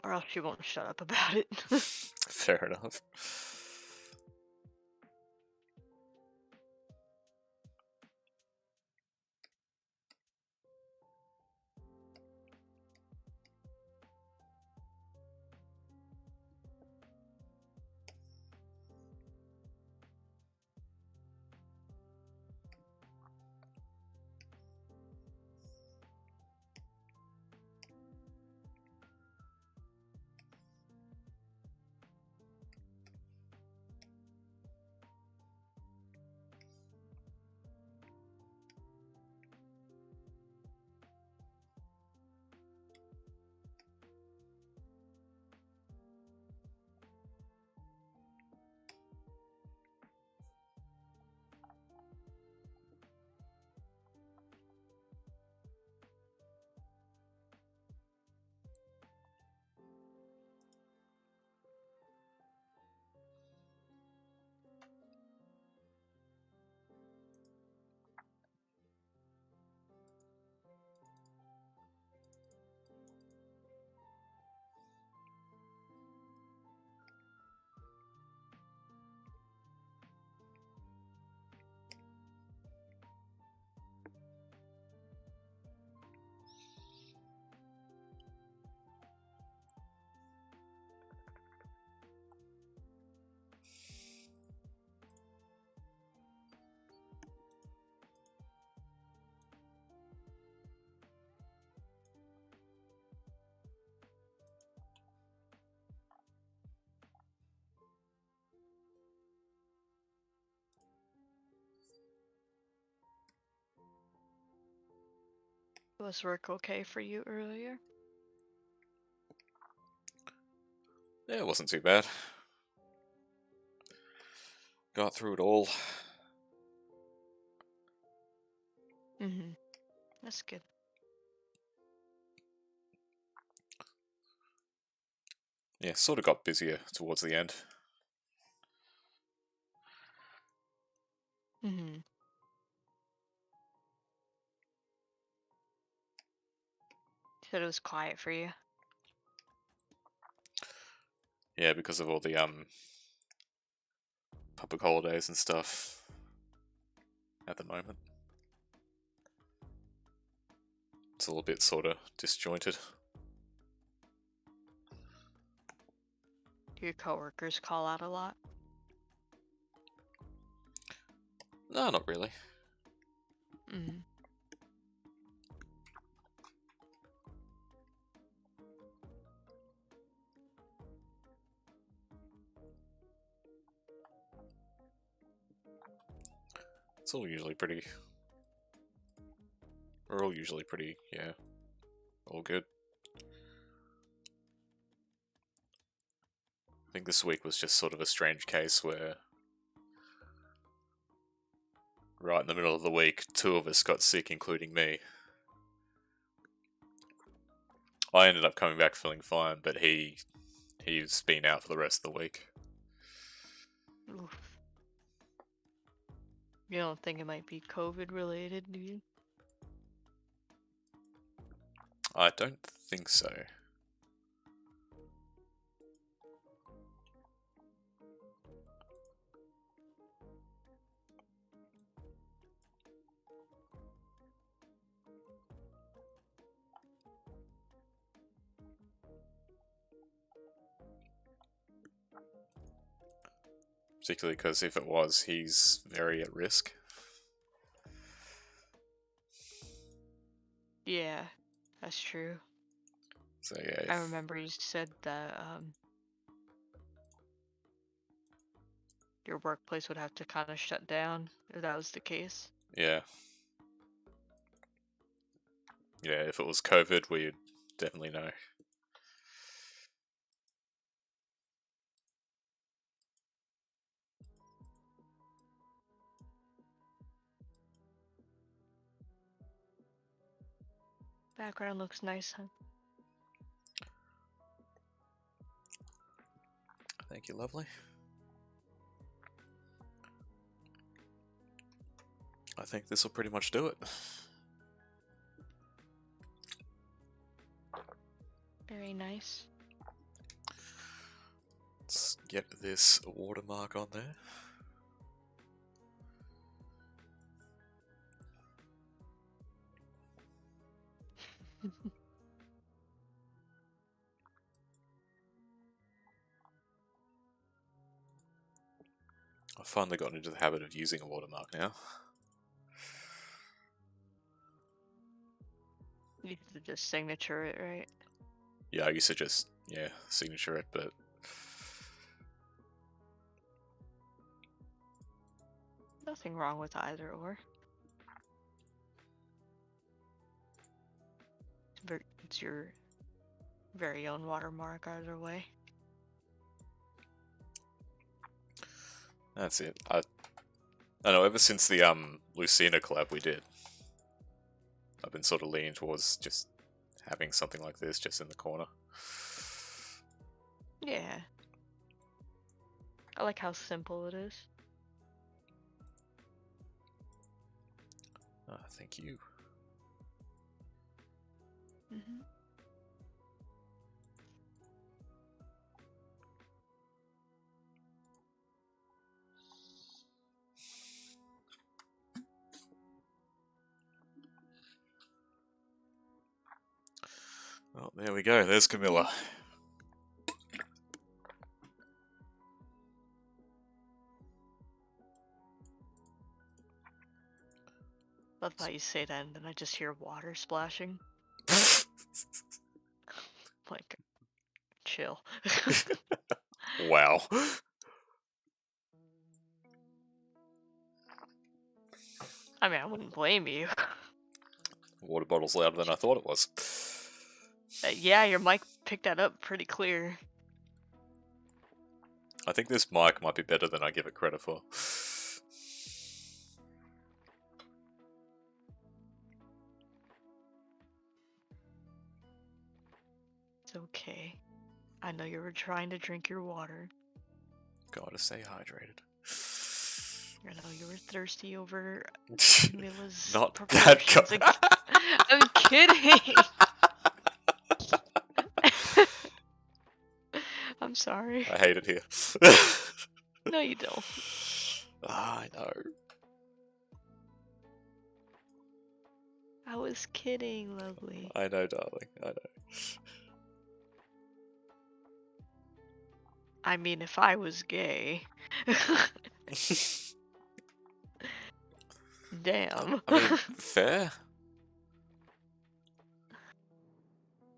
Or else she won't shut up about it. Fair enough. Was work okay for you earlier? Yeah, it wasn't too bad. Got through it all. Mm-hmm. That's good. Yeah, sort of got busier towards the end. Mm-hmm. Said it was quiet for you. Yeah, because of all the public holidays and stuff at the moment. It's a little bit sort of disjointed. Do your coworkers call out a lot? No, not really. Mm-hmm. It's all usually pretty... We're all usually pretty, yeah, all good. I think this week was just sort of a strange case where right in the middle of the week, two of us got sick, including me. I ended up coming back feeling fine, but he's been out for the rest of the week. Oof. You don't think it might be COVID related, do you? I don't think so. Particularly because if it was, he's very at risk. Yeah, that's true. So yeah, I remember you said that your workplace would have to kind of shut down if that was the case. yeah. Yeah, if it was COVID, we'd definitely know. Background looks nice, huh? Thank you, lovely. I think this will pretty much do it. Very nice. Let's get this watermark on there. I've finally gotten into the habit of using a watermark now. You could just signature it, right? Yeah, I used to just, signature it, but... Nothing wrong with either or. It's your very own watermark either way. That's it. I know, ever since the Lucina collab we did, I've been sort of leaning towards just having something like this just in the corner. Yeah. I like how simple it is. Thank you. Mm-hmm. Well, there we go. There's Camilla. Love how you say that and then I just hear water splashing. Like, chill. Wow. I mean, I wouldn't blame you. Water bottle's louder than I thought it was. Yeah, your mic picked that up pretty clear. I think this mic might be better than I give it credit for. It's okay. I know you were trying to drink your water. Gotta stay hydrated. I know you were thirsty over Camilla's Not that proportions. I'm kidding. I'm sorry. I hate it here. No, you don't. I know. I was kidding, lovely. I know, darling. I know. I mean, if I was gay. Damn. I mean, fair.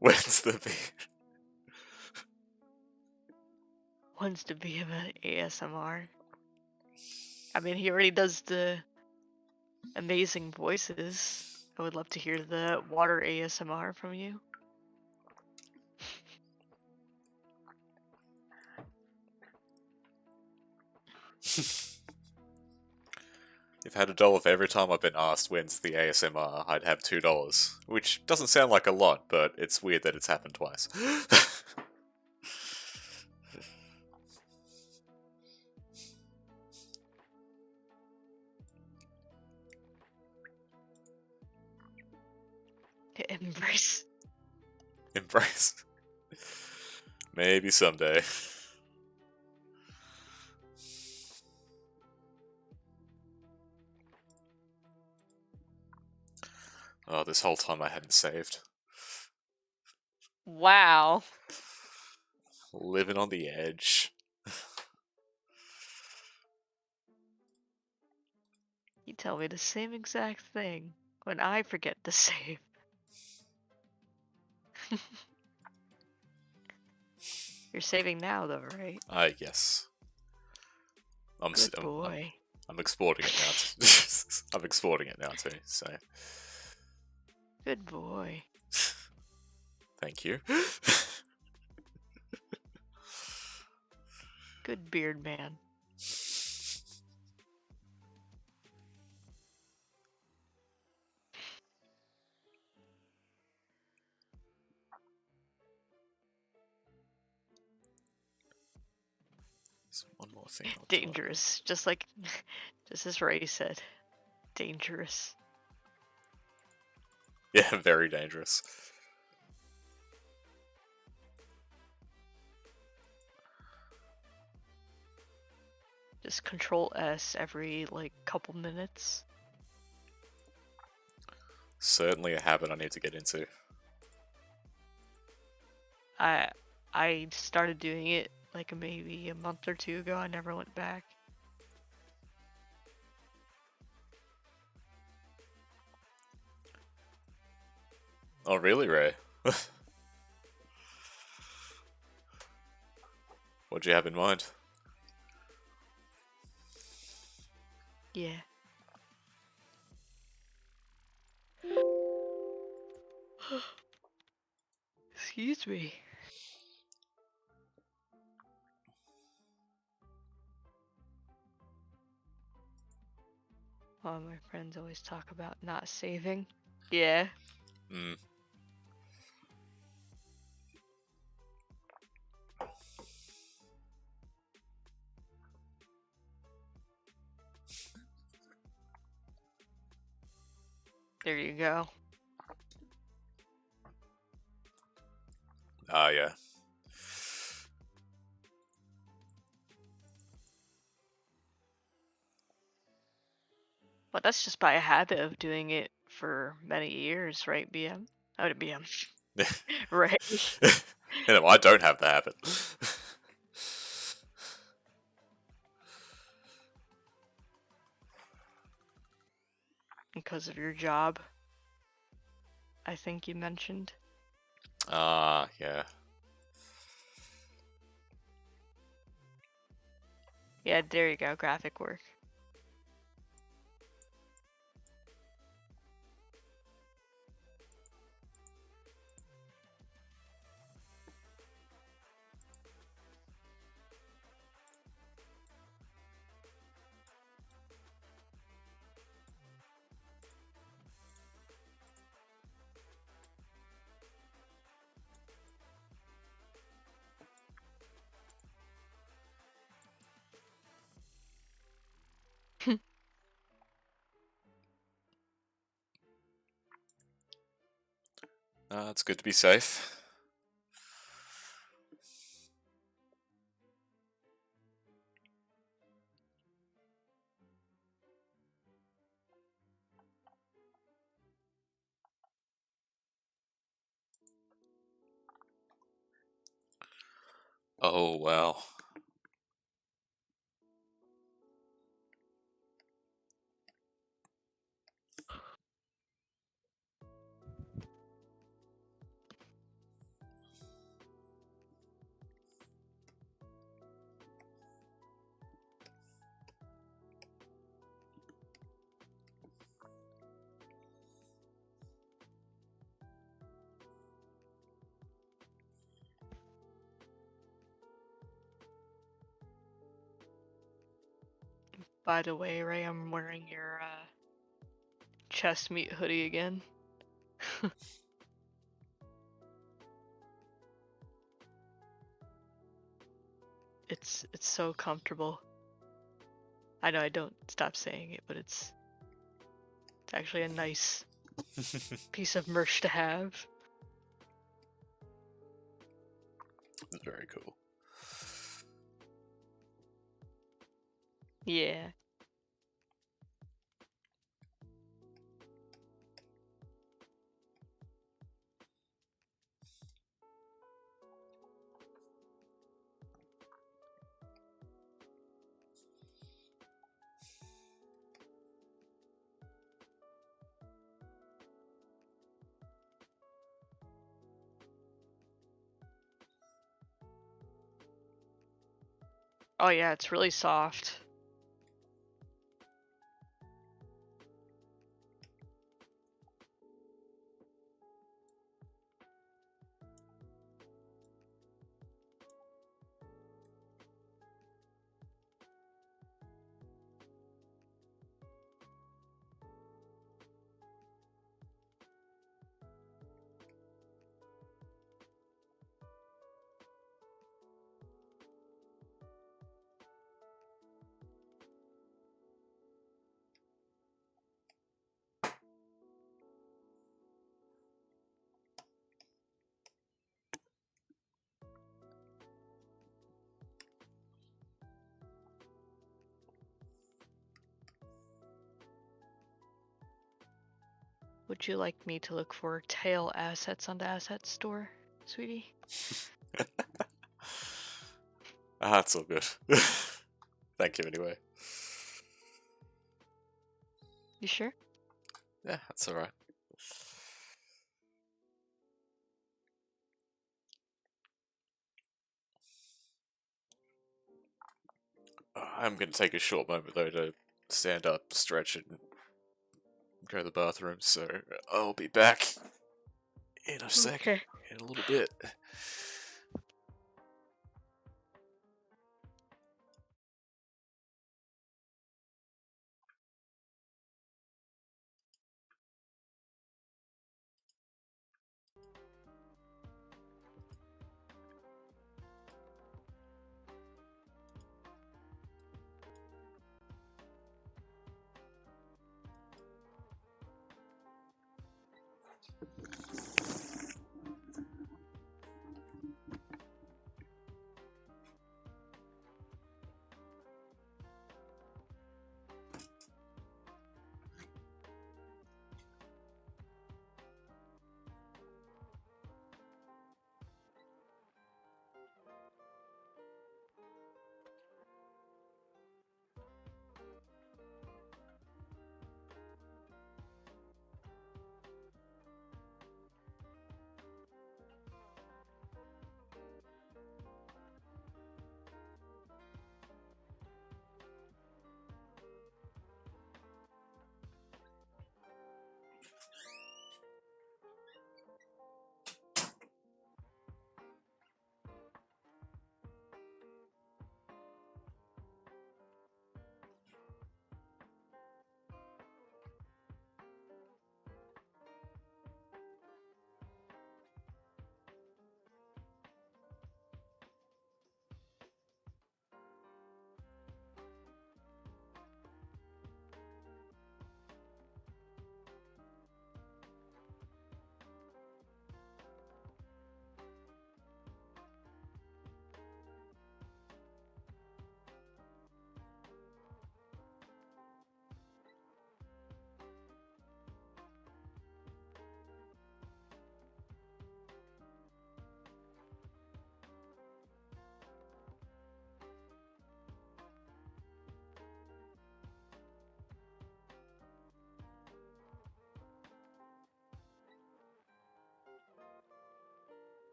When's the beer? Wants to be an ASMR. I mean, he already does the amazing voices. I would love to hear the water ASMR from you. If I had $1 for every time I've been asked when's the ASMR, I'd have $2. Which doesn't sound like a lot, but it's weird that it's happened twice. Embrace. Embrace. Maybe someday. Oh, this whole time I hadn't saved. Wow. Living on the edge. You tell me the same exact thing when I forget to save. You're saving now, though, right? Yes. I'm Good boy. I'm exporting it now. I'm exporting it now too. So. Good boy. Thank you. Good beard man. thing not to Dangerous, just as Ray said, dangerous. Yeah, very dangerous. Just Control S every like couple minutes. Certainly a habit I need to get into. I started doing it like maybe a month or two ago. I never went back. Oh, really, Ray? What'd you have in mind? Yeah. Excuse me. Oh, my friends always talk about not saving. Yeah. Hmm. There you go. Ah, yeah. But that's just by a habit of doing it for many years, right, BM? Oh, to BM. Right. No, I don't have the habit. Because of your job, I think you mentioned. Ah, yeah. Yeah, there you go, graphic work. It's good to be safe. Oh, well. By the way, Ray, I'm wearing your chest meat hoodie again. It's so comfortable. I know I don't stop saying it, but it's actually a nice piece of merch to have. Very cool. Yeah. Oh yeah, it's really soft. Would you like me to look for tail assets on the asset store, sweetie? That's all good. Thank you anyway. You sure? Yeah, that's alright. I'm going to take a short moment though to stand up, stretch, and go to the bathroom, so I'll be back in a sec, Okay. in a little bit.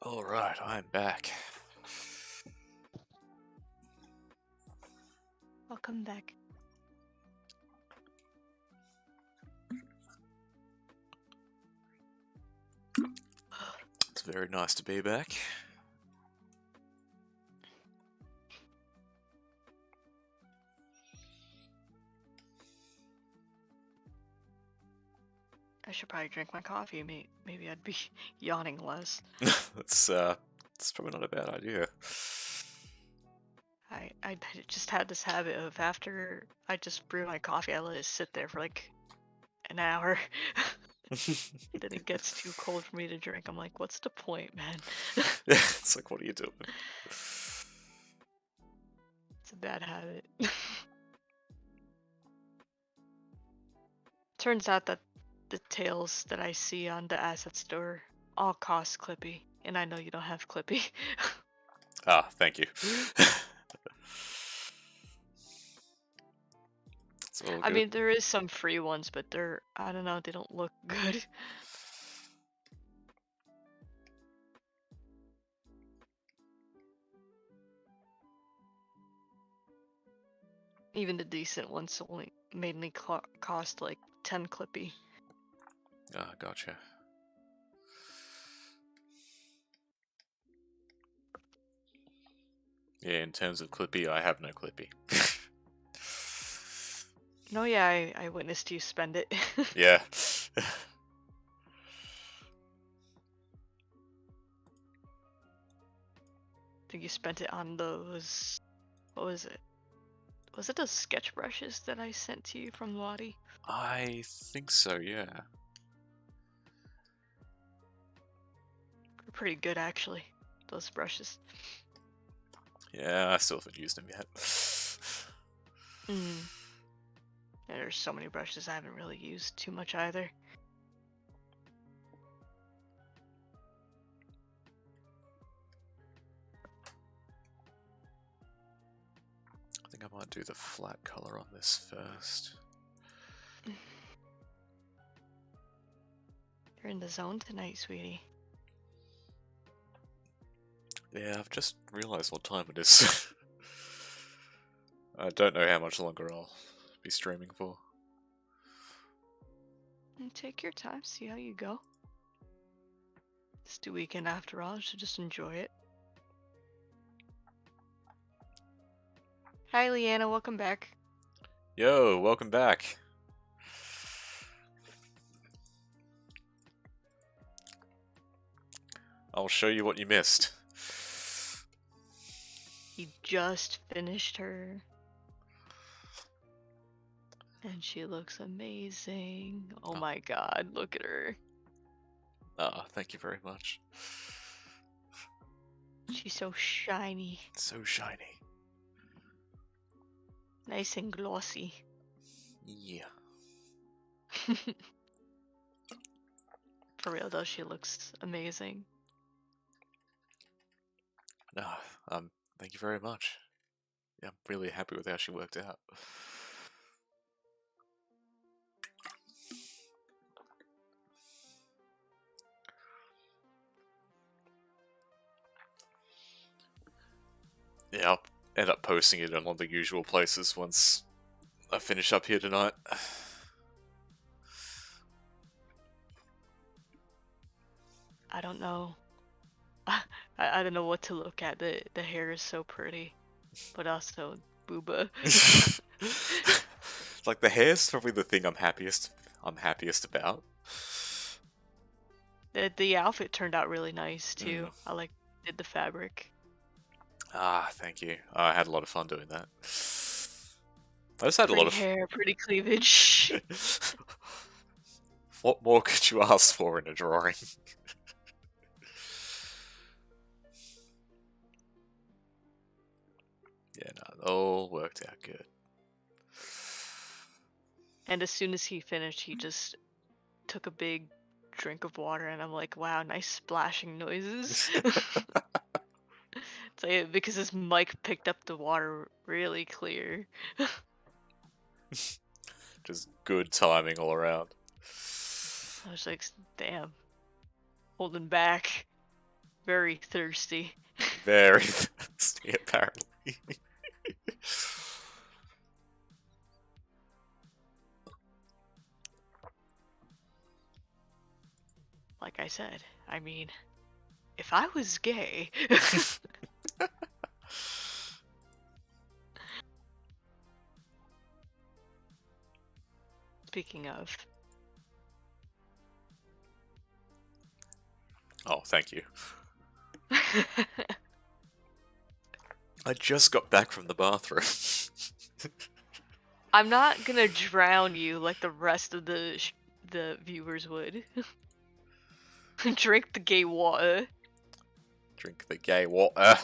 Alright, I'm back. Welcome back. It's very nice to be back. I should probably drink my coffee. Maybe I'd be yawning less. That's probably not a bad idea. I just had this habit of after I just brew my coffee, I let it sit there for like an hour. Then it gets too cold for me to drink. I'm like, what's the point, man? Yeah, it's like, what are you doing? It's a bad habit. Turns out that the tails that I see on the asset store all cost Clippy, and I know you don't have Clippy. Ah, thank you. It's all I good. mean, there is some free ones, but I don't know, they don't look good. Even the decent ones only mainly cost like 10 clippy. Ah, gotcha. Yeah, in terms of Clippy, I have no Clippy. No, yeah, I witnessed you spend it. Yeah. I think you spent it on those. What was it? Was it those sketch brushes that I sent to you from Lottie? I think so, yeah. They're pretty good, actually. Those brushes. Yeah, I still haven't used them yet. Mm. Yeah, there's so many brushes I haven't really used too much either. I think I might do the flat color on this first. You're in the zone tonight, sweetie. Yeah, I've just realized what time it is. I don't know how much longer I'll be streaming for. Take your time, see how you go. It's the weekend after all, you should just enjoy it. Hi, Leanna, welcome back. Yo, welcome back. I'll show you what you missed. He just finished her. And she looks amazing. Oh my god, look at her. Ah, thank you very much. She's so shiny. So shiny. Nice and glossy. Yeah. For real though, she looks amazing. Ah, thank you very much. Yeah, I'm really happy with how she worked out. Yeah, I'll end up posting it on all the usual places once I finish up here tonight. I don't know. I don't know what to look at. The hair is so pretty, but also booba. Like the hair's probably the thing I'm happiest about. The outfit turned out really nice too. I did the fabric. Ah, thank you. I had a lot of fun doing that. I just had Pretty a lot of hair, pretty cleavage. What more could you ask for in a drawing? Yeah, no, it all worked out good. And as soon as he finished, he just took a big drink of water, and I'm like, wow, nice splashing noises. So, because his mic picked up the water really clear. Just good timing all around. I was like, damn. Holding back. Very thirsty. Very thirsty, apparently. Like I said, I mean, if I was gay... Speaking of... Oh, thank you. I just got back from the bathroom. I'm not gonna drown you like the rest of the viewers would. Drink the gay water. Drink the gay water.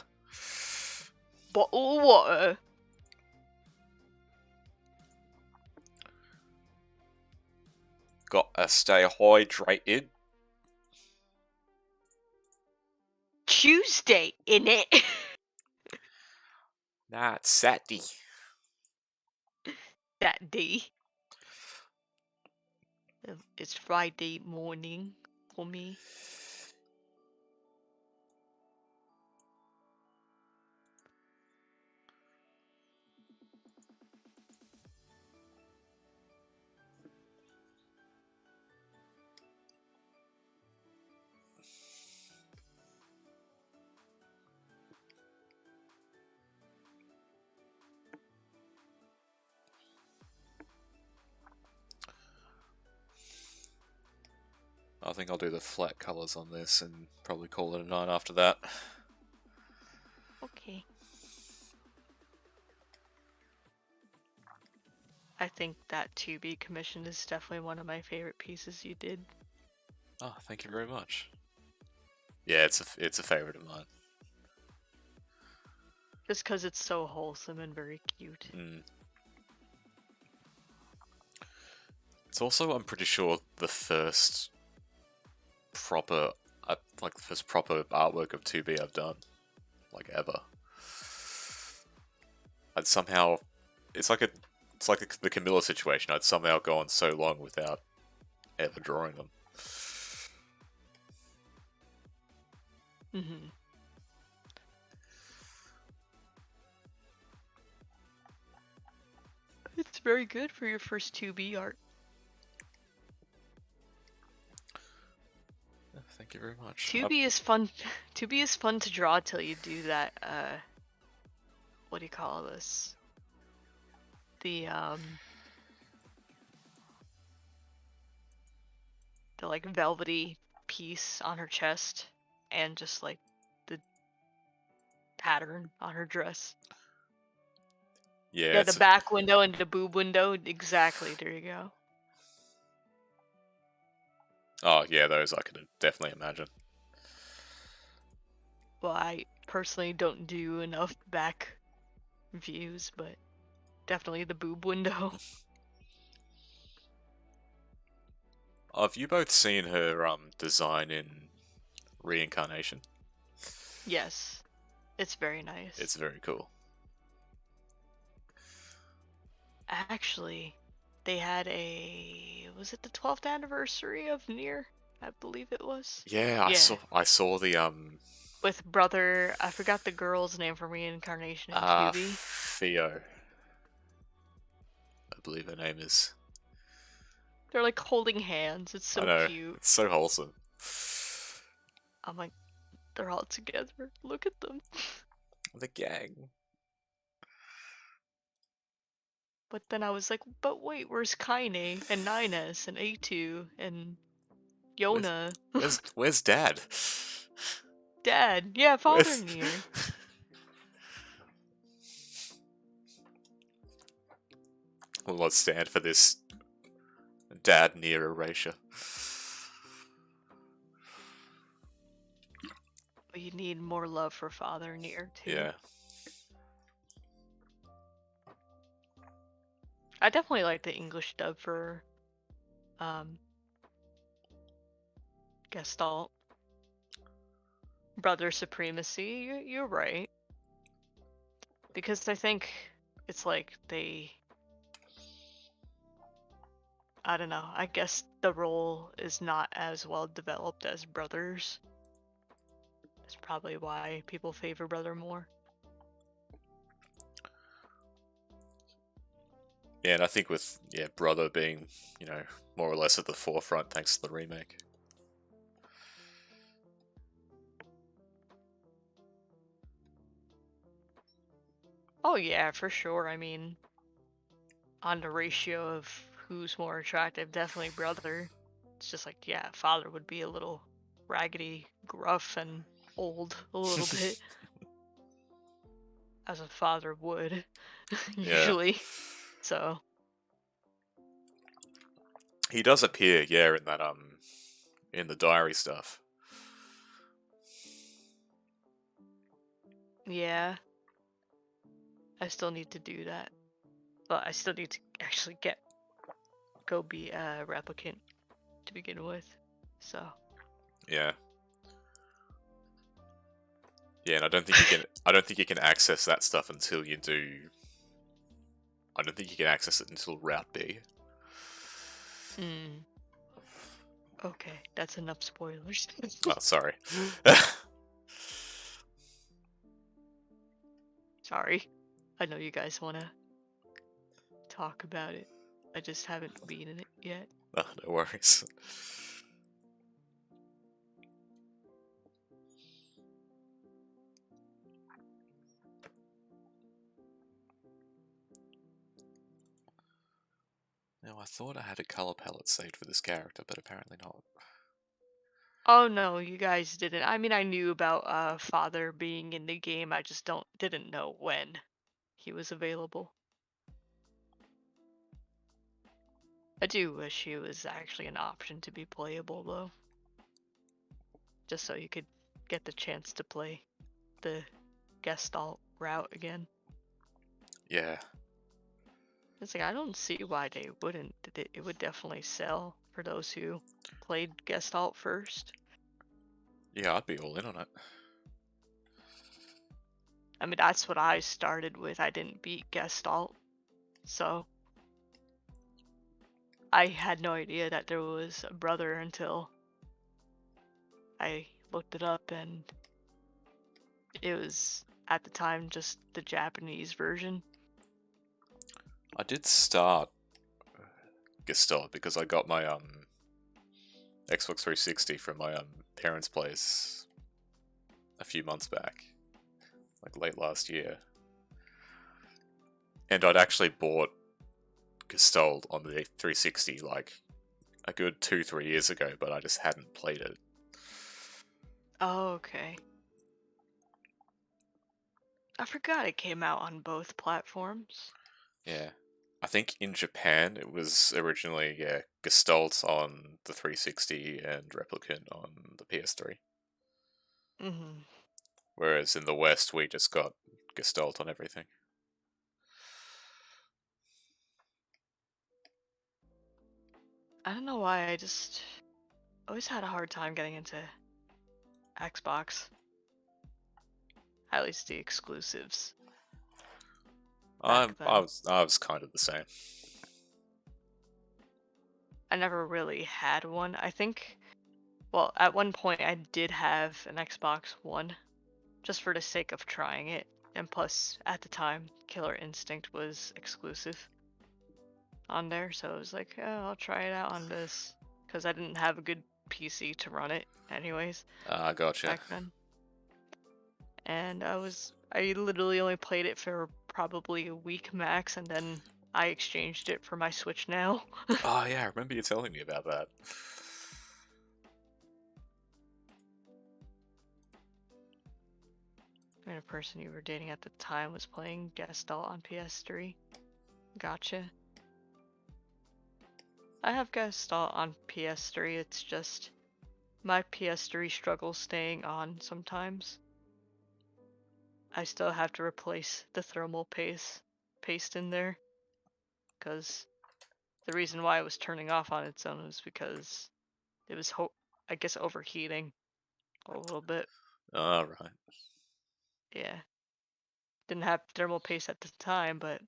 Bottle of water. Gotta stay hydrated. Tuesday, innit? Nah, it's Saturday. That day. It's Friday morning for me. I think I'll do the flat colours on this and probably call it a 9 after that. Okay. I think that 2B commission is definitely one of my favorite pieces you did. Oh, thank you very much. Yeah, it's a favourite of mine. Just because it's so wholesome and very cute. It's also, I'm pretty sure, the first proper, like the first proper artwork of 2B I've done, like ever. I'd somehow, it's like the Camilla situation. I'd somehow gone so long without ever drawing them. Mm-hmm. It's very good for your first 2B art. Thank you very much. 2B is fun. 2B is fun to draw till you do that. What do you call this? The like velvety piece on her chest, and just like the pattern on her dress. Yeah, the back window and the boob window. Exactly. There you go. Oh yeah, those I could definitely imagine. Well, I personally don't do enough back views, but definitely the boob window. Have you both seen her design in Reincarnation? Yes, it's very nice. It's very cool. Actually, they had was it the 12th anniversary of Nier? I believe it was. Yeah, I saw the With brother, I forgot the girl's name from Reincarnation in 2B. Theo. I believe her name is. They're like holding hands. It's so I know, cute. it's so wholesome. I'm like, they're all together. Look at them. The gang. But then I was like, but wait, where's Kaine and Nines and A2 and Yona? Where's Dad? Dad, yeah, father Nier. Will not stand for this Dad Nier erasure. But you need more love for father Nier too. Yeah. I definitely like the English dub for Gestalt. Brother Supremacy, you're right. Because I think it's like I don't know, I guess the role is not as well developed as Brothers. That's probably why people favor Brother more. Yeah, and I think with Brother being, more or less at the forefront thanks to the remake. Oh yeah, for sure. I mean, on the ratio of who's more attractive, definitely Brother. It's just like, yeah, father would be a little raggedy, gruff, and old a little bit. As a father would, usually. So. He does appear, in that in the diary stuff. Yeah. I still need to do that. But I still need to actually go be a replicant to begin with. So. Yeah. Yeah, and I don't think you can. I don't think you can access that stuff until you do. I don't think you can access it until Route B. Hmm. Okay, that's enough spoilers. Oh, sorry. Sorry. I know you guys want to talk about it. I just haven't been in it yet. Oh, no worries. Now, I thought I had a color palette saved for this character, but apparently not. Oh no, you guys didn't. I mean, I knew about Father being in the game. I just didn't know when he was available. I do wish he was actually an option to be playable though, just so you could get the chance to play the Gestalt route again. Yeah. It's like I don't see why they wouldn't. It would definitely sell for those who played Gestalt first. Yeah, I'd be all in on it. I mean, that's what I started with. I didn't beat Gestalt, so I had no idea that there was a brother until I looked it up, and it was at the time just the Japanese version. I did start Gestalt because I got my Xbox 360 from my parents' place a few months back, like late last year. And I'd actually bought Gestalt on the 360 like a good 2-3 years ago, but I just hadn't played it. Oh, okay. I forgot it came out on both platforms. Yeah. I think in Japan it was originally, yeah, Gestalt on the 360 and Replicant on the PS3. Mm-hmm. Whereas in the West we just got Gestalt on everything. I don't know why, I just always had a hard time getting into Xbox. At least the exclusives back I then. was kind of the same. I never really had one. I think, well, at one point I did have an Xbox One, just for the sake of trying it. And plus, at the time, Killer Instinct was exclusive on there, so I was like, oh, I'll try it out on this. Because I didn't have a good PC to run it, anyways, Gotcha. back then. And I literally only played it for probably a week max, and then I exchanged it for my Switch now. Oh yeah, I remember you telling me about that. And a person you were dating at the time was playing Gestalt on PS3. Gotcha. I have Gestalt on PS3, it's just my PS3 struggles staying on sometimes. I still have to replace the thermal paste in there, because the reason why it was turning off on its own was because it was, I guess, overheating a little bit. Alright. Yeah. Didn't have thermal paste at the time, but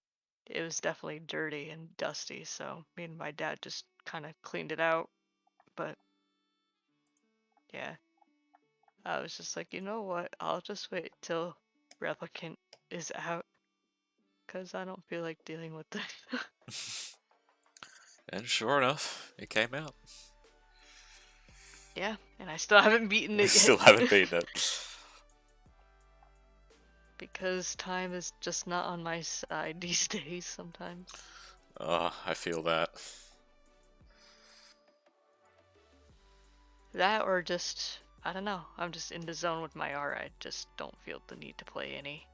it was definitely dirty and dusty, so me and my dad just kind of cleaned it out. But yeah, I was just like, you know what? I'll just wait till Replicant is out, because I don't feel like dealing with this. And sure enough, it came out. Yeah, and I still haven't beaten it Still yet. haven't beaten it. Because time is just not on my side these days sometimes. Oh, I feel that. That or just, I don't know, I'm just in the zone with my art. I just don't feel the need to play any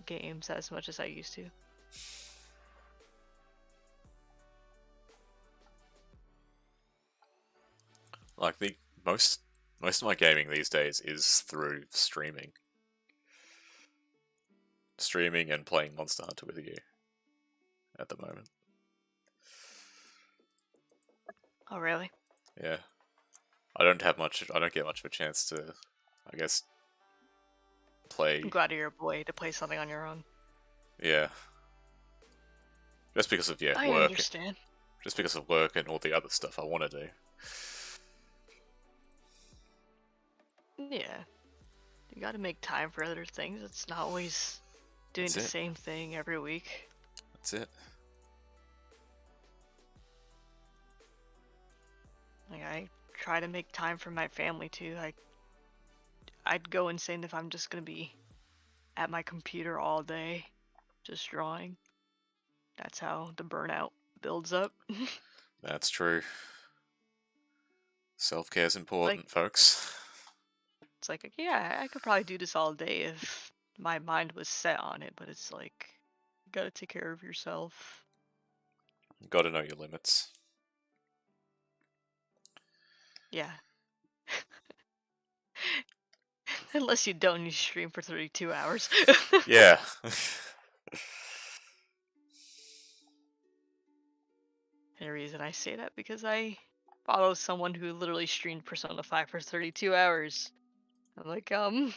games as much as I used to. Like the most of my gaming these days is through streaming. Streaming and playing Monster Hunter with you at the moment. Oh, really? Yeah. I don't get much of a chance to I guess, play. Go out of your way to play something on your own. Yeah. Just because of I work. understand. Just because of work and all the other stuff I want to do. Yeah. You gotta make time for other things. It's not always doing the same thing every week. That's it. Like, I try to make time for my family too. I'd go insane if I'm just gonna be at my computer all day, just drawing. That's how the burnout builds up. That's true. Self-care's important, Like, folks. it's like, yeah, I could probably do this all day if my mind was set on it, but it's like, you gotta take care of yourself. You gotta know your limits. Yeah. Unless you don't, you stream for 32 hours. Yeah. And the reason I say that because I follow someone who literally streamed Persona 5 for 32 hours. I'm like, you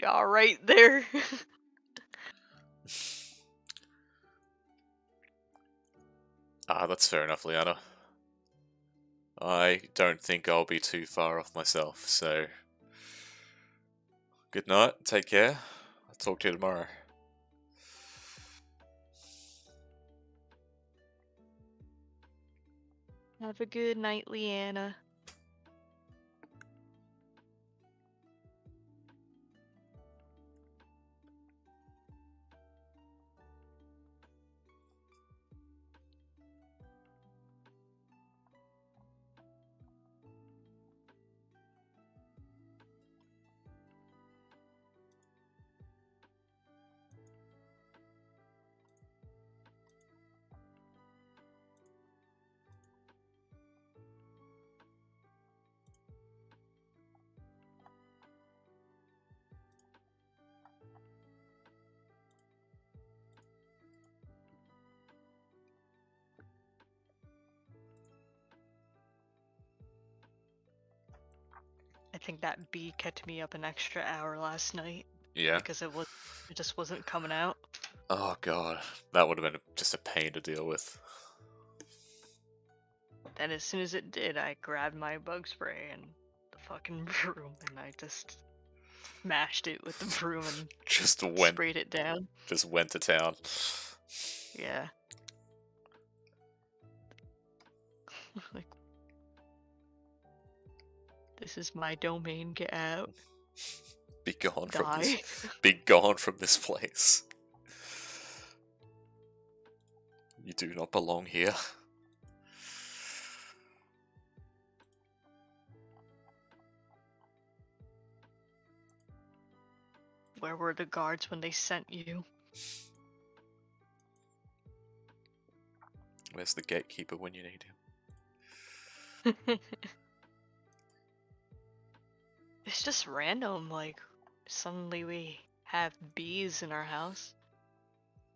alright there? That's fair enough, Liana. I don't think I'll be too far off myself, so... Good night, take care. I'll talk to you tomorrow. Have a good night, Leanna. I think that bee kept me up an extra hour last night. Yeah? Because it just wasn't coming out. Oh god, that would have been just a pain to deal with. Then as soon as it did, I grabbed my bug spray and the fucking broom, and I just smashed it with the broom and sprayed it down. Just went to town. Yeah. Like, this is my domain, get out. Be gone from Die. this. Be gone from this place. You do not belong here. Where were the guards when they sent you? Where's the gatekeeper when you need him? It's just random, like, suddenly we have bees in our house.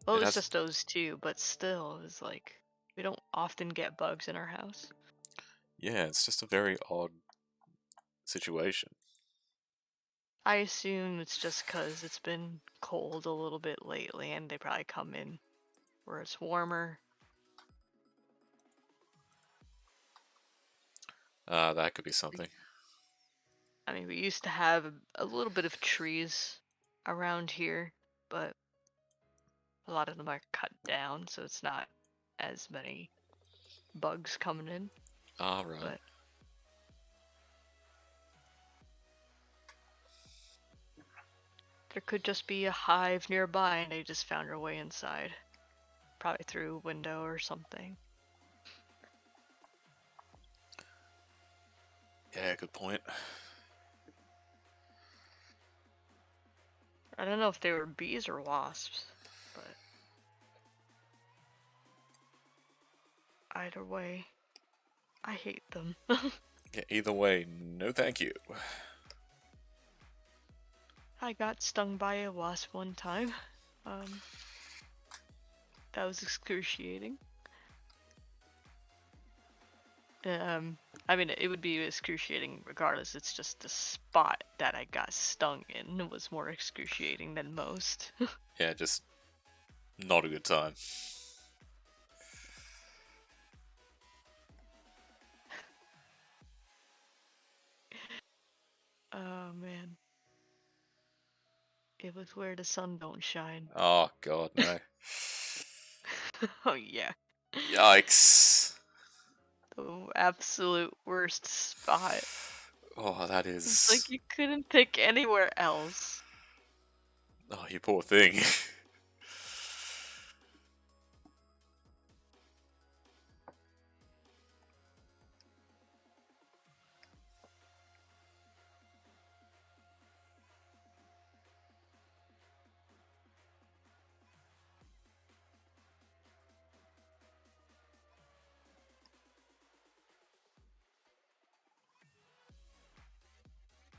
Well, it was just those two, but still, it's like, we don't often get bugs in our house. Yeah, it's just a very odd situation. I assume it's just because it's been cold a little bit lately, and they probably come in where it's warmer. That could be something. I mean, we used to have a little bit of trees around here, but a lot of them are cut down, so it's not as many bugs coming in. Right. But there could just be a hive nearby and they just found their way inside. Probably through a window or something. Yeah, good point. I don't know if they were bees or wasps, but either way, I hate them. Yeah, either way, no thank you. I got stung by a wasp one time. That was excruciating. I mean, it would be excruciating regardless. It's just the spot that I got stung in was more excruciating than most. Yeah, just not a good time. Oh man, it was where the sun don't shine. Oh god, no. Oh yeah, Yikes. the absolute worst spot. Oh, that It's like is... you couldn't pick anywhere else. Oh, you poor thing.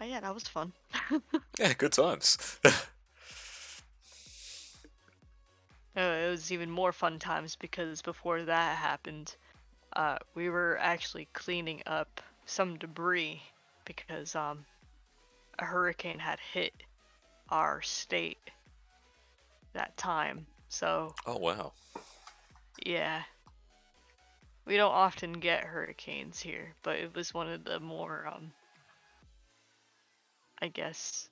Oh yeah, that was fun. Yeah, good times. It was even more fun times because before that happened, we were actually cleaning up some debris because a hurricane had hit our state that time. So Oh, wow. yeah, we don't often get hurricanes here, but it was one of the more I guess,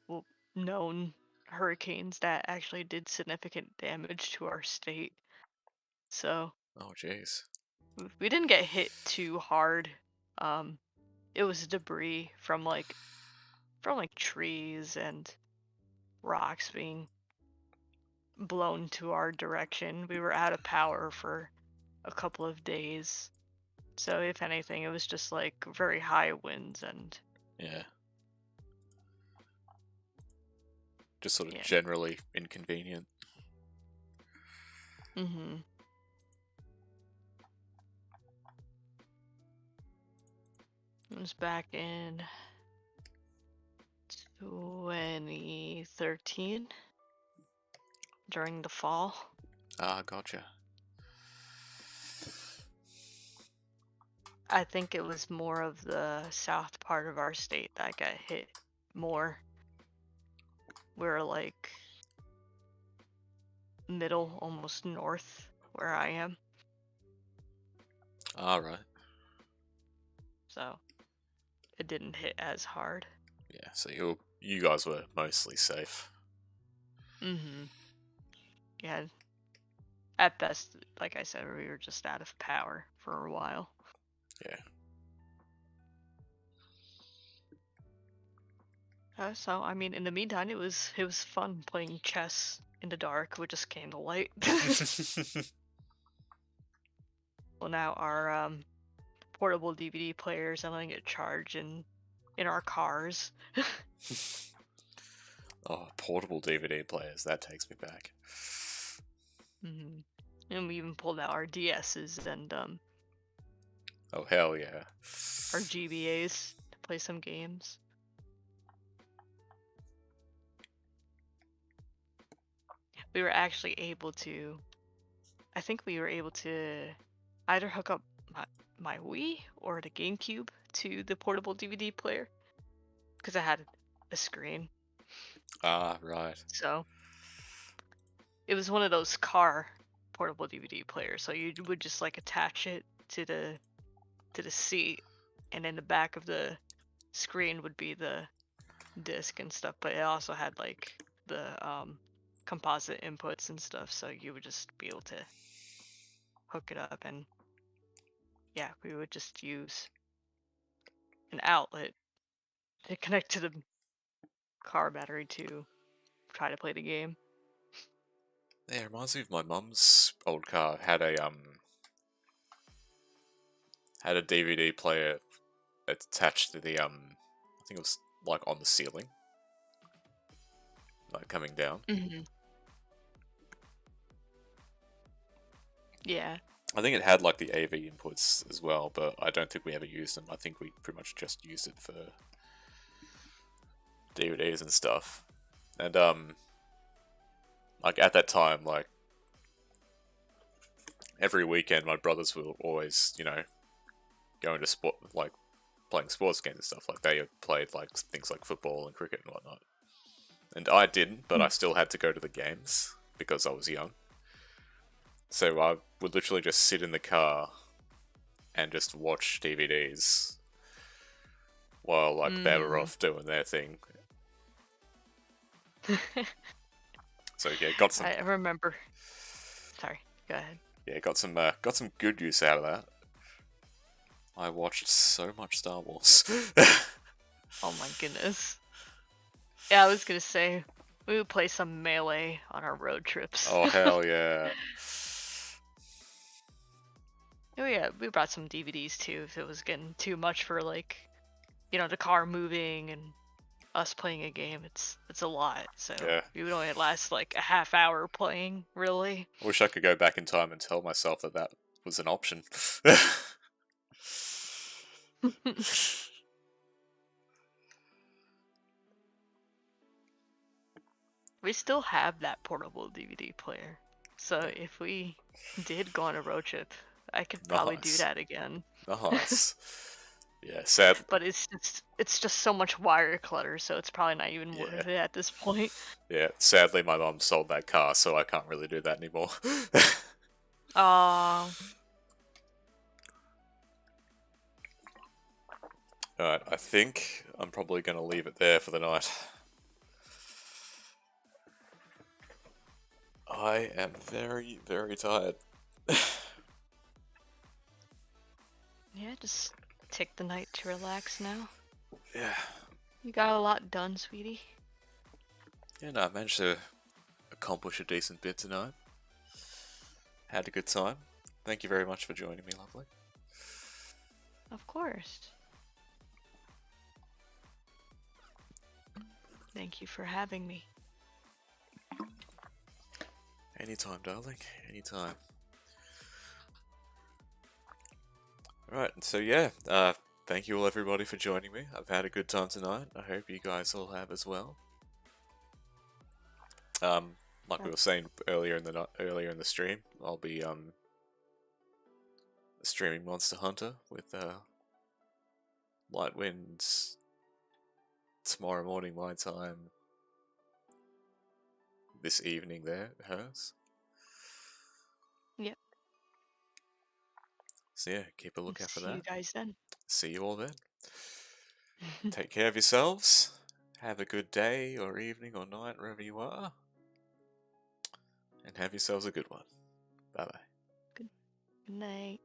well, known hurricanes that actually did significant damage to our state. So Oh, jeez. we didn't get hit too hard. Um, it was debris from like trees and rocks being blown to our direction. We were out of power for a couple of days. So if anything, it was just like very high winds and Yeah. Just sort of yeah. generally inconvenient. Mhm. It was back in 2013 during the fall. Ah, gotcha. I think it was more of the south part of our state that got hit more. We're like middle, almost north where I am. Alright. So it didn't hit as hard. Yeah, so you guys were mostly safe. Mhm. Yeah. At best, like I said, we were just out of power for a while. Yeah. So I mean, in the meantime, it was fun playing chess in the dark with just candlelight. Well, now our portable DVD players are letting it charge in our cars. Oh, portable DVD players, that takes me back. Hmm. And we even pulled out our DSs and Oh, hell yeah. our GBAs to play some games. We were actually able to. I think we were able to either hook up my Wii or the GameCube to the portable DVD player because I had a screen. Ah, right. So it was one of those car portable DVD players. So you would just like attach it to the seat, and in the back of the screen would be the disc and stuff. But it also had like the composite inputs and stuff. So you would just be able to hook it up, and yeah, we would just use an outlet to connect to the car battery to try to play the game. Yeah, it reminds me of my mum's old car. Had a DVD player attached to the I think it was like on the ceiling, like coming down. Hmm. Yeah. I think it had like the AV inputs as well, but I don't think we ever used them. I think we pretty much just used it for DVDs and stuff. And like at that time, like every weekend my brothers will always, go into sport, like playing sports games and stuff. Like they played like things like football and cricket and whatnot. And I didn't, but I still had to go to the games because I was young. So I would literally just sit in the car and just watch DVDs while like they were off doing their thing. So yeah, got some. I remember. Sorry, go ahead. Yeah, got some good use out of that. I watched so much Star Wars. Oh my goodness. Yeah, I was gonna say we would play some Melee on our road trips. Oh hell yeah! Oh yeah, we brought some DVDs too if it was getting too much for like, the car moving and us playing a game. It's a lot, so Yeah. we would only last like a half hour playing, really. Wish I could go back in time and tell myself that that was an option. We still have that portable DVD player, so if we did go on a road trip, I could probably do Nice. that again. Nice. Yeah, sad. But it's just so much wire clutter, so it's probably not even worth it at this point. Yeah, sadly my mum sold that car, so I can't really do that anymore. Alright, I think I'm probably going to leave it there for the night. I am very, very tired. Yeah, just take the night to relax now. Yeah. You got a lot done, sweetie. Yeah, no, I managed to accomplish a decent bit tonight. Had a good time. Thank you very much for joining me, lovely. Of course. Thank you for having me. Anytime, darling. Anytime. Alright, so yeah, thank you all everybody for joining me. I've had a good time tonight. I hope you guys all have as well. Like we were saying earlier in the stream, I'll be streaming Monster Hunter with Light Winds tomorrow morning my time. This evening there, hers. Yep. So yeah, keep a lookout for that. See you guys then. See you all then. Take care of yourselves. Have a good day or evening or night wherever you are. And have yourselves a good one. Bye bye. Good night.